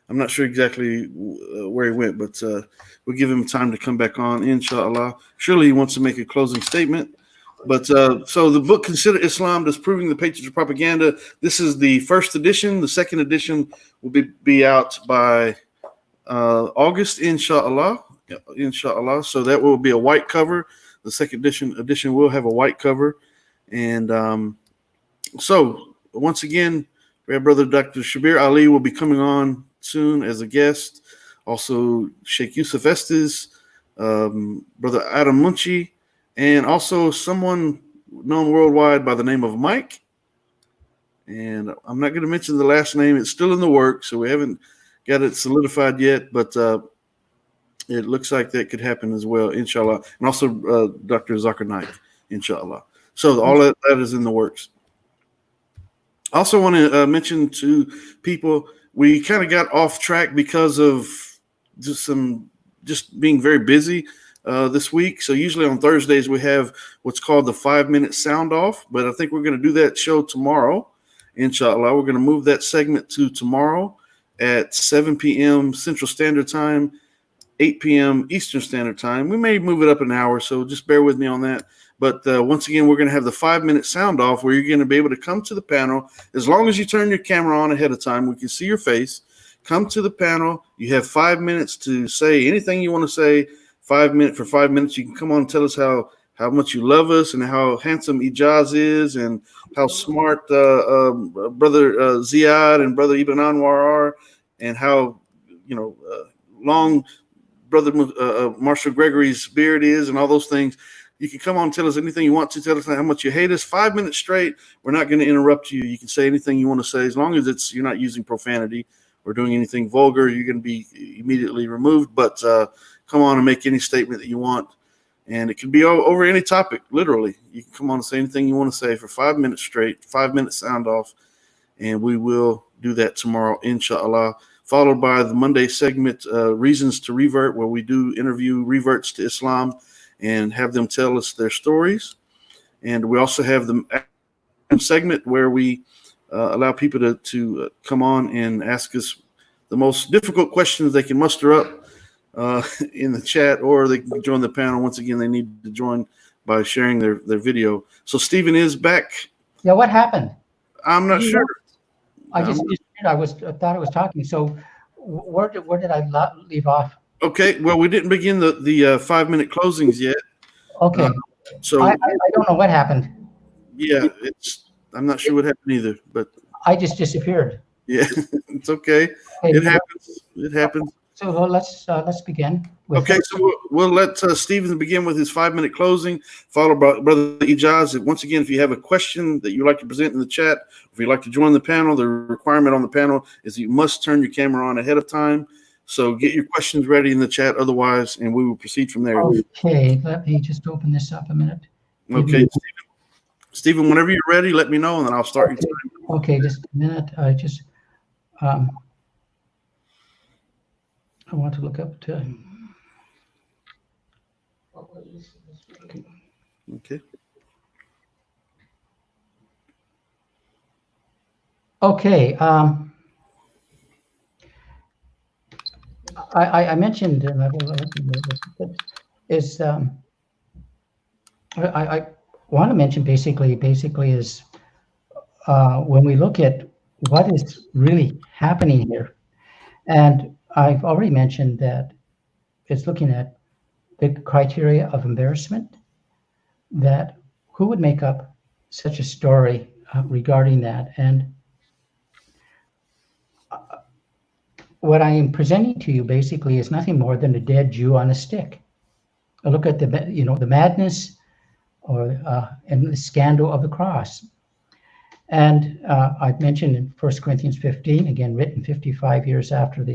I'm not sure exactly where he went, but we'll give him time to come back on, inshallah. Surely he wants to make a closing statement. But so the book, Consider Islam Disproving the Patriots of Propaganda, this is the first edition. The second edition will be out by August, inshallah. So that will be a white cover. The second edition will have a white cover. And so once again, we have Brother Dr. Shabir Ali will be coming on soon as a guest. Also, Sheikh Yusuf Estes, Brother Adam Munchi, and also someone known worldwide by the name of Mike. And I'm not going to mention the last name. It's still in the works, so we haven't got it solidified yet, but it looks like that could happen as well, inshallah. And also Dr. Zakir Naik, inshallah. So all that is in the works. I also want to mention to people, we kind of got off track because of just being very busy this week. So usually on Thursdays we have what's called the 5-minute sound off, but I think we're going to do that show tomorrow, inshallah. We're going to move that segment to tomorrow at 7 p.m. Central Standard Time, 8 p.m. Eastern Standard Time. We may move it up an hour, so just bear with me on that. But once again, we're going to have the 5-minute sound off where you're going to be able to come to the panel. As long as you turn your camera on ahead of time, we can see your face. Come to the panel. You have 5 minutes to say anything you want to say. 5 minutes. For 5 minutes, you can come on and tell us how much you love us and how handsome Ijaz is and how smart Brother Ziad and Brother Ibn Anwar are and how long Brother Marshall Gregory's beard is and all those things. You can come on and tell us anything you want to. Tell us how much you hate us. 5 minutes straight. We're not going to interrupt you. You can say anything you want to say as long as you're not using profanity or doing anything vulgar. You're going to be immediately removed. But come on and make any statement that you want. And it can be over any topic, literally. You can come on and say anything you want to say for 5 minutes straight, 5 minutes sound off. and we will do that tomorrow, inshallah. Followed by the Monday segment, Reasons to Revert, where we do interview reverts to Islam and have them tell us their stories. And we also have the segment where we allow people to come on and ask us the most difficult questions they can muster up in the chat, or they can join the panel. Once again, they need to join by sharing their video. So Stephen is back. Yeah, what happened? I'm not sure. I thought I was talking. So where did I leave off? Okay, well, we didn't begin the 5-minute closings yet. Okay. So I don't know what happened. Yeah, I'm not sure what happened either, but I just disappeared. yeah, it's okay. It happens. It happens. So let's begin. Okay, so we'll let Stephen begin with his 5-minute closing, followed by Brother Ijaz. Once again, if you have a question that you'd like to present in the chat, if you'd like to join the panel, the requirement on the panel is you must turn your camera on ahead of time. So get your questions ready in the chat, otherwise, and we will proceed from there. Okay, let me just open this up a minute. Okay, Stephen, whenever you're ready, let me know, and then I'll start your time. Okay, just a minute. I want to look up to. Okay. Okay. I mentioned is I want to mention basically is when we look at what is really happening here, and I've already mentioned that it's looking at the criteria of embarrassment, that who would make up such a story regarding that. And what I am presenting to you basically is nothing more than a dead Jew on a stick. A look at the madness and the scandal of the cross. And I've mentioned in 1 Corinthians 15, again written 25 years after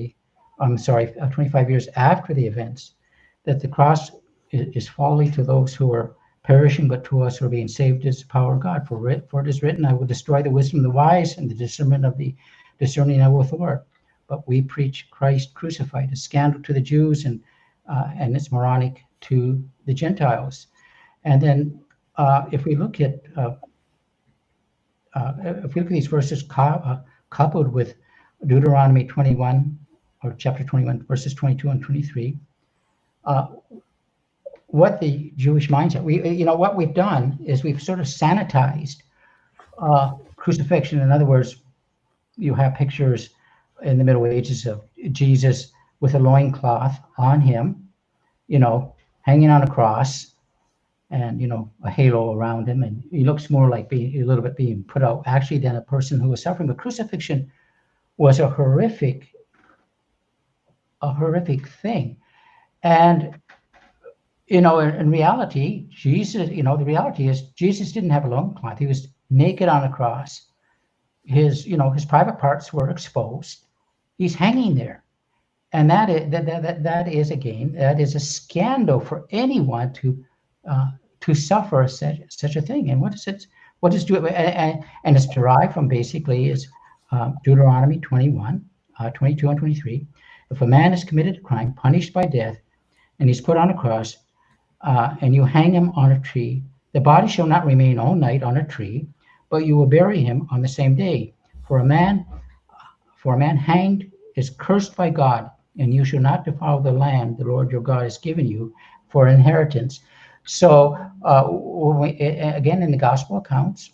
25 years after the events, that the cross is folly to those who are perishing, but to us who are being saved is the power of God. For it is written, I will destroy the wisdom of the wise, and the discernment of the discerning I will thwart. But we preach Christ crucified, a scandal to the Jews, and it's moronic to the Gentiles. And then if we look at these verses coupled with Deuteronomy 21, or chapter 21, verses 22 and 23, what the Jewish mindset, what we've done is we've sort of sanitized crucifixion. In other words, you have pictures in the Middle Ages of Jesus with a loincloth on him, hanging on a cross, and a halo around him, and he looks more like being a little bit being put out actually than a person who was suffering. But crucifixion was a horrific thing. And in reality, Jesus, the reality is Jesus didn't have a loincloth. He was naked on a cross. His private parts were exposed. He's hanging there. And that is a scandal for anyone to suffer such a thing. And what does do it? And it's derived from basically is Deuteronomy 21, 22 and 23. If a man has committed a crime punished by death, and he's put on a cross, and you hang him on a tree, the body shall not remain all night on a tree, but you will bury him on the same day. For a man hanged is cursed by God, and you shall not defile the land the Lord your God has given you for inheritance. So again, in the gospel accounts,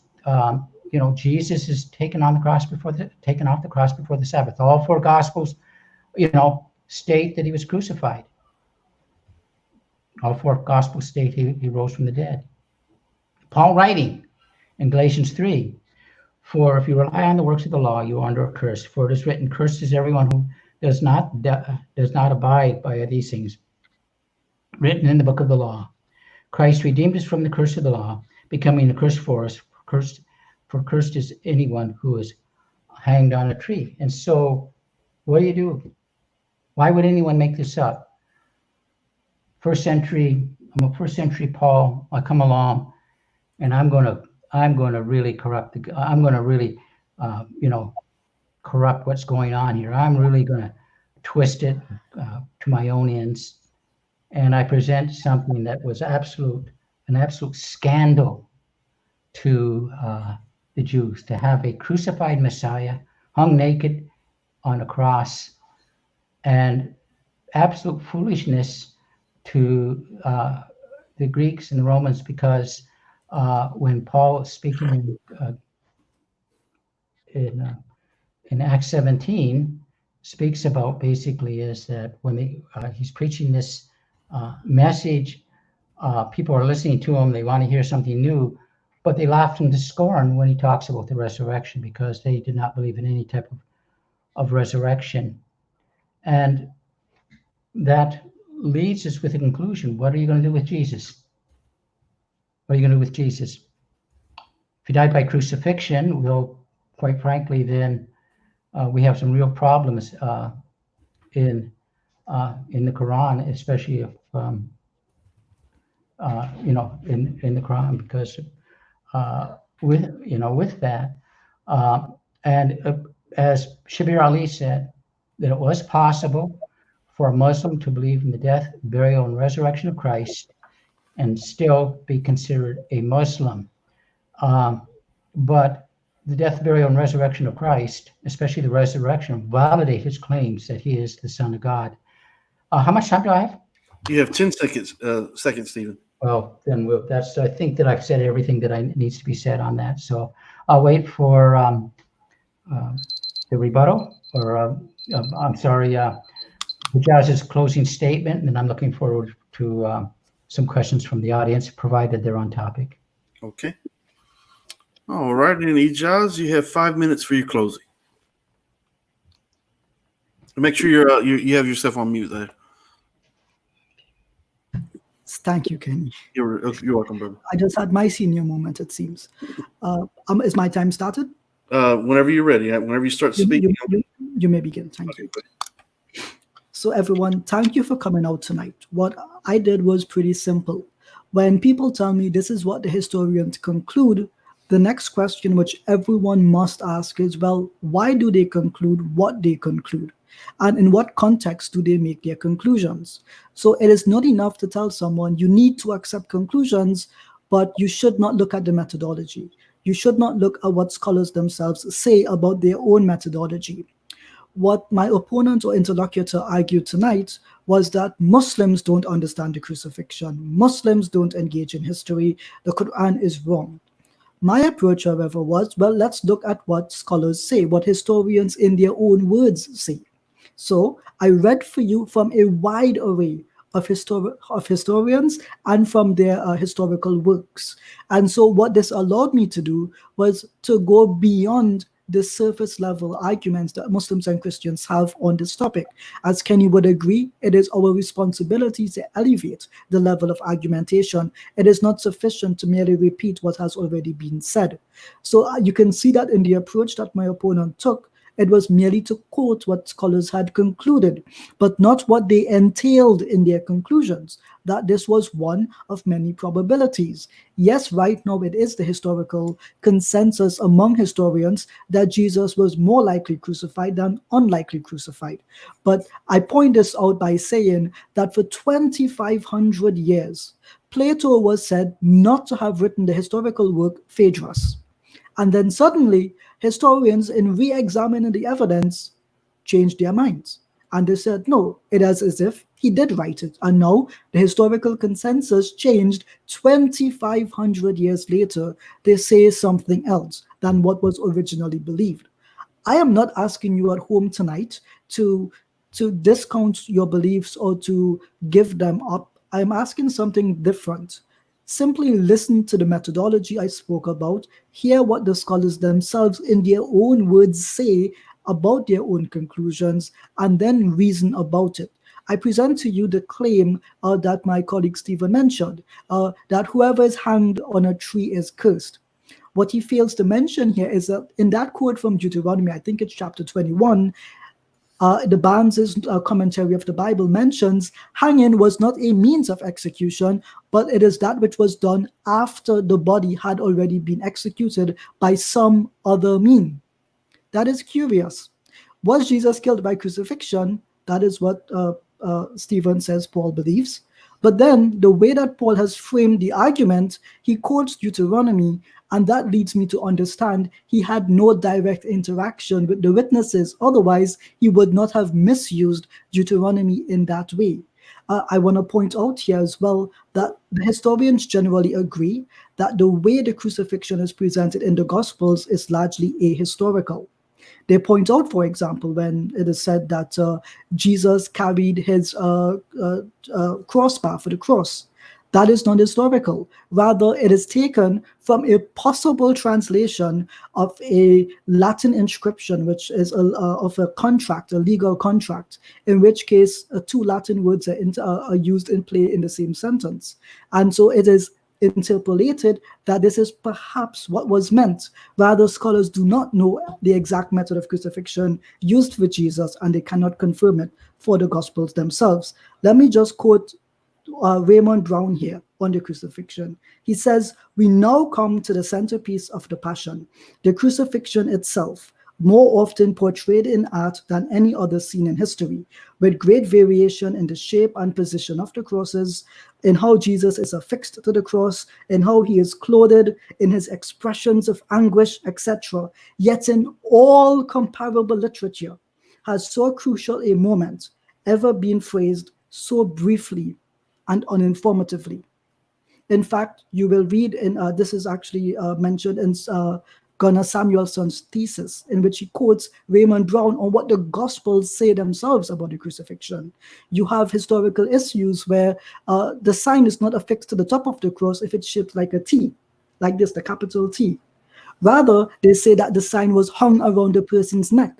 Jesus is taken off the cross before the Sabbath. All four gospels, state that he was crucified. All four gospels state he rose from the dead. Paul writing in Galatians 3, for if you rely on the works of the law, you are under a curse. For it is written, cursed is everyone who does not abide by these things written in the book of the law. Christ redeemed us from the curse of the law, becoming a curse for us. Cursed is anyone who is hanged on a tree. And so, what do? Why would anyone make this up? I'm a first century Paul. I come along, and I'm going to really corrupt. I'm going to really corrupt what's going on here. I'm really going to twist it to my own ends, and I present something that was an absolute scandal to the Jews, to have a crucified Messiah hung naked on a cross, and absolute foolishness to the Greeks and the Romans, because when Paul is speaking in Acts 17, speaks about basically is that when he's preaching this message, people are listening to him, they want to hear something new, but they laughed him to scorn when he talks about the resurrection, because they did not believe in any type of resurrection. And that leads us with a conclusion. What are you going to do with Jesus? What are you going to do with Jesus? If he died by crucifixion, we'll, quite frankly, then we have some real problems in the Quran, especially if in the Quran, because with that, and as Shabir Ali said, that it was possible for a Muslim to believe in the death, burial, and resurrection of Christ and still be considered a Muslim. But the death, burial, and resurrection of Christ, especially the resurrection, validate his claims that he is the Son of God. How much time do I have? You have 10 seconds, Stephen. Well, then I think that I've said everything that needs to be said on that. So I'll wait for the rebuttal, or I'm sorry, Ijaz's closing statement, and I'm looking forward to some questions from the audience, provided they're on topic. Okay. All right, and Ijaz, you have 5 minutes for your closing. Make sure you have yourself on mute there. Thank you, Kenny. You're welcome, brother. I just had my senior moment, it seems. Is my time started? Whenever you're ready, whenever you start speaking. You may begin. Thank you. So everyone, thank you for coming out tonight. What I did was pretty simple. When people tell me this is what the historians conclude, the next question which everyone must ask is, well, why do they conclude what they conclude? And in what context do they make their conclusions? So it is not enough to tell someone you need to accept conclusions, but you should not look at the methodology. You should not look at what scholars themselves say about their own methodology. What my opponent or interlocutor argued tonight was that Muslims don't understand the crucifixion. Muslims don't engage in history. The Quran is wrong. My approach, however, was, well, let's look at what scholars say, what historians in their own words say. So I read for you from a wide array of historians and from their historical works. And so what this allowed me to do was to go beyond the surface level arguments that Muslims and Christians have on this topic. As Kenny would agree, it is our responsibility to elevate the level of argumentation. It is not sufficient to merely repeat what has already been said. So you can see that in the approach that my opponent took, it was merely to quote what scholars had concluded, but not what they entailed in their conclusions, that this was one of many probabilities. Yes, right now it is the historical consensus among historians that Jesus was more likely crucified than unlikely crucified. But I point this out by saying that for 2,500 years, Plato was said not to have written the historical work Phaedrus. And then suddenly, historians, in re-examining the evidence, changed their minds. And they said, no, it is as if he did write it. And now the historical consensus changed 2,500 years later. They say something else than what was originally believed. I am not asking you at home tonight to discount your beliefs or to give them up. I am asking something different. Simply listen to the methodology I spoke about, hear what the scholars themselves in their own words say about their own conclusions, and then reason about it. I present to you the claim that my colleague Stephen mentioned, that whoever is hanged on a tree is cursed. What he fails to mention here is that in that quote from Deuteronomy, I think it's chapter 21, the Barnes' commentary of the Bible mentions hanging was not a means of execution, but it is that which was done after the body had already been executed by some other mean. That is curious. Was Jesus killed by crucifixion? That is what Stephen says Paul believes. But then the way that Paul has framed the argument, he quotes Deuteronomy, and that leads me to understand he had no direct interaction with the witnesses. Otherwise, he would not have misused Deuteronomy in that way. I want to point out here as well that the historians generally agree that the way the crucifixion is presented in the Gospels is largely ahistorical. They point out, for example, when it is said that Jesus carried his crossbar for the cross. That is not historical. Rather, it is taken from a possible translation of a Latin inscription, which is of a contract, a legal contract, in which case two Latin words are used in play in the same sentence. And so it is interpolated that this is perhaps what was meant. Rather, scholars do not know the exact method of crucifixion used for Jesus, and they cannot confirm it for the Gospels themselves. Let me just quote Raymond Brown here on the crucifixion. He says, "We now come to the centerpiece of the Passion, the crucifixion itself, more often portrayed in art than any other scene in history, with great variation in the shape and position of the crosses, in how Jesus is affixed to the cross, in how he is clothed, in his expressions of anguish, etc. Yet in all comparable literature has so crucial a moment ever been phrased so briefly and uninformatively." In fact, you will read in this is actually mentioned in Gunnar Samuelson's thesis, in which he quotes Raymond Brown on what the Gospels say themselves about the crucifixion. You have historical issues where the sign is not affixed to the top of the cross if it's shaped like a T, like this, the capital T. Rather, they say that the sign was hung around the person's neck.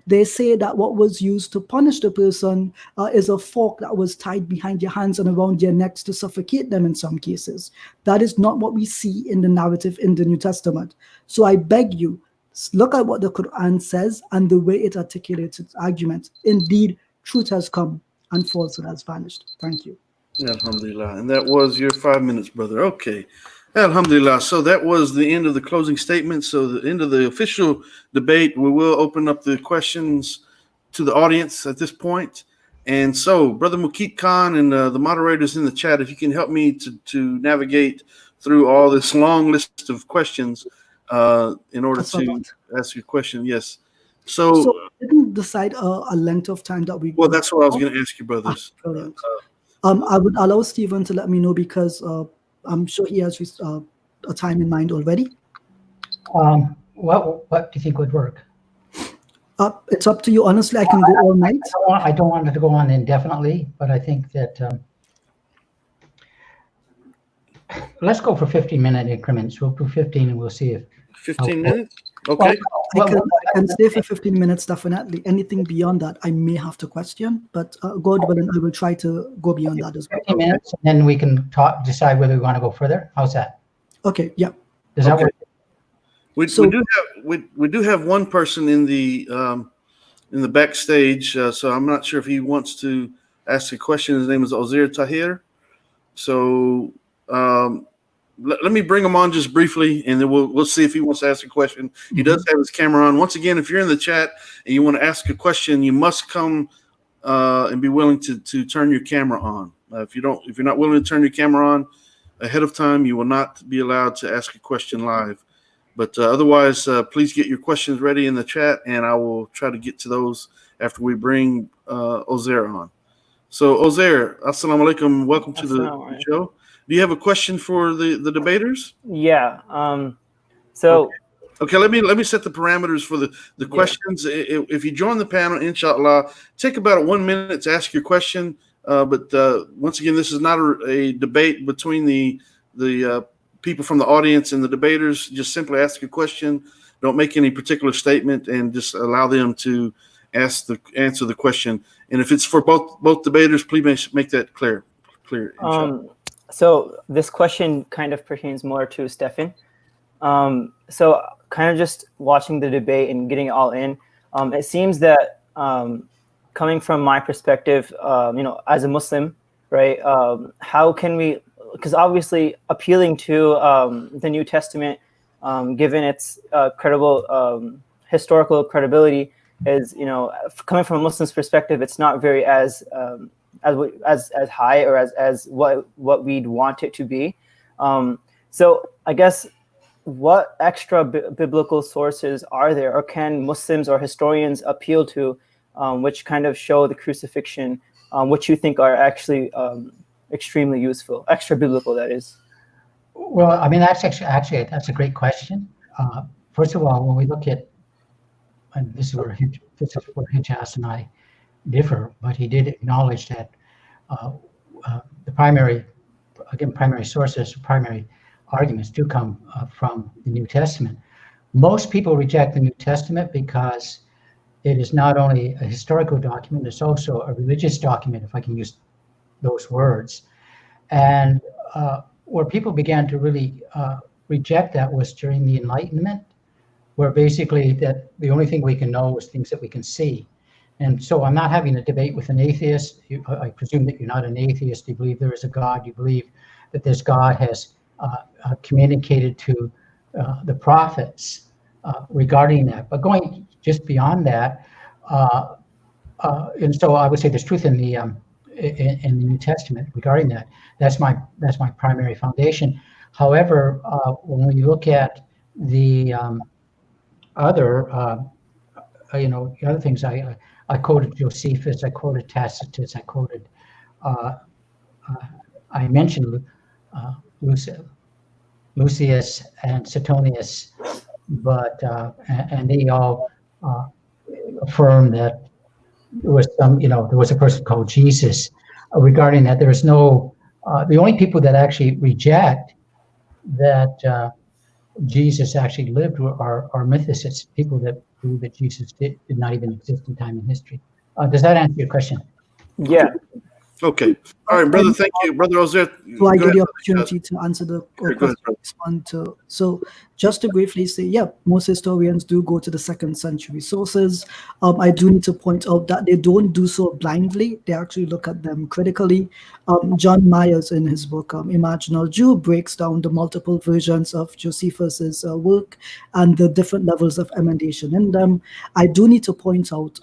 They say that what was used to punish the person is a fork that was tied behind your hands and around your necks to suffocate them in some cases. That is not what we see in the narrative in the New Testament. So I beg you, look at what the Quran says and the way it articulates its argument. Indeed, truth has come and falsehood has vanished. Thank you. Alhamdulillah. And that was your 5 minutes, brother. Okay. Alhamdulillah. So that was the end of the closing statement. So the end of the official debate. We will open up the questions to the audience at this point. And so, Brother Mukit Khan and the moderators in the chat, if you can help me to navigate through all this long list of questions in order to ask your question. Yes. So we didn't decide a length of time that we. Well, that's what I was going to ask you, brothers. I would allow Stephen to let me know because I'm sure he has a time in mind already. What do you think would work? It's up to you. Honestly, I can go all night. I don't want it to go on indefinitely, but I think that let's go for 15-minute increments. We'll do 15 and we'll see if 15 minutes. Okay. I can stay for 15 minutes, definitely. Anything beyond that, I may have to question, but God willing, I will try to go beyond that as well. 15 minutes, and then we can decide whether we want to go further. How's that? Okay, yeah. Does that work? We do have one person in the backstage, so I'm not sure if he wants to ask a question. His name is Ozair Tahir. So let me bring him on just briefly, and then we'll see if he wants to ask a question. He does have his camera on. Once again, if you're in the chat and you want to ask a question, you must come and be willing to turn your camera on. If you're not willing to turn your camera on ahead of time, you will not be allowed to ask a question live. But otherwise, please get your questions ready in the chat, and I will try to get to those after we bring Ozair on. So, Ozair, assalamu alaikum. Welcome to the show. Do you have a question for the debaters? Yeah. Okay. Let me set the parameters for the questions. If you join the panel, inshallah, take about 1 minute to ask your question. But once again, this is not a debate between the people from the audience and the debaters. Just simply ask a question. Don't make any particular statement, and just allow them to answer the question. And if it's for both debaters, please make that clear. So this question kind of pertains more to Stefan. So kind of just watching the debate and getting it all in, it seems that coming from my perspective, as a Muslim, right, how can we, because obviously appealing to the New Testament, given its credible historical credibility is, coming from a Muslim's perspective, it's not very as high or as what we'd want it to be. So I guess, what extra biblical sources are there, or can Muslims or historians appeal to, which kind of show the crucifixion, which you think are actually extremely useful, extra biblical, that is? Well, I mean, that's actually that's a great question. First of all, when we look at, and this is where Ijaz and I differ, but he did acknowledge that the primary sources, primary arguments do come from the New Testament. Most people reject the New Testament because it is not only a historical document, it's also a religious document, if I can use those words. And where people began to really reject that was during the Enlightenment, where basically that the only thing we can know is things that we can see. And so I'm not having a debate with an atheist. I presume that you're not an atheist. You believe there is a God. You believe that this God has communicated to the prophets regarding that. But going just beyond that, and so I would say there's truth in the New Testament regarding that. That's my primary foundation. However, when we look at the other things, I quoted Josephus, I quoted Tacitus, I mentioned Lucius and Suetonius, but and they all affirm that there was a person called Jesus. Regarding that, there is no, the only people that actually reject that Jesus actually lived are mythicists, people that believe that Jesus did not even exist in time and history. Does that answer your question? Yeah. Okay. All right, brother. Thank you, brother Ozer. So I get the opportunity to answer the question, respond to. So just to briefly say, yeah, most historians do go to the 2nd century sources. I do need to point out that they don't do so blindly. They actually look at them critically. John Myers, in his book Imaginal Jew, breaks down the multiple versions of Josephus's work and the different levels of emendation in them. I do need to point out,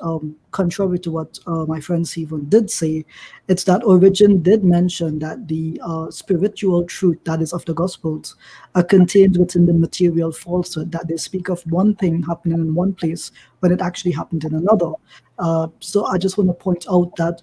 contrary to what my friend Stephen did say, it's that Origen did mention that the spiritual truth that is of the Gospels are contained within the material falsehood, that they speak of one thing happening in one place when it actually happened in another. So I just want to point out that,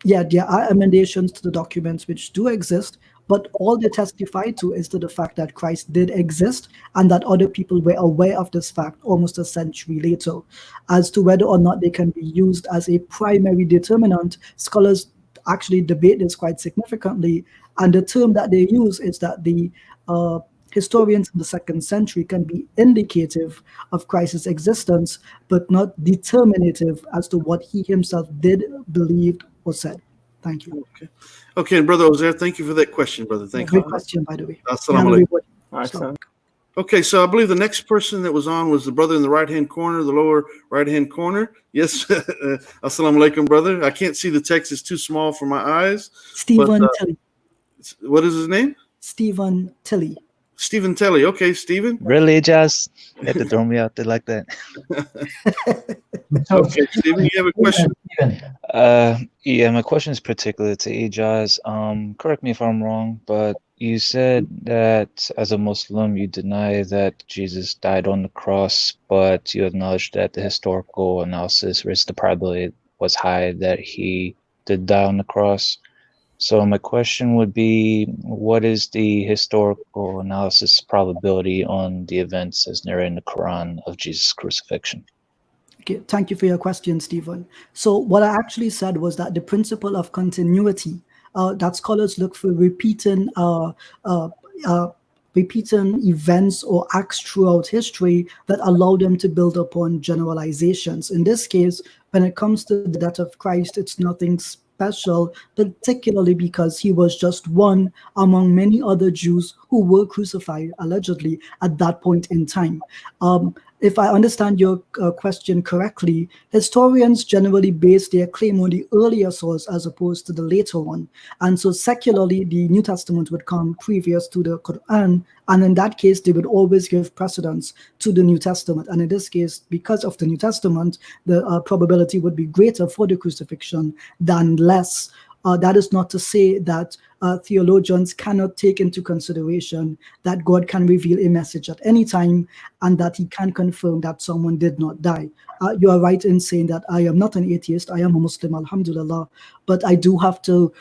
yeah, there are emendations to the documents which do exist, but all they testify to is to the fact that Christ did exist and that other people were aware of this fact almost a century later. As to whether or not they can be used as a primary determinant, scholars actually debate this quite significantly, and the term that they use is that the historians in the 2nd century can be indicative of Christ's existence, but not determinative as to what he himself did, believed, or said. Thank you. Okay, and brother Ozer, thank you for that question, brother. Thank you. Great question, by the way. Assalamu alaikum. Awesome. Okay, so I believe the next person that was on was the brother in the right-hand corner, the lower right-hand corner. Yes, assalamu alaikum, brother. I can't see the text; it's too small for my eyes. Stephen Tilley. What is his name? Stephen Tilley. Stephen Tilley. Okay, Stephen. Really, Ijaz? You had to throw me out there like that. Okay, Stephen, you have a question? Yeah, my question is particular to Ijaz. Correct me if I'm wrong, but you said that as a Muslim, you deny that Jesus died on the cross, but you acknowledge that the historical analysis raised the probability was high that he did die on the cross. So my question would be, what is the historical analysis probability on the events as narrated in the Quran of Jesus' crucifixion? Okay, thank you for your question, Stephen. So what I actually said was that the principle of continuity, that scholars look for repeating events or acts throughout history that allow them to build upon generalizations. In this case, when it comes to the death of Christ, it's nothing special, particularly because he was just one among many other Jews who were crucified, allegedly, at that point in time. if I understand your question correctly, historians generally base their claim on the earlier source as opposed to the later one. And so secularly, the New Testament would come previous to the Quran, and in that case, they would always give precedence to the New Testament. And in this case, because of the New Testament, the probability would be greater for the crucifixion than less. That is not to say that theologians cannot take into consideration that God can reveal a message at any time and that he can confirm that someone did not die. You are right in saying that I am not an atheist. I am a Muslim, alhamdulillah, but I do have to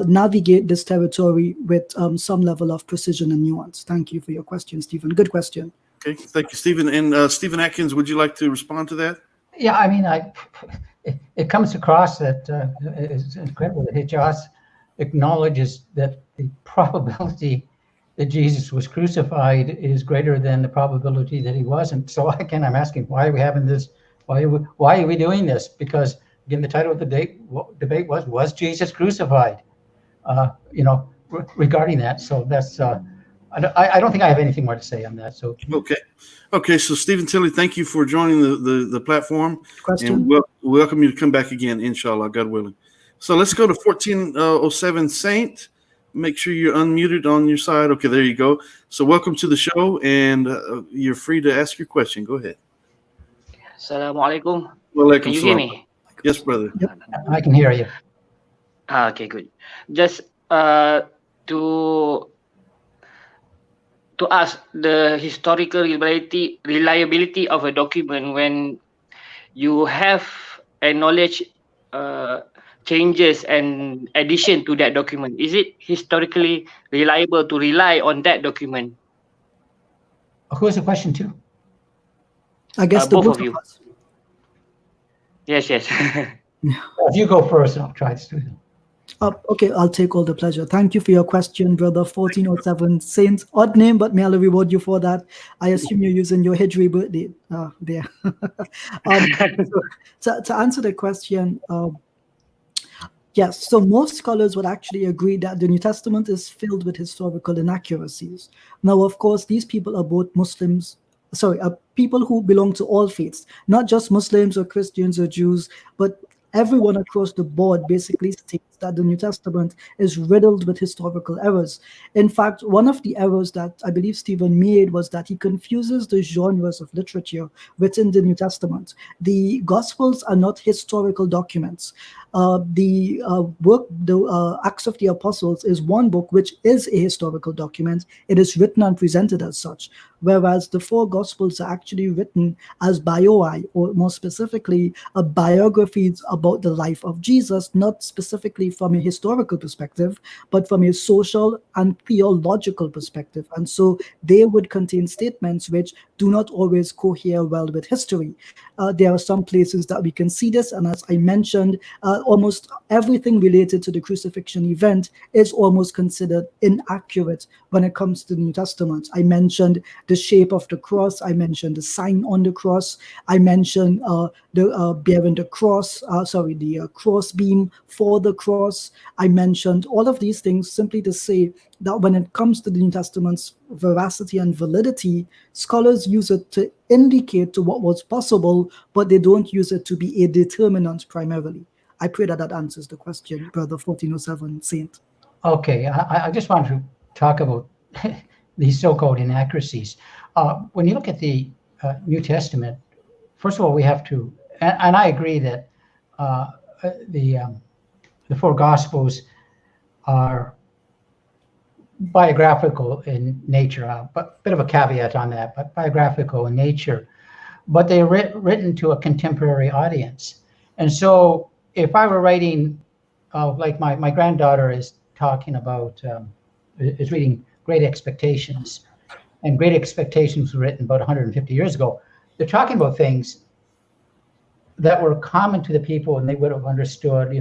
navigate this territory with some level of precision and nuance. Thank you for your question, Stephen. Good question. Okay, thank you, Stephen. And Stephen Atkins, would you like to respond to that? Yeah, I mean, it comes across that it's incredible that Ijaz acknowledges that the probability that Jesus was crucified is greater than the probability that he wasn't. So again, I'm asking, why are we having this? Why are we doing this? Because again, the title of the debate was Jesus crucified? Regarding that. So that's I don't think I have anything more to say on that. So okay. So Stephen Tilley, thank you for joining the platform. Question. And we'll welcome you to come back again, inshallah, God willing. So let's go to 1407 Saint. Make sure you're unmuted on your side. Okay, there you go. So welcome to the show, and you're free to ask your question. Go ahead. Assalamu alaikum. Can you hear me? Yes, brother. Yep, I can hear you. Okay, good. Just to ask the historical reliability of a document when you have acknowledged changes and addition to that document. Is it historically reliable to rely on that document? Who has a question too? I guess both of you. us. Yes. If you go first, I'll try to. Okay, I'll take all the pleasure. Thank you for your question, brother. 1407 Saint. Odd name, but may Allah reward you for that. I assume you're using your Hijri birthday there. To answer the question, yes, so most scholars would actually agree that the New Testament is filled with historical inaccuracies. Now, of course, these people are both people who belong to all faiths, not just Muslims or Christians or Jews, but everyone across the board basically states that the New Testament is riddled with historical errors. In fact, one of the errors that I believe Stephen made was that he confuses the genres of literature within the New Testament. The Gospels are not historical documents. The Acts of the Apostles is one book which is a historical document. It is written and presented as such, whereas the four Gospels are actually written as bioi, or more specifically, biographies about the life of Jesus, not specifically from a historical perspective, but from a social and theological perspective. And so they would contain statements which do not always cohere well with history. There are some places that we can see this, and as I mentioned, almost everything related to the crucifixion event is almost considered inaccurate when it comes to the New Testament. I mentioned the shape of the cross. I mentioned the sign on the cross. I mentioned the bearing the cross, the cross beam for the cross. I mentioned all of these things simply to say that when it comes to the New Testament's veracity and validity, scholars use it to indicate to what was possible, but they don't use it to be a determinant primarily. I pray that answers the question, brother 1407 Saint. Okay, I just wanted to talk about these so-called inaccuracies. When you look at the New Testament, first of all, we have to, and I agree that the four Gospels are biographical in nature, but a bit of a caveat on that, but biographical in nature, but they're written to a contemporary audience. And so if I were writing, like my granddaughter is talking about, is reading Great Expectations, and Great Expectations was written about 150 years ago. They're talking about things that were common to the people, and they would have understood,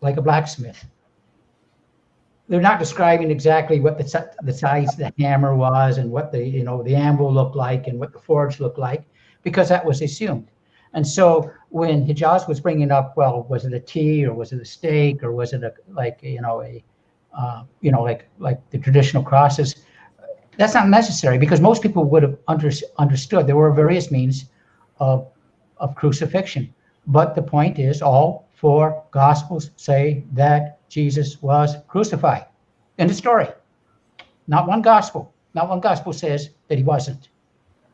like a blacksmith. They're not describing exactly what the size of the hammer was and what the anvil looked like and what the forge looked like, because that was assumed. And so when Ijaz was bringing up, well, was it a tea or was it a steak or was it like the traditional crosses? That's not necessary because most people would have understood there were various means of crucifixion. But the point is, all four Gospels say that Jesus was crucified. End of story. Not one Gospel says that he wasn't.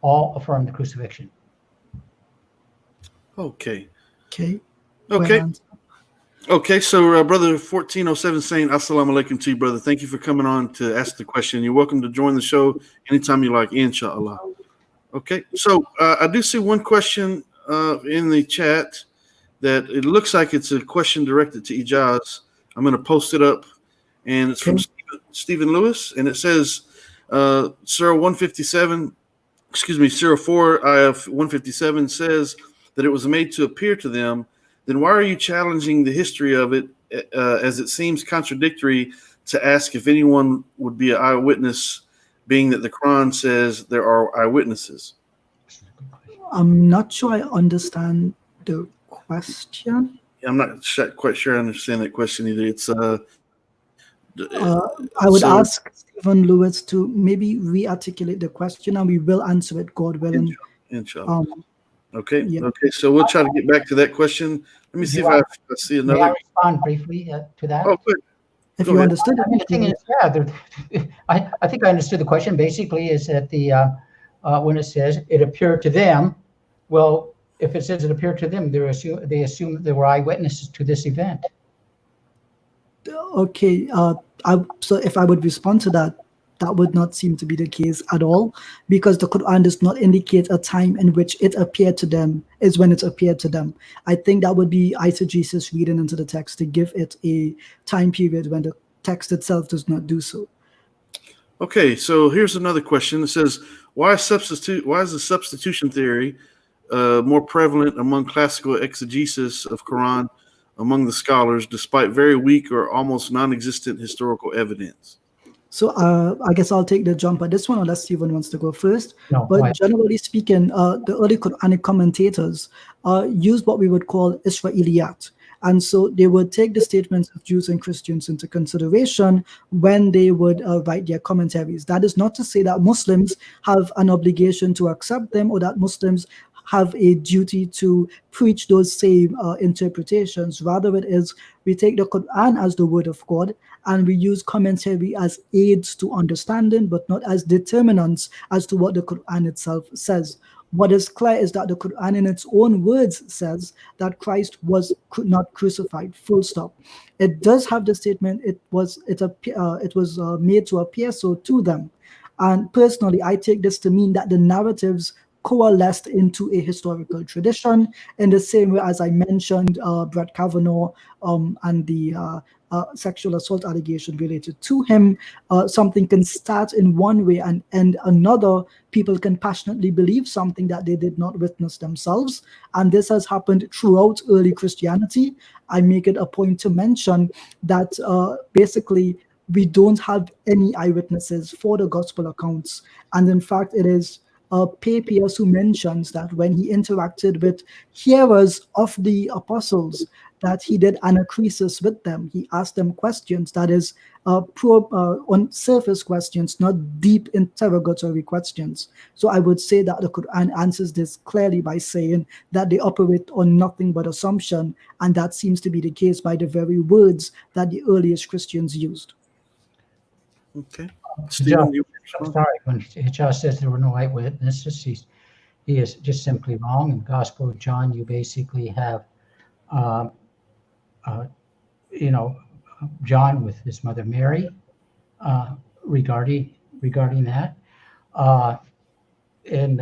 All affirm the crucifixion. Okay. Okay. Okay. Well, Okay, so brother 1407 saying assalamu alaikum to you, brother. Thank you for coming on to ask the question. You're welcome to join the show anytime you like, inshallah. Okay, so I do see one question in the chat that it looks like it's a question directed to Ijaz. I'm going to post it up, and it's from Stephen Lewis, and it says, Surah 157, Surah 4, Ayah 157 says that it was made to appear to them. Then why are you challenging the history of it, as it seems contradictory to ask if anyone would be an eyewitness, being that the Quran says there are eyewitnesses? I'm not sure I understand the question. I'm not quite sure I understand that question either. It's I would ask Stephen Lewis to maybe re-articulate the question, and we will answer it, God willing. Inshallah. Okay. Yeah. Okay. So we'll try to get back to that question. Let me see if I see another. May I respond briefly to that? Oh, good. If you understood it. The thing is, I think I understood the question. Basically, is that when it says it appeared to them, well, if it says it appeared to them, they assume that there were eyewitnesses to this event. Okay. So if I would respond to that, that would not seem to be the case at all, because the Quran does not indicate a time in which it appeared to them is when it appeared to them. I think that would be eisegesis reading into the text to give it a time period when the text itself does not do so. Okay, so here's another question. It says, why is the substitution theory more prevalent among classical exegesis of Quran among the scholars, despite very weak or almost non-existent historical evidence? So I guess I'll take the jump at this one, unless Stephen wants to go first. No, but generally speaking, the early Quranic commentators used what we would call Israeliyat. And so they would take the statements of Jews and Christians into consideration when they would write their commentaries. That is not to say that Muslims have an obligation to accept them, or that Muslims have a duty to preach those same interpretations. Rather, it is we take the Quran as the word of God, and we use commentary as aids to understanding, but not as determinants as to what the Quran itself says. What is clear is that the Quran in its own words says that Christ was not crucified, full stop. It does have the statement, it was made to appear so to them. And personally, I take this to mean that the narratives coalesced into a historical tradition, in the same way as I mentioned Brett Kavanaugh and the sexual assault allegation related to him. Something can start in one way and end another. People can passionately believe something that they did not witness themselves, and this has happened throughout early Christianity. I make it a point to mention that basically we don't have any eyewitnesses for the gospel accounts, and in fact it is Papias who mentions that when he interacted with hearers of the apostles, that he did anacresis with them. He asked them questions, that is, on surface questions, not deep interrogatory questions. So I would say that the Quran answers this clearly by saying that they operate on nothing but assumption, and that seems to be the case by the very words that the earliest Christians used. Okay. I'm sorry, when Ijaz says there were no eyewitnesses, he is just simply wrong. In the Gospel of John, you basically have, John with his mother Mary, regarding that. And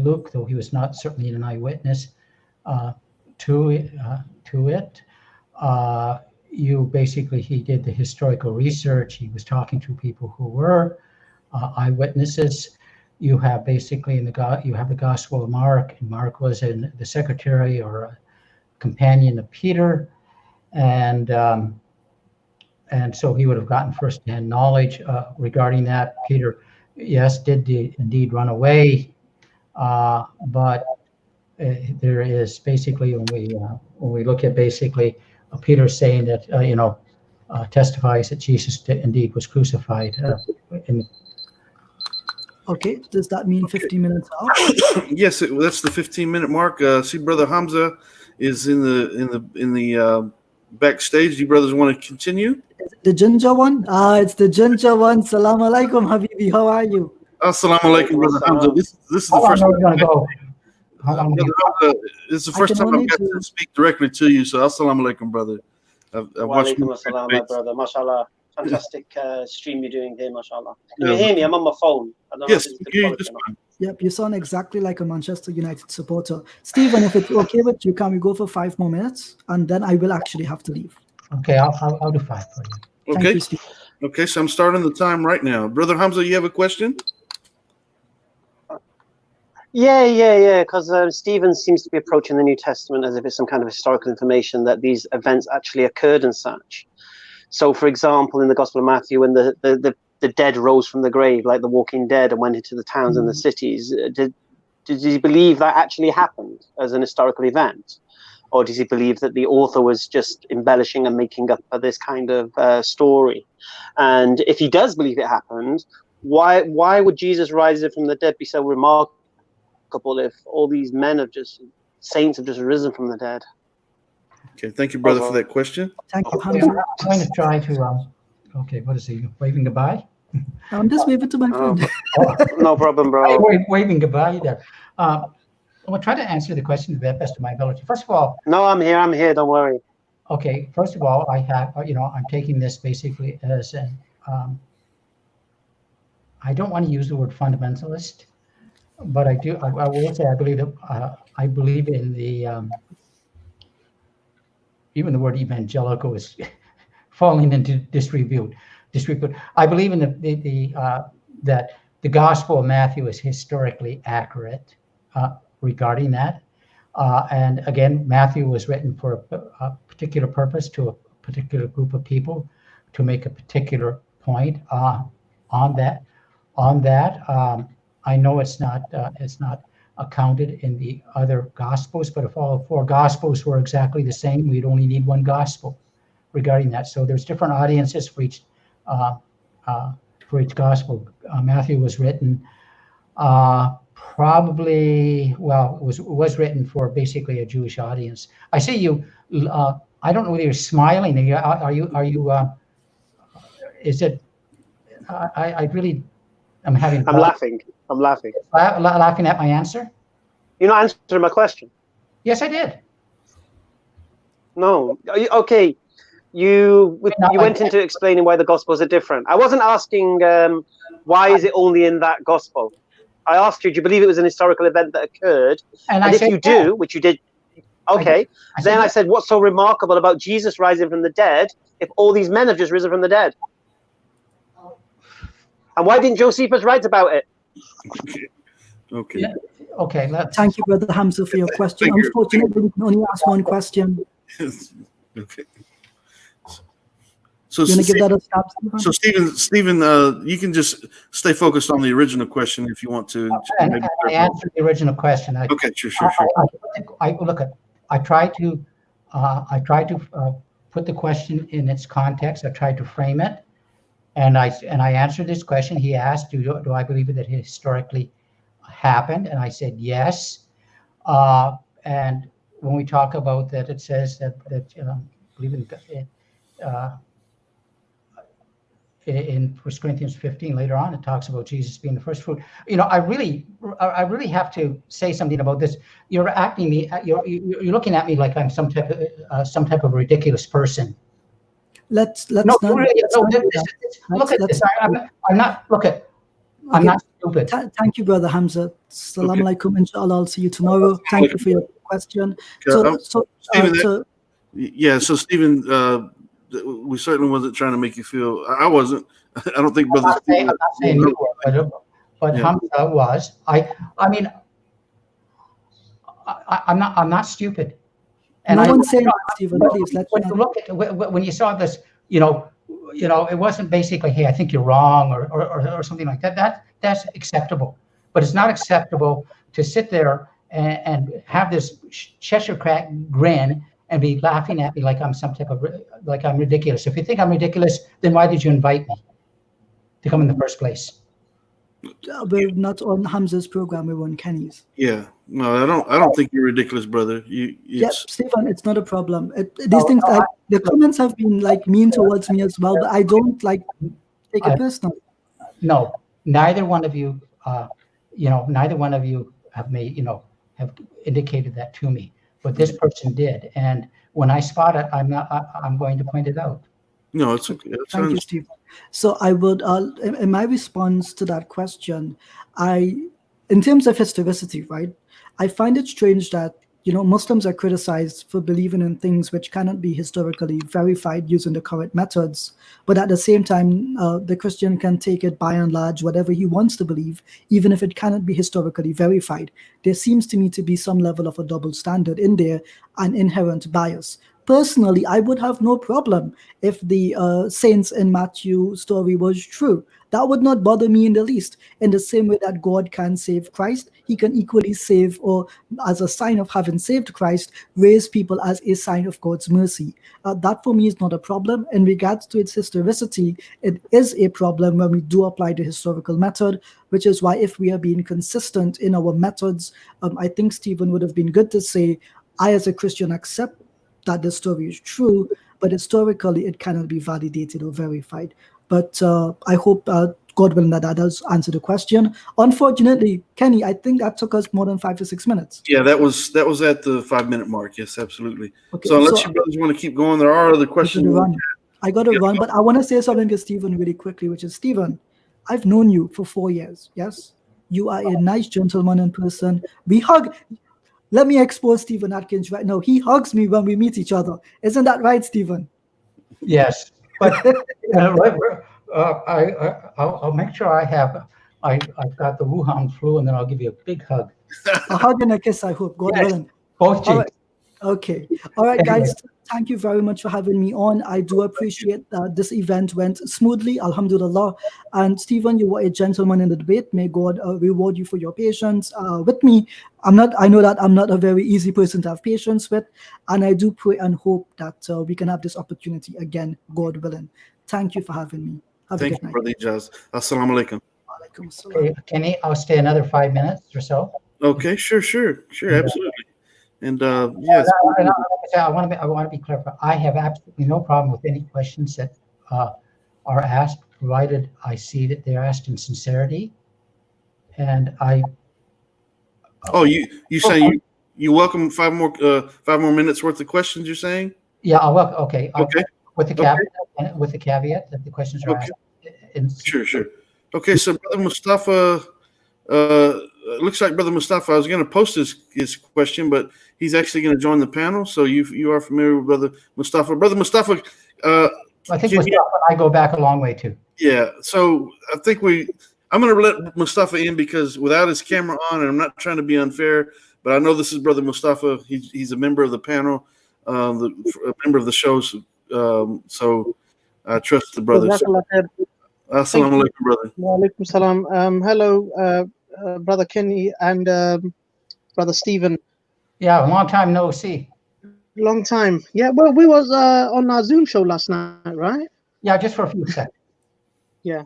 Luke, though he was not certainly an eyewitness to it. He did the historical research. He was talking to people who were eyewitnesses. You have basically you have the Gospel of Mark, and Mark was the secretary or a companion of Peter, and so he would have gotten firsthand knowledge regarding that. Peter, yes, did indeed run away, but there is basically when we look at basically Peter saying that testifies that Jesus indeed was crucified. Okay, does that mean 15 minutes out? Yes, that's the 15-minute mark. See, Brother Hamza is in the backstage. Do you brothers want to continue? Is it the ginger one? It's the ginger one. Salam alaikum, Habibi. How are you? Assalamu alaikum, Brother Hamza. This is the first time. We're going to go. Brother Hamza, this is the first time I've got to speak directly to you. So, assalamu alaikum, brother. I've watched Walaikum assalam, my brother. MashaAllah. Fantastic stream you're doing here, MashaAllah. Can you hear me? I'm on my phone. I don't yes, know if it's just fine. Yep, you sound exactly like a Manchester United supporter. Stephen, if it's okay with you, can we go for 5 more minutes? And then I will actually have to leave. Okay, I'll do 5 for you. Okay. Thank you, Stephen. Okay, so I'm starting the time right now. Brother Hamza, you have a question? Yeah. Because Stephen seems to be approaching the New Testament as if it's some kind of historical information that these events actually occurred and such. So, for example, in the Gospel of Matthew, when the dead rose from the grave, like the walking dead, and went into the towns and the cities, did he believe that actually happened as an historical event? Or does he believe that the author was just embellishing and making up this kind of story? And if he does believe it happened, why would Jesus rising from the dead be so remarkable if all these saints have just risen from the dead? Okay, thank you, brother, for that question. Thank you, I'm Hamza. going to try to, okay, what is he, waving goodbye? I'm just waving to my friend. No problem, bro. Waving goodbye there. I'll try to answer the question to the best of my ability. First of all, No, I'm here. Don't worry. okay, first of all, I have, I'm taking this basically as an, I don't want to use the word fundamentalist, but I will say I believe in the, even the word evangelical is falling into disrepute. I believe in that the Gospel of Matthew is historically accurate regarding that. And again, Matthew was written for a particular purpose to a particular group of people to make a particular point on that. I know it's not accounted in the other Gospels, but if all 4 Gospels were exactly the same, we'd only need 1 Gospel regarding that. So there's different audiences for each Gospel. Matthew was written probably, well, it was written for basically a Jewish audience. I see you. I don't know whether you're smiling. Are you? Is it? I really. I'm laughing. Laughing at my answer? You're not answering my question. Yes, I did. No. Okay. You went into explaining why the Gospels are different. I wasn't asking why is it only in that Gospel. I asked you, do you believe it was an historical event that occurred? And if you do, which you did, okay. Then I said, what's so remarkable about Jesus rising from the dead if all these men have just risen from the dead? And why didn't Josephus write about it? Okay. Yeah. Okay. Thank you, Brother Hamza, for your question. Unfortunately, we can only ask 1 question. Okay. So, You want to give that a stop, Stephen? So, Stephen, you can just stay focused on the original question if you want to. And I answered the original question. Okay, sure. I try to put the question in its context. I tried to frame it, and I answered this question. He asked, "Do I believe that it historically happened?" And I said yes. And when we talk about that, it says that believe in 1 Corinthians 15 later on, it talks about Jesus being the first fruit. I really have to say something about this. You're looking at me like I'm some type of ridiculous person. Let's look at this. I'm not stupid. Thank you, Brother Hamza. Assalamu alaikum. Inshallah, I'll see you tomorrow. Thank you for your question. So Stephen, we certainly wasn't trying to make you feel. I wasn't. I don't think Brother. I'm not saying you were, but yeah. Hamza was. I mean, I'm not stupid. And no one's saying that, Stephen. Please, when you saw this, it wasn't basically, hey, I think you're wrong or something like that. That's acceptable, but it's not acceptable to sit there and have this Cheshire cat grin and be laughing at me like I'm some type of like I'm ridiculous. If you think I'm ridiculous, then why did you invite me to come in the first place? We're not on Hamza's program, we're on Kenny's. Yeah, no, I don't think you're ridiculous, brother. Yeah, It's Stephen, it's not a problem. These things, like the comments have been like mean towards me as well, but I don't like take it personal. No, neither one of you, neither one of you have have indicated that to me, but this person did. And when I spot it, I'm going to point it out. no, it's okay. Thank you, Stephen. So I would, in my response to that question, in terms of historicity, right, I find it strange that, Muslims are criticized for believing in things which cannot be historically verified using the current methods. But at the same time, the Christian can take it by and large, whatever he wants to believe, even if it cannot be historically verified. There seems to me to be some level of a double standard in there, an inherent bias. Personally, I would have no problem if the saints in Matthew story was true. That would not bother me in the least. In the same way that God can save Christ, he can equally save, or as a sign of having saved Christ, raise people as a sign of God's mercy. That for me is not a problem. In regards to its historicity, it is a problem when we do apply the historical method, which is why if we are being consistent in our methods, I think Stephen would have been good to say, I as a Christian accept that the story is true, but historically it cannot be validated or verified. But I hope, God willing, that does answer the question. Unfortunately, Kenny, I think that took us more than 5 to 6 minutes. Yeah, that was at the 5-minute mark. Yes, absolutely. Okay, so unless you brothers want to keep going, there are other questions. I got to run, but I want to say something to Stephen really quickly, which is, Stephen, I've known you for 4 years. Yes, you are a nice gentleman in person. We hug. Let me expose Stephen Atkins right now. He hugs me when we meet each other. Isn't that right, Stephen? Yes, but I'll make sure I've got the Wuhan flu, and then I'll give you a big hug. A hug and a kiss, I hope. God willing. Both cheeks. Right. Okay. All right, guys. Thank you very much for having me on. I do appreciate that this event went smoothly, alhamdulillah. And Stephen, you were a gentleman in the debate. May God reward you for your patience with me. I know that I'm not a very easy person to have patience with, and I do pray and hope that we can have this opportunity again, God willing. Thank you for having me. Have Thank a good you, night. Brother Ijaz. Assalamu alaikum. Okay, Kenny, I'll stay another 5 minutes or so. Okay, sure, absolutely. And yes, I want to be clear. I have absolutely no problem with any questions that are asked, provided I see that they're asked in sincerity. And I. Oh, you saying you welcome 5 more minutes worth of questions? You're saying? Yeah, I'll welcome. Okay. Okay. With the caveat that the questions are asked. Sure. Okay, so Brother Mustafa. Looks like Brother Mustafa. I was going to post his question, but he's actually going to join the panel. So you are familiar with Brother Mustafa. Brother Mustafa. I think Mustafa and I go back a long way too. Yeah. So I think I'm going to let Mustafa in because without his camera on, and I'm not trying to be unfair, but I know this is Brother Mustafa. He's a member of the panel, a member of the show. So I trust the brother. Assalamu alaikum, brother. Wa alaikum salam. Hello, Brother Kenny and Brother Stephen. Yeah, long time no see. Long time. Yeah, well, we was on our Zoom show last night, right? Yeah, just for a few seconds. Yeah.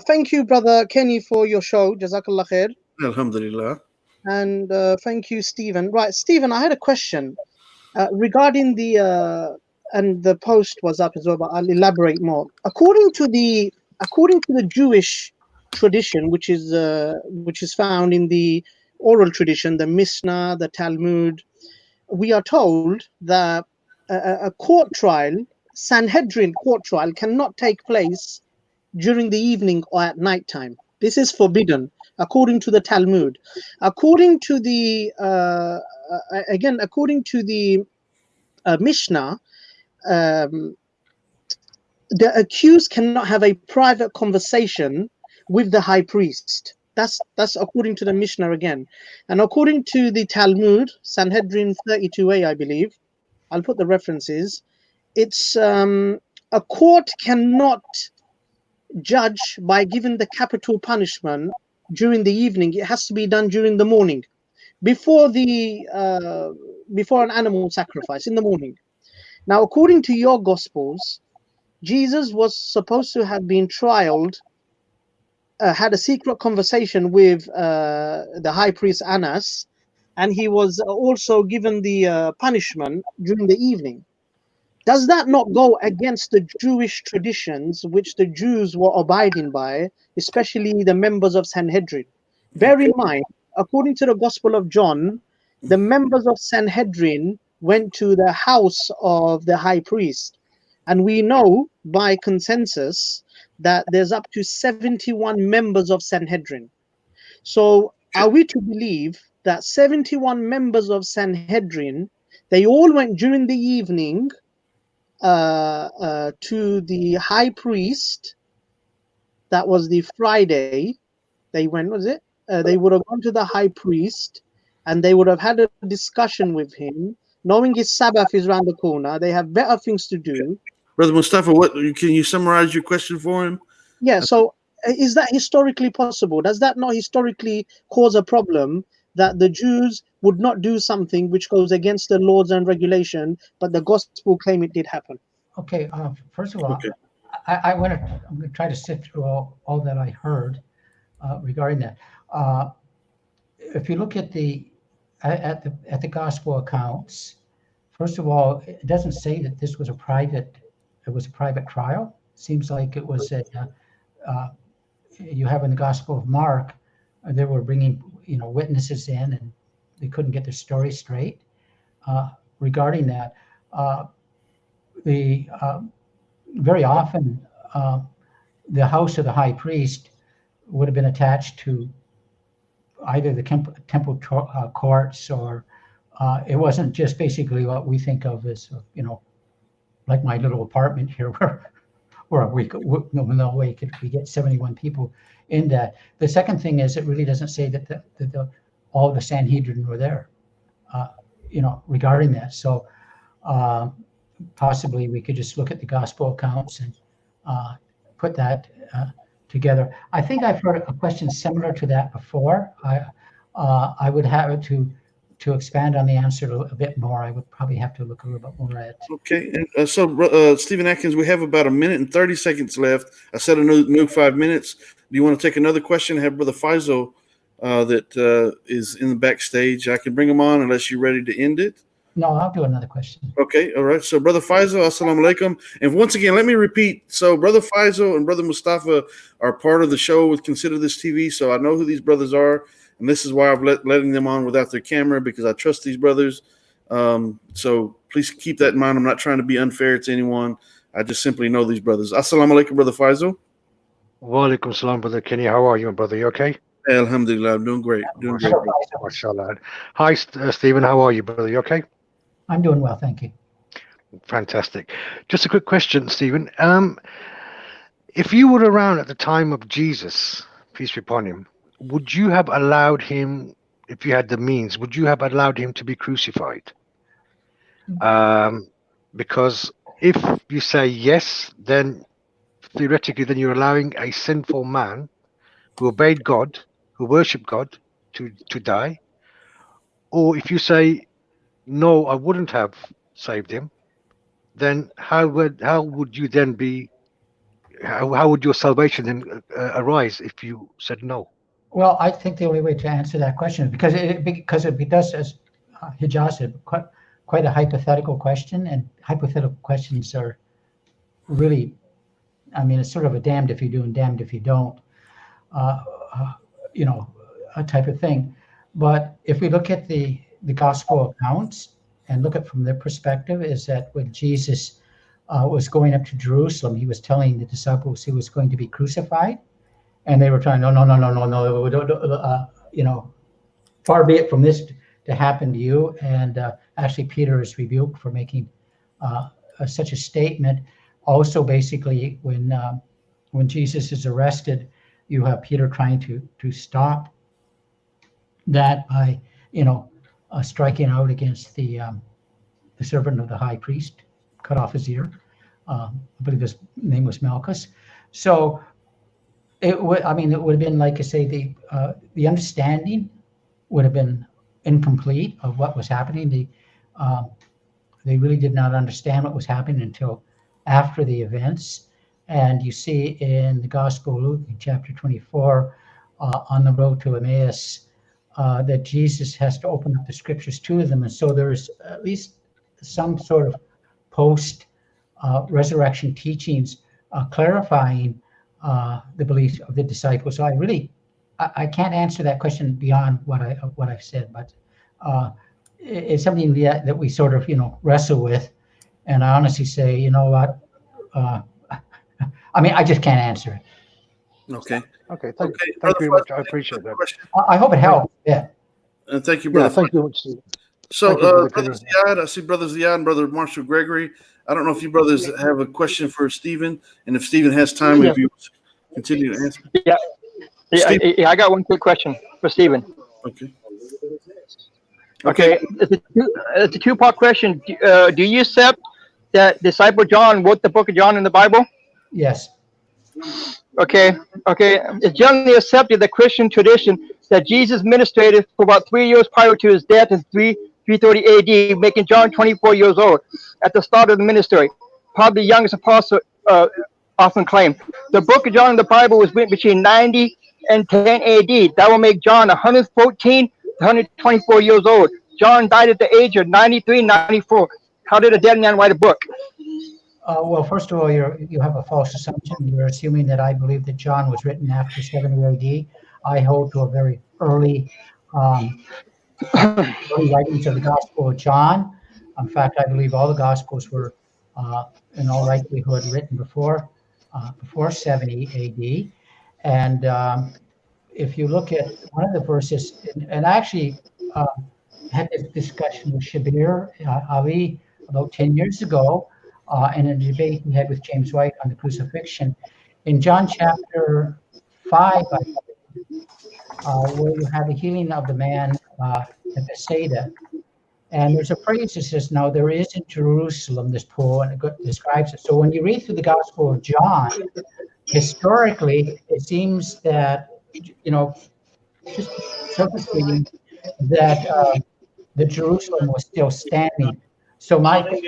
Thank you, Brother Kenny, for your show. Jazakallah khair. Alhamdulillah. And thank you, Stephen. Right, Stephen, I had a question regarding and the post was up as well, but I'll elaborate more. According to the Jewish tradition, which is found in the oral tradition, the Mishnah, the Talmud, we are told that a court trial, Sanhedrin court trial, cannot take place during the evening or at night time. This is forbidden, according to the Talmud. According to the Mishnah, the accused cannot have a private conversation with the high priest. That's according to the Mishnah again. And according to the Talmud, Sanhedrin 32a, I believe, I'll put the references. It's a court cannot judge by giving the capital punishment during the evening. It has to be done during the morning, before the before an animal sacrifice in the morning. Now, according to your Gospels, Jesus was supposed to have been trialed, had a secret conversation with the high priest Annas, and he was also given the punishment during the evening. Does that not go against the Jewish traditions which the Jews were abiding by, especially the members of Sanhedrin? Bear in mind, according to the Gospel of John, the members of Sanhedrin went to the house of the high priest. And we know by consensus that there's up to 71 members of Sanhedrin. So are we to believe that 71 members of Sanhedrin, they all went during the evening to the high priest? That was the Friday. They went, was it? They would have gone to the high priest and they would have had a discussion with him, knowing his Sabbath is around the corner. They have better things to do. Brother Mustafa, what can you summarize your question for him? Yeah, so is that historically possible? Does that not historically cause a problem that the Jews would not do something which goes against the laws and regulation, but the gospel claim it did happen? Okay, first of all, I'm going to try to sift through all that I heard regarding that. If you look at the gospel accounts, first of all, it doesn't say that this was a private trial. It seems like it was you have in the Gospel of Mark, they were bringing witnesses in and they couldn't get their story straight regarding that. Very often the house of the high priest would have been attached to either the temple courts, or it wasn't just basically what we think of as like my little apartment here where we could, no way could we get 71 people in that. The second thing is, it really doesn't say that all the Sanhedrin were there regarding that. So possibly we could just look at the gospel accounts and put that together. I think I've heard a question similar to that before. I would have it to expand on the answer a bit more. I would probably have to look a little bit more at. Okay, and so Stephen Atkins, we have about 1 minute and 30 seconds left. I said a new 5 minutes. Do you want to take another question? I have Brother Faisal that is in the backstage. I can bring him on unless you're ready to end it. No, I'll do another question. Okay, all right. So, Brother Faisal, assalamu alaikum. And once again, let me repeat. So, Brother Faisal and Brother Mustafa are part of the show with Consider This TV. So, I know who these brothers are. And this is why I'm letting them on without their camera, because I trust these brothers. So, please keep that in mind. I'm not trying to be unfair to anyone. I just simply know these brothers. Assalamu alaikum, Brother Faisal. Wa alaikum salam, Brother Kenny. How are you, my brother? You okay? Alhamdulillah. I'm doing great. Doing great. Mashallah. Hi, Stephen. How are you, brother? You okay? I'm doing well, thank you. Fantastic. Just a quick question, Stephen. If you were around at the time of Jesus, peace be upon him, would you have allowed him, if you had the means, would you have allowed him to be crucified? Because if you say yes, then theoretically, then you're allowing a sinful man who obeyed God, who worshipped God, to die. Or if you say, no, I wouldn't have saved him, then how would you then be? How would your salvation then arise if you said no? Well, I think the only way to answer that question is because it does, as Ijaz said, quite a hypothetical question, and hypothetical questions are really, I mean, it's sort of a damned if you do and damned if you don't, a type of thing. But if we look at the gospel accounts and look at from their perspective, is that when Jesus was going up to Jerusalem, he was telling the disciples he was going to be crucified, and they were trying, no, far be it from this to happen to you. And actually, Peter is rebuked for making such a statement. Also, basically, when Jesus is arrested, you have Peter trying to stop that by striking out against the servant of the high priest, cut off his ear. I believe his name was Malchus. So it would have been, like I say, the understanding would have been incomplete of what was happening. They really did not understand what was happening until after the events. And you see in the Gospel of Luke, in chapter 24, on the road to Emmaus, that Jesus has to open up the scriptures to them. And so there's at least some sort of post-resurrection teachings clarifying the beliefs of the disciples. So I can't answer that question beyond what I've said, but it's something that we sort of, wrestle with. And I honestly say, you know what? I mean, I just can't answer it. Okay. Thank you very much. I appreciate that. I hope it helps. Yeah. And thank you, brother. Yeah, thank you very much, Steve. So, Brother Brother Ziad, I see Brother Ziad and Brother Marshall Gregory. I don't know if you brothers have a question for Stephen, and if Stephen has time, if you continue to answer. Yeah, I got one quick question for Stephen. Okay. It's a two-part question. Do you accept that disciple John wrote the book of John in the Bible? Yes. Okay. It's generally accepted the Christian tradition that Jesus ministered for about 3 years prior to his death in 330 AD, making John 24 years old at the start of the ministry. Probably the youngest apostle, often claimed. The book of John in the Bible was written between 90 and 10 AD. That will make John 114 to 124 years old. John died at the age of 93, 94. How did a dead man write a book? Well, first of all, you have a false assumption. You're assuming that I believe that John was written after 70 AD. I hold to a very early writings of the Gospel of John. In fact, I believe all the Gospels were, in all likelihood, written before 70 AD. And if you look at one of the verses, and I actually had this discussion with Shabir Ali about 10 years ago, in a debate he had with James White on the crucifixion. In John chapter 5, where you have the healing of the man at Bethsaida. And there's a phrase that says, now there is in Jerusalem this pool, and it describes it. So when you read through the Gospel of John, historically, it seems that, just surface reading, that the Jerusalem was still standing. So if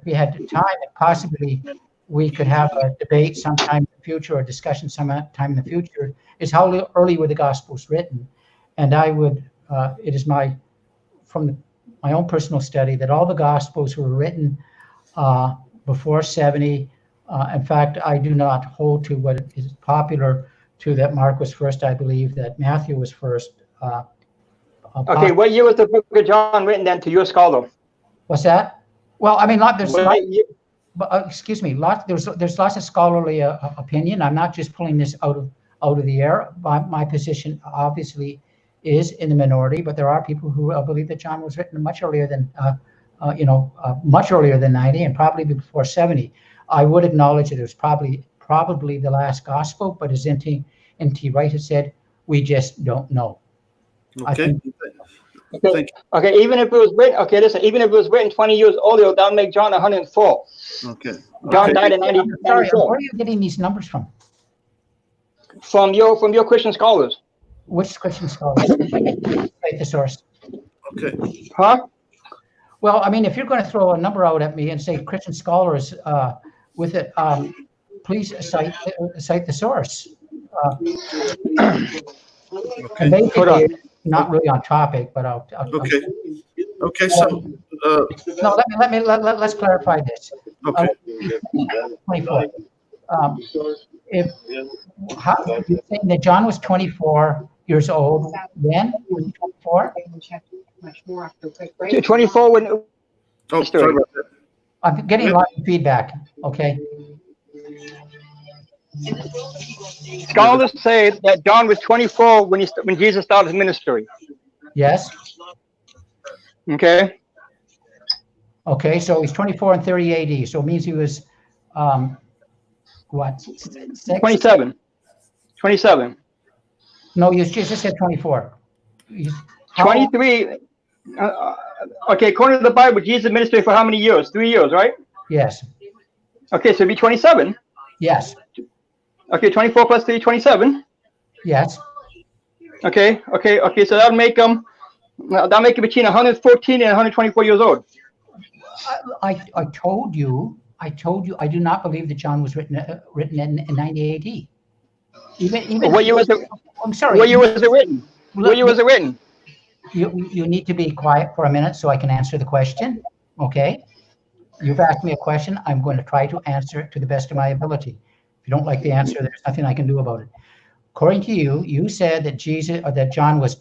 we had time, possibly we could have a debate sometime in the future, or discussion sometime in the future, is how early were the Gospels written. And I would, it is from my own personal study, that all the Gospels were written before 70. In fact, I do not hold to what is popular to that Mark was first. I believe that Matthew was first. Okay, what year was the book of John written then to your scholar? What's that? Well, I mean, excuse me. There's lots of scholarly opinion. I'm not just pulling this out of the air. My position obviously is in the minority, but there are people who believe that John was written much earlier than much earlier than 90 and probably before 70. I would acknowledge that it was probably the last gospel, but as N.T. Wright has said, we just don't know. Okay. Okay. Even if it was written, even if it was written 20 years earlier, that would make John 104. Okay. John died in 90. Sorry, where are you getting these numbers from? From your Christian scholars. Which Christian scholars? Cite the source. Okay. Huh? Well, I mean, if you're going to throw a number out at me and say Christian scholars with it, please cite the source. Okay. Basically, not really on topic, but I'll okay. Okay. So no, let's clarify this. Okay. 24. If you're saying that John was 24 years old when? Was he 24? 24 when. Oh, sorry about that. I'm getting a lot of feedback. Okay. Scholars say that John was 24 when Jesus started his ministry. Yes. Okay. Okay, so he's 24 and 30 AD. So it means he was, what? 27. 27. No, you just said 24. 23. Okay, according to the Bible, Jesus ministered for how many years? 3 years, right? Yes. Okay, so it'd be 27. Yes. Okay, 24 plus 3, 27. Yes. Okay, so that'll make him That make it between 114 and 124 years old. I told you I do not believe that John was written in 90 AD. Even What year was it? I'm sorry. What year was it written? What year was it written? You need to be quiet for a minute so I can answer the question. Okay. You've asked me a question. I'm going to try to answer it to the best of my ability. If you don't like the answer, there's nothing I can do about it. According to you, you said that that John was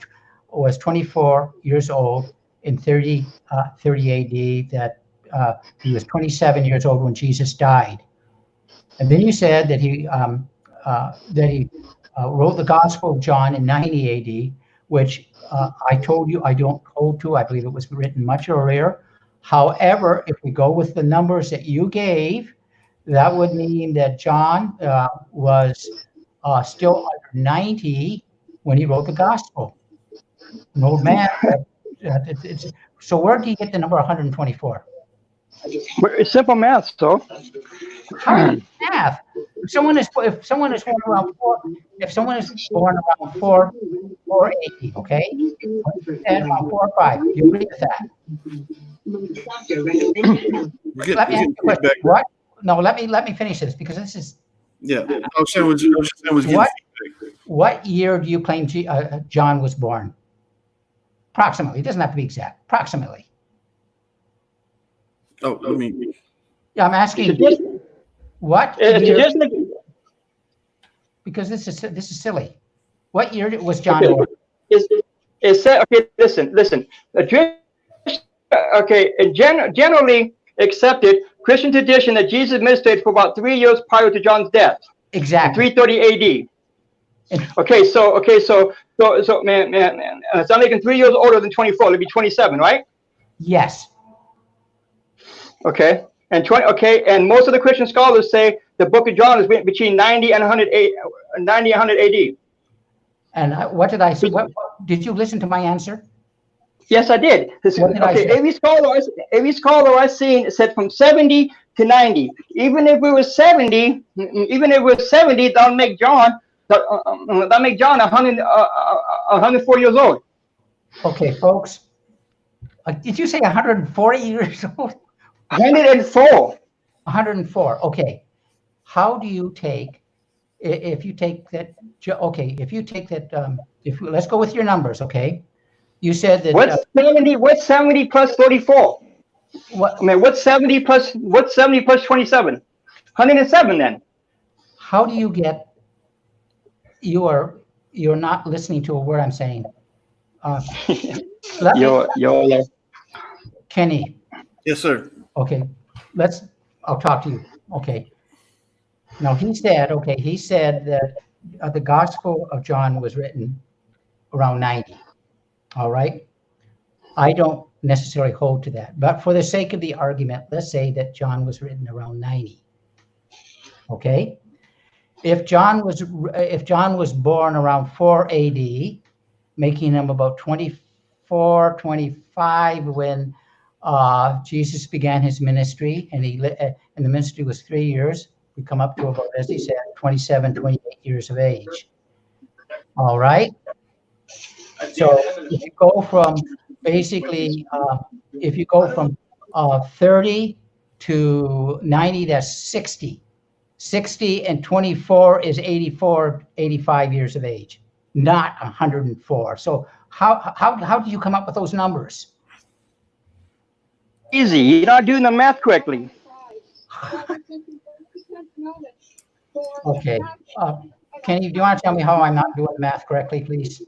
24 years old in 30 AD. That he was 27 years old when Jesus died, and then you said that he wrote the Gospel of John in 90 AD, which I told you I don't hold to. I believe it was written much earlier. However, if we go with the numbers that you gave, that would mean that John was still under 90 when he wrote the Gospel. An old man. So where do you get the number 124? It's simple math, so. How is math? If someone is born around 480, okay, and around 4 or 5, you agree with that? Let me ask you a question. What? No, let me finish this because this is. Yeah, I was saying was getting what year do you claim John was born? Approximately. It doesn't have to be exact. Approximately. Oh, I mean. Yeah, I'm asking. What? Because this is silly. What year was John born? It said, okay, listen. Okay, generally accepted Christian tradition that Jesus ministered for about 3 years prior to John's death. Exactly. 330 AD. Okay, so man, it's only 3 years older than 24. It'll be 27, right? Yes. Okay, and most of the Christian scholars say the Book of John is written between 90 and 100 AD. And what did I say? What did you listen to my answer? Yes, I did. Every scholar I've seen said from 70 to 90. Even if it was 70, that'll make John 104 years old. Okay, folks. Did you say 140 years old? 104. 104. Okay. How do you take if you take that? Okay, if you take that. Let's go with your numbers. Okay. You said that. What's 70? What's 70 plus 34? What? I mean, what's 70 plus 27? 107 then. How do you get? You're not listening to a word I'm saying. Kenny. Yes, sir. Okay. I'll talk to you. Okay. Now he said that the Gospel of John was written around 90. All right. I don't necessarily hold to that, but for the sake of the argument, let's say that John was written around 90. Okay. If John was born around 4 AD, making him about 24, 25 when Jesus began his ministry, and the ministry was 3 years. We come up to about, as he said, 27, 28 years of age. All right. So if you go from 30 to 90, that's 60. 60 and 24 is 84, 85 years of age, not 104. So how did you come up with those numbers? Easy. You're not doing the math correctly. Okay. Kenny, do you want to tell me how I'm not doing the math correctly, please?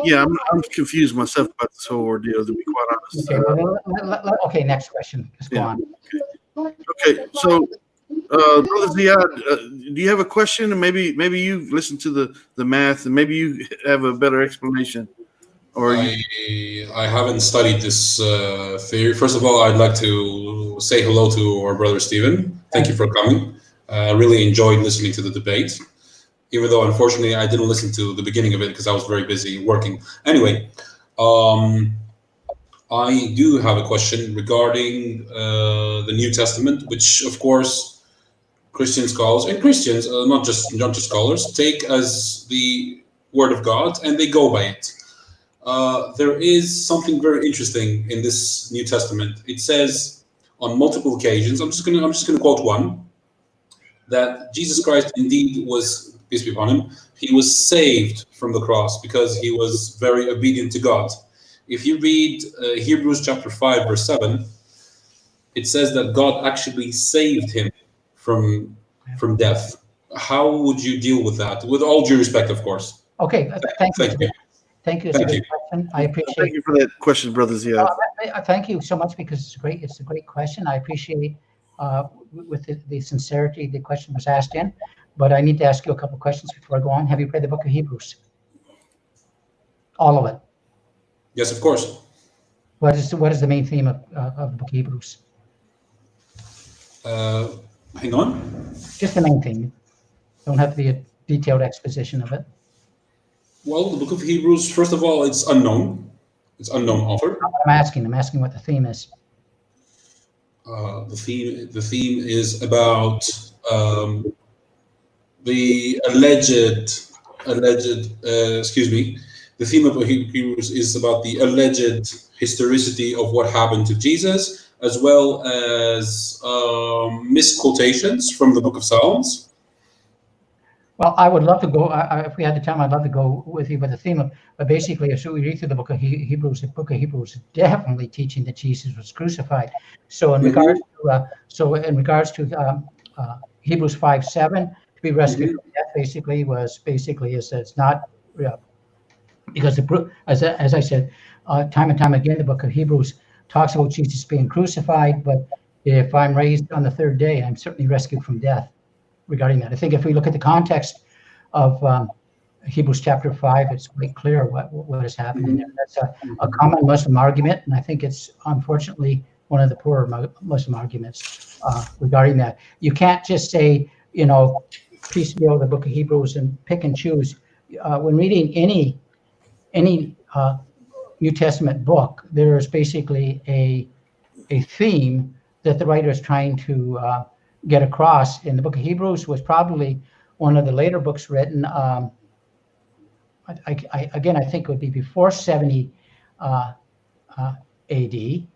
Yeah, I'm confused myself about this whole ordeal, to be quite honest. Okay, okay, next question. Let's go on. Okay, so Brother Ziad, do you have a question? And maybe you've listened to the math, and maybe you have a better explanation. Or I haven't studied this theory. First of all, I'd like to say hello to our brother Stephen. Thank you for coming. I really enjoyed listening to the debate, even though unfortunately I didn't listen to the beginning of it because I was very busy working. Anyway, I do have a question regarding the New Testament, which of course Christian scholars and Christians, not just scholars, take as the word of God, and they go by it. There is something very interesting in this New Testament. It says on multiple occasions, I'm just gonna quote one, that Jesus Christ indeed was, peace be upon him, he was saved from the cross because he was very obedient to God. If you read Hebrews chapter 5, verse 7, it says that God actually saved him from death. How would you deal with that? With all due respect, of course. Okay, thank you. Thank you. Thank you. It's a good question. I appreciate. Thank you for that question, brothers. Yeah. Thank you so much, because it's a great question. I appreciate with the sincerity the question was asked in. But I need to ask you a couple questions before I go on. Have you read the book of Hebrews? All of it? Yes, of course. What is the main theme of the book of Hebrews? Hang on. Just the main theme. Don't have to be a detailed exposition of it. Well, the book of Hebrews, first of all, it's unknown. It's unknown author. I'm asking what the theme is. The theme is about the alleged. The theme of Hebrews is about the alleged historicity of what happened to Jesus, as well as misquotations from the book of Psalms. Well, I would love to go, if we had the time, I'd love to go with you, but the theme of, but basically, as we read through the book of Hebrews, is definitely teaching that Jesus was crucified. So in regards to, Hebrews 5:7, to be rescued from death, it's not, because as I said, time and time again, the book of Hebrews talks about Jesus being crucified, but if I'm raised on the third day, I'm certainly rescued from death. Regarding that, I think if we look at the context of Hebrews chapter 5, it's quite clear what is happening there. That's a common Muslim argument, and I think it's unfortunately one of the poorer Muslim arguments regarding that. You can't just say, piecemeal the book of Hebrews and pick and choose. When reading any New Testament book, there is basically a theme that the writer is trying to get across. In the book of Hebrews was probably one of the later books written. I think it would be before 70 AD,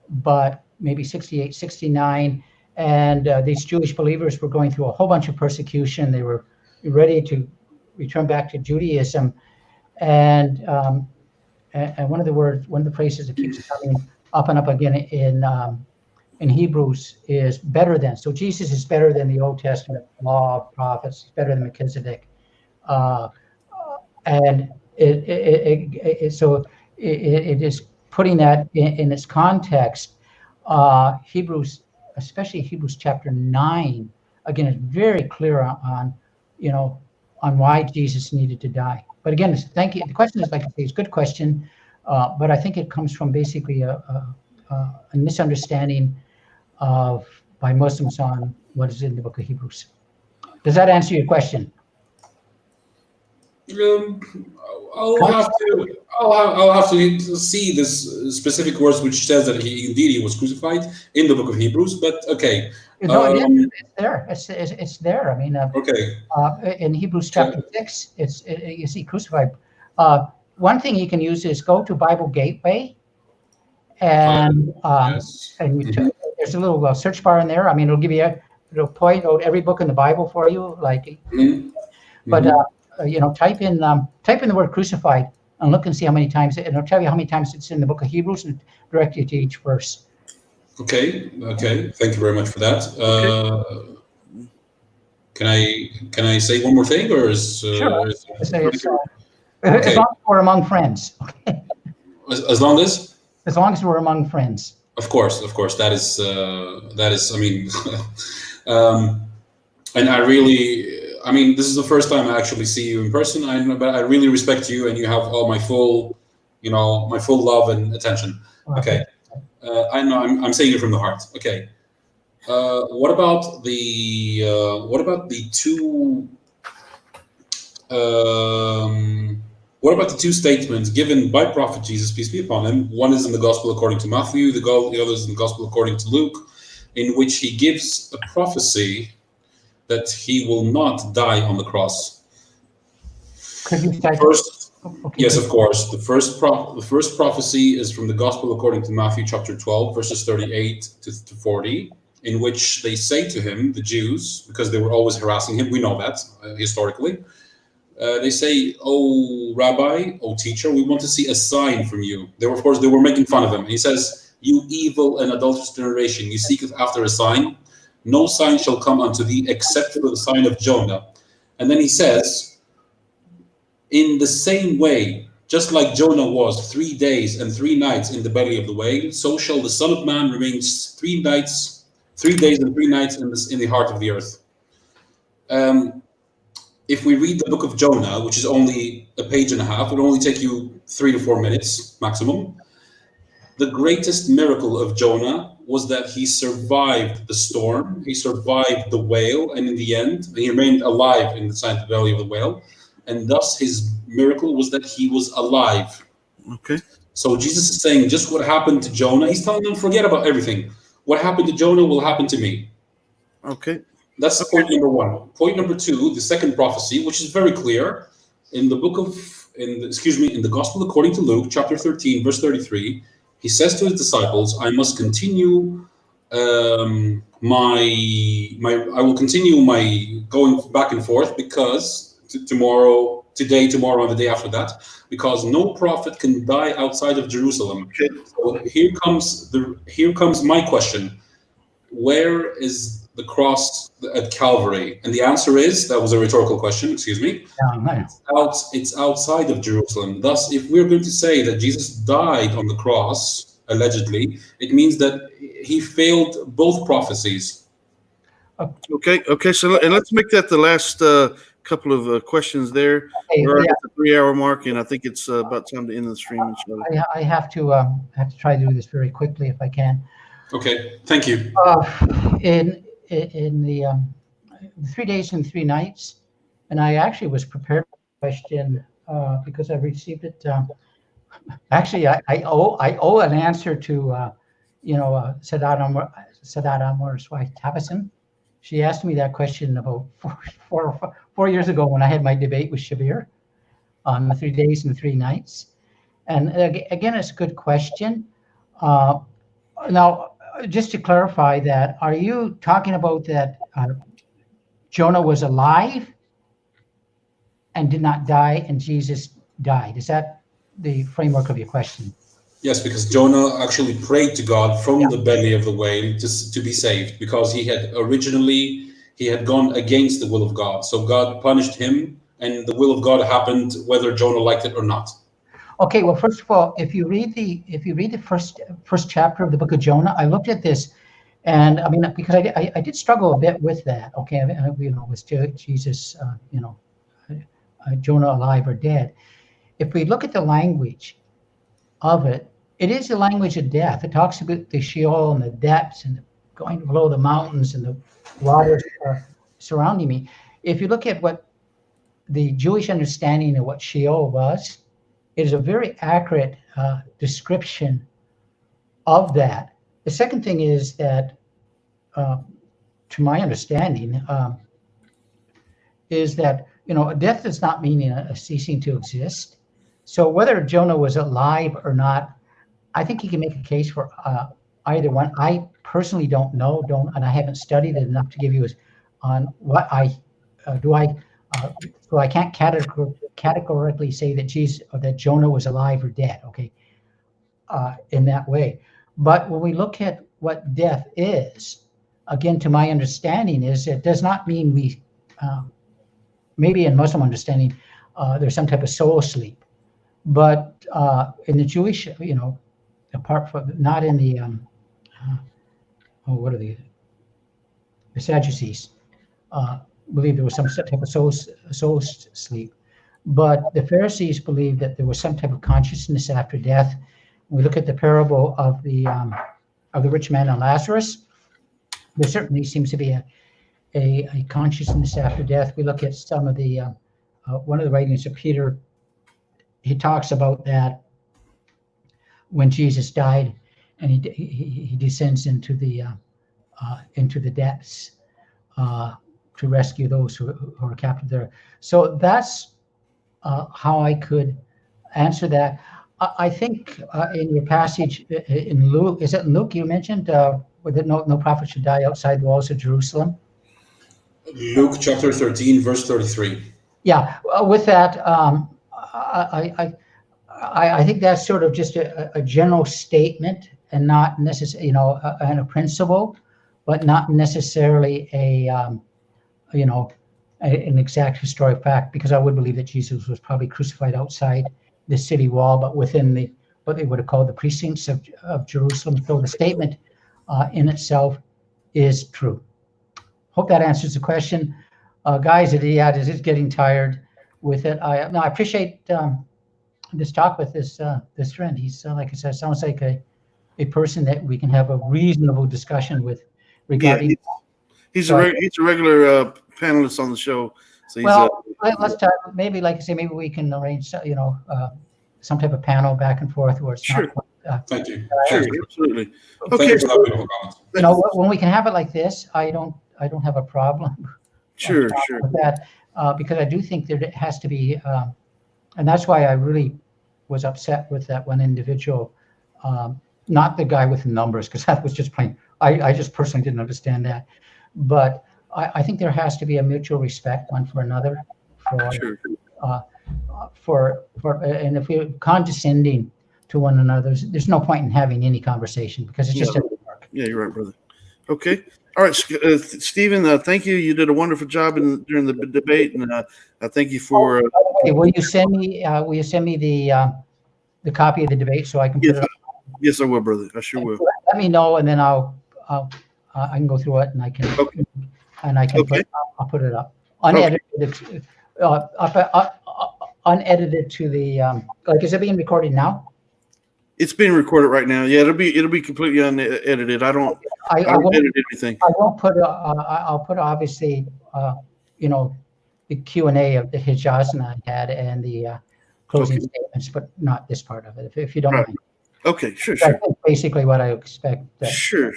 but maybe 68, 69. And these Jewish believers were going through a whole bunch of persecution. They were ready to return back to Judaism. And one of the phrases that keeps coming up and up again in Hebrews is better than. So Jesus is better than the Old Testament law of prophets. He's better than Melchizedek, and it is putting that in its context. Hebrews, especially Hebrews chapter 9, again, is very clear on why Jesus needed to die. But again, thank you. The question is, like I say, it's a good question, but I think it comes from basically a misunderstanding by Muslims on what is in the book of Hebrews. Does that answer your question? I'll have to see this specific words which says that he was crucified in the book of Hebrews. But okay, no, it's there. It's there. I mean, okay. In Hebrews chapter 6, you see crucified. One thing you can use is go to Bible Gateway, and Yes. there's a little search bar in there. I mean, it'll point out every book in the Bible for you, but type in the word crucified and look and see how many times, and it'll tell you how many times it's in the book of Hebrews and direct you to each verse. Okay. Thank you very much for that. Can I say one more thing, or is sure? As long as we're among friends. As long as? As long as we're among friends. Of course. That is. I mean, and I mean, this is the first time I actually see you in person. But I really respect you, and you have all my full love and attention. Okay. I know I'm saying it from the heart. Okay. What about the two statements given by Prophet Jesus, peace be upon him? One is in the Gospel according to Matthew, the other is in the Gospel according to Luke, in which he gives a prophecy that he will not die on the cross. Could you cite First, okay, yes, of course. The first prophecy is from the Gospel according to Matthew chapter 12, verses 38 to 40, in which they say to him, the Jews, because they were always harassing him, we know that historically, they say, "Oh, Rabbi, oh, teacher, we want to see a sign from you." Of course, they were making fun of him. He says, "You evil and adulterous generation, you seeketh after a sign. No sign shall come unto thee except for the sign of Jonah." And then he says, "In the same way, just like Jonah was 3 days and 3 nights in the belly of the whale, so shall the Son of Man remain 3 days and 3 nights in the heart of the earth." If we read the book of Jonah, which is only a page and a half, it will only take you 3 to 4 minutes maximum. The greatest miracle of Jonah was that he survived the storm, he survived the whale, and in the end, he remained alive inside the belly of the whale. And thus his miracle was that he was alive. Okay. So Jesus is saying just what happened to Jonah. He's telling them, forget about everything. What happened to Jonah will happen to me. Okay. That's point number 1. Point number 2, the second prophecy, which is very clear in the in the Gospel according to Luke, chapter 13, verse 33. He says to his disciples, "I must continue I will continue my going back and forth because today, tomorrow, and the day after that, because no prophet can die outside of Jerusalem." Okay. So here comes my question: where is the cross at Calvary? And the answer is, that was a rhetorical question, excuse me. It's outside of Jerusalem. Thus, if we're going to say that Jesus died on the cross, allegedly, it means that he failed both prophecies. Okay. So and let's make that the last couple of questions there. We're at the 3-hour mark, and I think it's about time to end the stream. I have to try to do this very quickly if I can. Okay, thank you. In the 3 days and 3 nights, and I actually was prepared for the question because I received it. Actually, I owe an answer to Sadat Anwar's wife, Tabasum. She asked me that question about 4 years ago when I had my debate with Shabir on the 3 days and 3 nights. And again, it's a good question. Now, just to clarify that, are you talking about that Jonah was alive and did not die and Jesus died? Is that the framework of your question? Yes, because Jonah actually prayed to God from the belly of the whale to be saved, because he had gone against the will of God. So God punished him, and the will of God happened whether Jonah liked it or not. Okay, well, first of all, if you read the first chapter of the book of Jonah, I looked at this, and I mean, because I did struggle a bit with that. Okay, was Jesus, Jonah alive or dead? If we look at the language of it, it is the language of death. It talks about the Sheol and the depths and going below the mountains and the waters surrounding me. If you look at what the Jewish understanding of what Sheol was, it is a very accurate description of that. The second thing is that, to my understanding, is that death does not mean a ceasing to exist. So whether Jonah was alive or not, I think you can make a case for either one. I personally don't know, and I haven't studied it enough to give you on what I do. So I can't categorically say that Jonah was alive or dead. Okay, in that way. But when we look at what death is, again, to my understanding, is it does not mean we. Maybe in Muslim understanding, there's some type of soul sleep, but in the Jewish, apart from not in the what are the Sadducees believe there was some type of soul sleep, but the Pharisees believed that there was some type of consciousness after death. When we look at the parable of the rich man and Lazarus, there certainly seems to be a consciousness after death. We look at some of the one of the writings of Peter. He talks about that when Jesus died, and he descends into the depths to rescue those who are captive there. So that's how I could answer that. I think in your passage in Luke, is it Luke you mentioned, where no prophet should die outside the walls of Jerusalem? Luke chapter 13, verse 33. Yeah, with that, I think that's sort of just a general statement and not necessarily, and a principle, but not necessarily an exact historic fact, because I would believe that Jesus was probably crucified outside the city wall, but within what they would have called the precincts of Jerusalem. So the statement in itself is true. Hope that answers the question. Guys, it is getting tired with it. I appreciate this talk with this friend. He's like I said, sounds like a person that we can have a reasonable discussion with regarding. Yeah, he's a regular panelist on the show. So he's, let's talk. Maybe, like I say, maybe we can arrange, some type of panel back and forth where it's sure. Not. Thank you. Sure, absolutely. Okay. When we can have it like this, I don't have a problem. Sure. With that, because I do think that it has to be, and that's why I really was upset with that one individual, not the guy with the numbers, because that was just plain. I just personally didn't understand that, but I think there has to be a mutual respect one for another. And if we're condescending to one another, there's no point in having any conversation, because it's just doesn't work. Yeah, you're right, brother. Okay. All right, Stephen, thank you. You did a wonderful job during the debate, and I thank you for. Will you send me the copy of the debate so I can put it up? Yes, I will, brother. I sure will. Let me know, and then I can go through it, and I can I'll put it up unedited. Unedited to the is it being recorded now? It's being recorded right now. Yeah, it'll be completely unedited. I don't edit anything. I won't put. I'll put obviously, the Q&A of the Ijaz and I had, and the closing statements, but not this part of it. If you don't mind. Okay, sure. That's basically what I expect. Sure.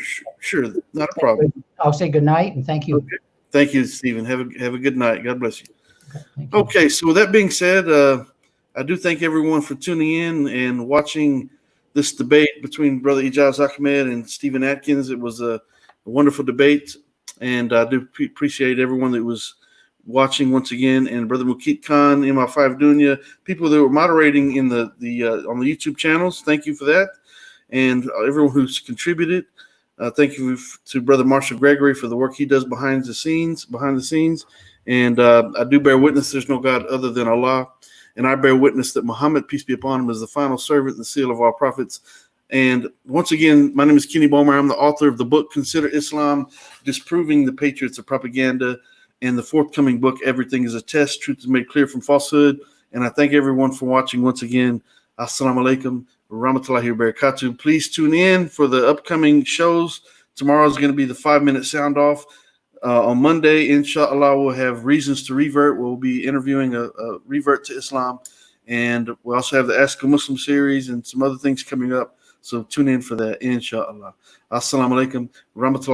Not a problem. I'll say good night and thank you. Okay. Thank you, Stephen. Have a good night. God bless you. Okay, so with that being said, I do thank everyone for tuning in and watching this debate between Brother Ijaz Ahmed and Stephen Atkins. It was a wonderful debate, and I do appreciate everyone that was watching once again, and Brother Mukit Khan, MI5 Dunya, people that were moderating in the on the YouTube channels. Thank you for that, and everyone who's contributed. Thank you to Brother Marshall Gregory for the work he does behind the scenes. And I do bear witness there's no God other than Allah. And I bear witness that Muhammad, peace be upon him, is the final servant and the seal of our prophets. And once again, my name is Kenny Bomer. I'm the author of the book, Consider Islam, Disproving the Patriots of Propaganda. And the forthcoming book, Everything is a Test, Truth is Made Clear from Falsehood. And I thank everyone for watching once again. Assalamu alaikum, rahmatullahi wa barakatuh. Please tune in for the upcoming shows. Tomorrow is going to be the 5-minute sound off. On Monday, inshallah, we'll have Reasons to Revert. We'll be interviewing a revert to Islam. And we also have the Ask a Muslim series and some other things coming up. So tune in for that, inshallah. Assalamu alaikum, rahmatullahi.